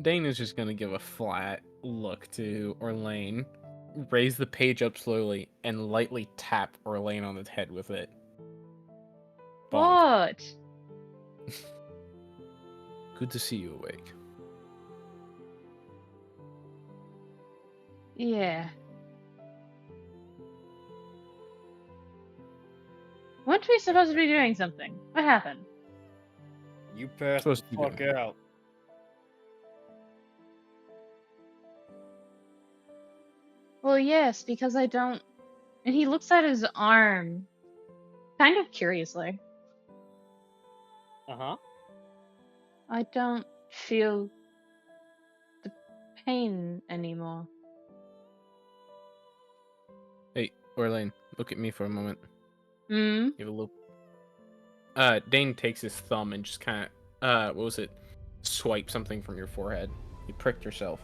Dane is just gonna give a flat look to Orlain, raise the page up slowly, and lightly tap Orlain on the head with it. Bonk. What? Good to see you awake. Yeah. Weren't we supposed to be doing something? What happened? You passed the Supposed to be fuck doing- out. Well, yes, because I don't. And he looks at his arm, kind of curiously. Uh-huh. I don't feel the pain anymore. Hey, Orlain, look at me for a moment. Hmm? Give a little. Dane takes his thumb and just kind of, what was it? Swipe something from your forehead. You pricked yourself,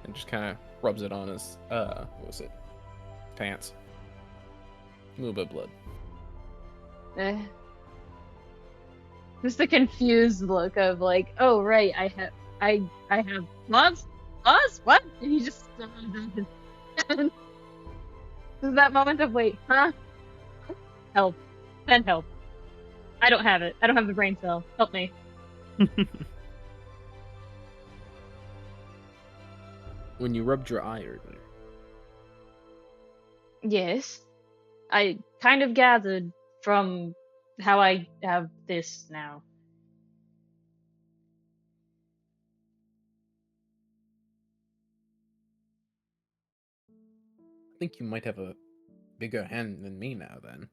and just kind of rubs it on his, what was it? Pants. A little bit of blood. Eh. Just a confused look of like, oh right, I have gloves? Us? What? And he just This is that moment of wait, huh? Help. Send help. I don't have it. I don't have the brain cell. Help me. When you rubbed your eye earlier. Yes. I kind of gathered from how I have this now. I think you might have a bigger hand than me now, then.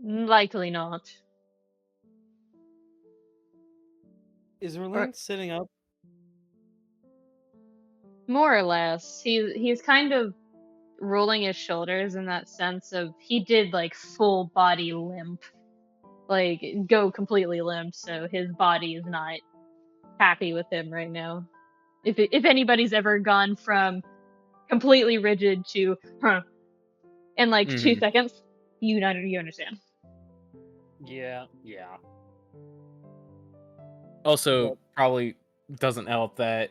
Likely not. Is Orlain sitting up? More or less. He's kind of rolling his shoulders in that sense of he did like full body limp. Like go completely limp, so his body is not happy with him right now. If anybody's ever gone from completely rigid to in like 2 seconds, you understand. Yeah. Also, probably doesn't help that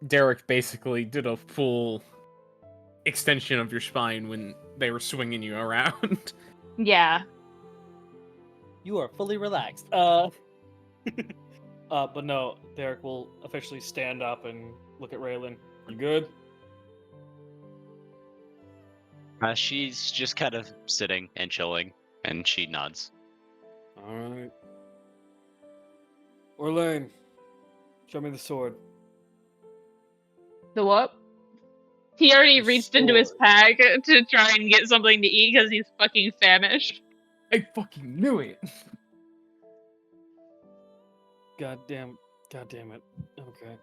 Derek basically did a full extension of your spine when they were swinging you around. Yeah. You are fully relaxed. But no, Derek will officially stand up and look at Relyn. You good? She's just kind of sitting and chilling, and she nods. Alright. Orlain, show me the sword. The what? He already The reached into his sword. pack to try and get something to eat because he's fucking famished. I fucking knew it! God damn it. Okay.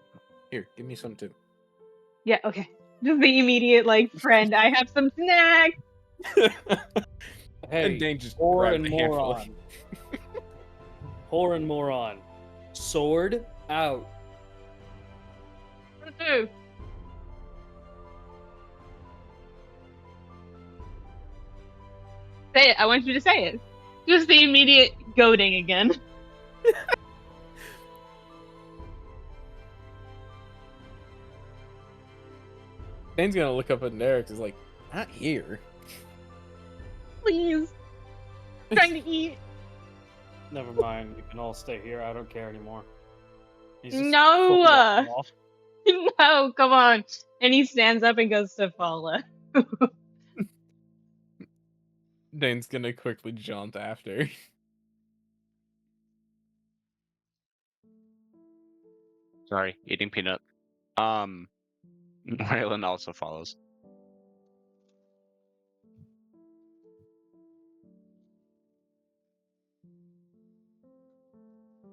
Here, give me some too. Yeah, okay. Just the immediate, like, friend, I have some snacks! Hey, And Dane just whore grabbed and a handful. moron. Whore and moron. Sword out. Say it, I want you to say it. Just the immediate goading again. Dane's gonna look up at Derek. He's like, not here. Please. I'm trying to eat. Never mind. You can all stay here. I don't care anymore. He's just No! fully walking off. No, come on. And he stands up and goes to Tala. Dane's gonna quickly jaunt after. Sorry, eating peanut. Relyn also follows.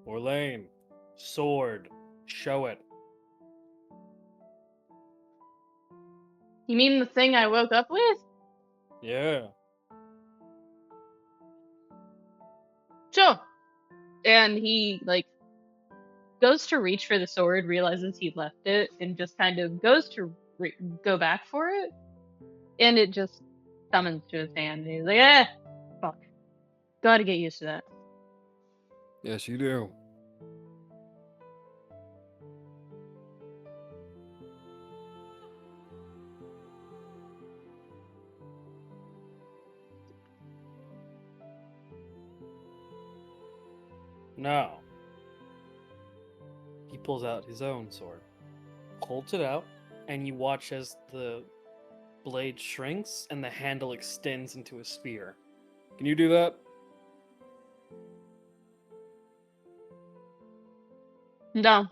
Orlain, sword, show it. You mean the thing I woke up with? Yeah. Sure. And he, like, goes to reach for the sword, realizes he left it, and just kind of goes to go back for it. And it just summons to his hand. And he's like, fuck. Gotta get used to that. Yes, you do. Now, he pulls out his own sword, holds it out, and you watch as the blade shrinks and the handle extends into a spear. Can you do that? No.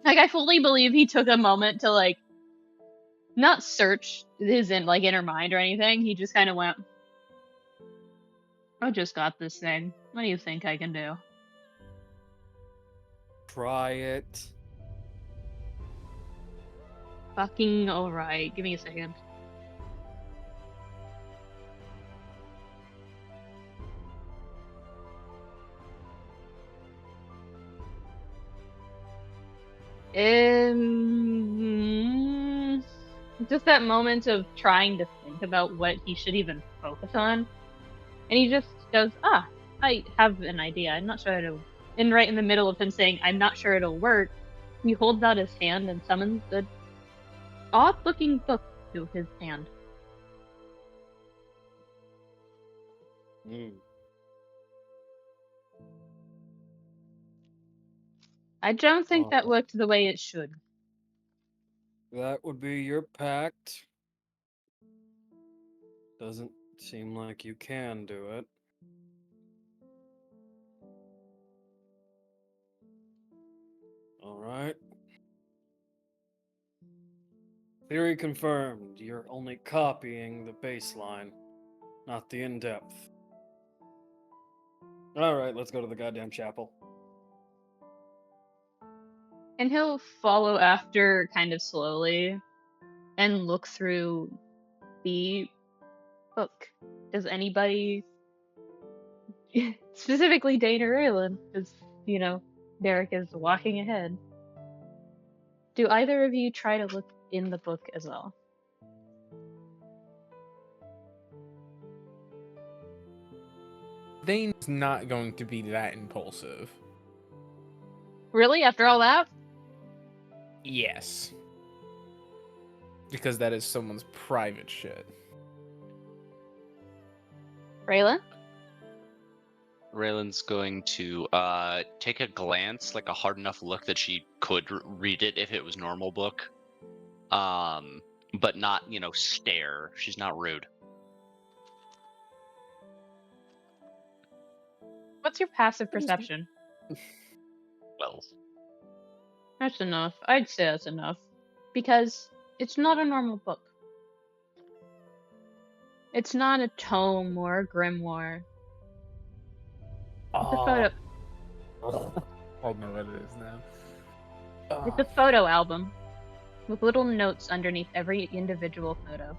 Like, I fully believe he took a moment to, like, not search his inner mind or anything. He just kind of went, I just got this thing. What do you think I can do? Try it. Fucking alright. Give me a second. Just that moment of trying to think about what he should even focus on. And he just goes, I have an idea. I'm not sure how to and right in the middle of him saying, "I'm not sure it'll work," he holds out his hand and summons an odd-looking book to his hand. I don't think that looked the way it should. That would be your pact. Doesn't seem like you can do it. Alright. Theory confirmed. You're only copying the baseline, not the in-depth. Alright, let's go to the goddamn chapel. And he'll follow after kind of slowly and look through the book. Does anybody, specifically Dein or Relyn, because, Derek is walking ahead, do either of you try to look in the book as well? Dane's not going to be that impulsive. Really? After all that? Yes. Because that is someone's private shit. Relyn? Raylan's going to take a glance, like a hard enough look that she could read it if it was normal book, but not, stare. She's not rude. What's your passive perception? Well, That's enough. I'd say that's enough. Because it's not a normal book. It's not a tome or a grimoire. It's a photo. I know what it is now. It's a photo album with little notes underneath every individual photo.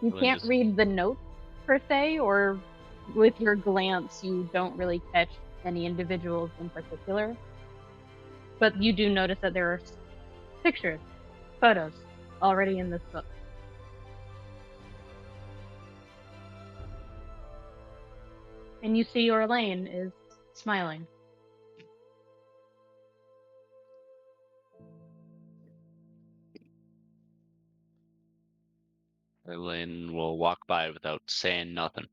You Well, can't just- read the notes per se, or with your glance, you don't really catch any individuals in particular. But you do notice that there are pictures, photos, already in this book. And you see Orlain is smiling. Raylan will walk by without saying nothing.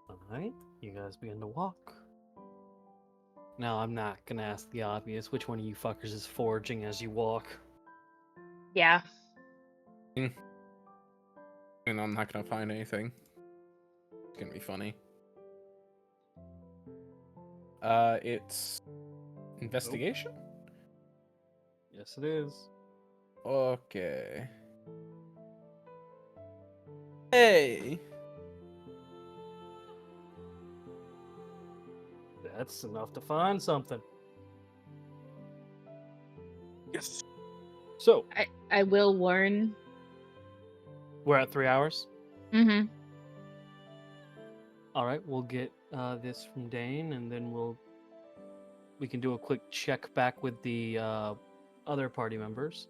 Alright, you guys begin to walk. Now, I'm not gonna ask the obvious, which one of you fuckers is foraging as you walk? Yeah. And I'm not gonna find anything. It's gonna be funny. It's investigation? Yes, it is. Okay. Hey! That's enough to find something. Yes. So, I will warn. we're at 3 hours. Mm-hmm. All right, we'll get this from Dein, and then we can do a quick check back with the other party members.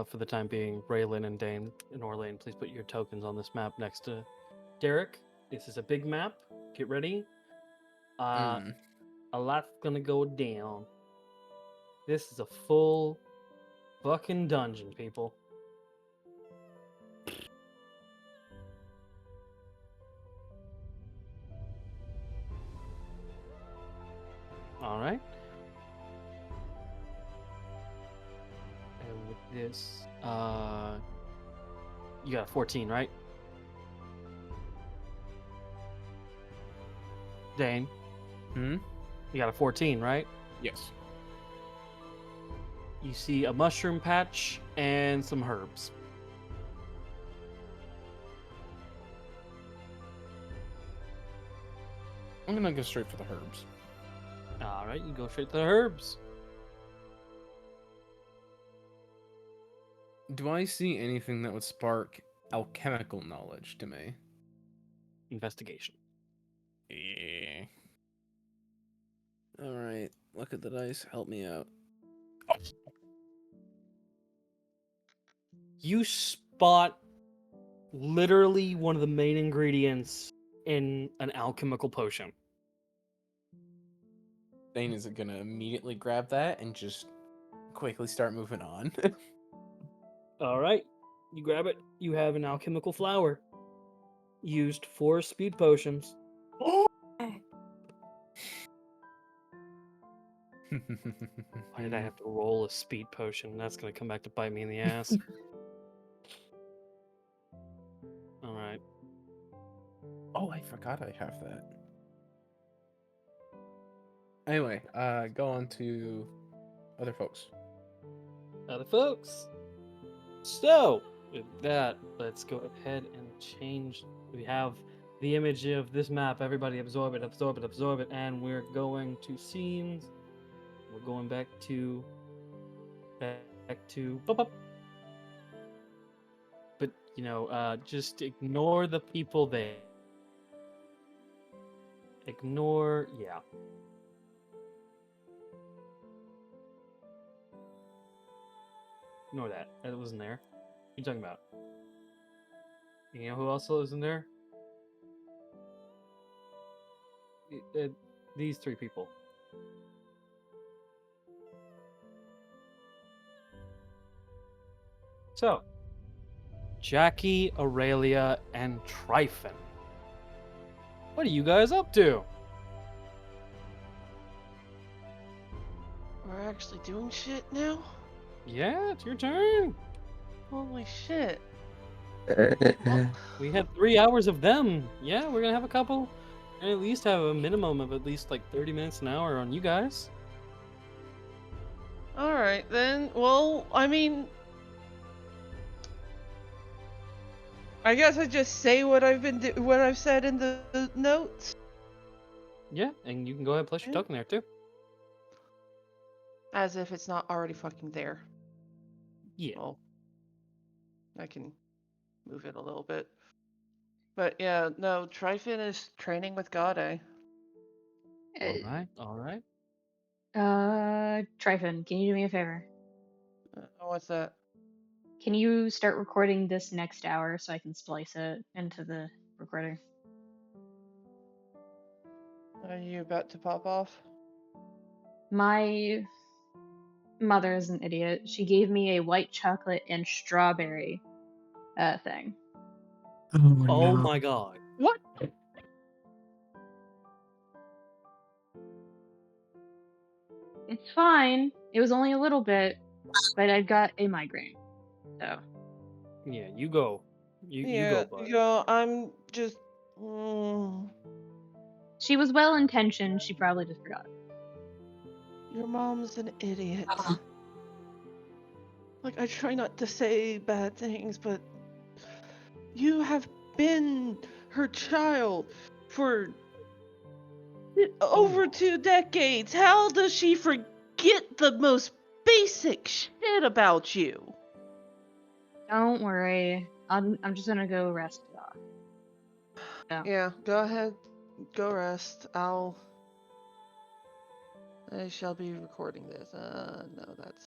For the time being, Relyn and Dein and Orlain, please put your tokens on this map next to Derek. This is a big map. Get ready. A lot's gonna go down. This is a full fucking dungeon, people. All right. And with this, you got a 14, right? Dein, you got a 14, right? Yes. You see a mushroom patch and some herbs. I'm gonna go straight for the herbs. All right, you go straight to the herbs. Do I see anything that would spark alchemical knowledge to me? Investigation. Yeah. All right, look at the dice. Help me out. You spot literally one of the main ingredients in an alchemical potion. Dane is gonna immediately grab that and just quickly start moving on. All right, you grab it. You have an alchemical flower used for speed potions. Why did I have to roll a speed potion? That's gonna come back to bite me in the ass. All right. Oh, I forgot I have that. Anyway, go on to other folks. Other folks. So, with that, let's go ahead and change. We have the image of this map. Everybody absorb it, absorb it, absorb it. And we're going to scenes. We're going back to. But, just ignore the people there. Ignore. Yeah. Ignore that. That wasn't there. What are you talking about? You know who else isn't there? These three people. So, Jackie, Aurelia, and Tryphon. What are you guys up to? We're actually doing shit now? Yeah, it's your turn. Holy shit. We had 3 hours of them. Yeah, we're gonna have a couple. And at least have a minimum of at least like 30 minutes an hour on you guys. Alright then. Well, I mean, I guess I just say what what I've said in the notes. Yeah, and you can go ahead and place your Yeah. token there too. As if it's not already fucking there. Yeah. Well, I can move it a little bit. But yeah, no, Tryphon is training with 𝐓𝐤𝐤𝐽. All right. Tryphon, can you do me a favor? What's that? Can you start recording this next hour so I can splice it into the recording? Are you about to pop off? My mother is an idiot. She gave me a white chocolate and strawberry thing. Oh my god. What? It's fine. It was only a little bit, but I've got a migraine. So Yeah, you go. You go, bud. I'm just. Mm, she was well intentioned. She probably just forgot. your mom's an idiot. Like, I try not to say bad things, but you have been her child for over 2 decades. How does she forget the most basic shit about you? Don't worry. I'm just gonna go rest it off. So. Yeah, go ahead. Go rest. I shall be recording this. No, that's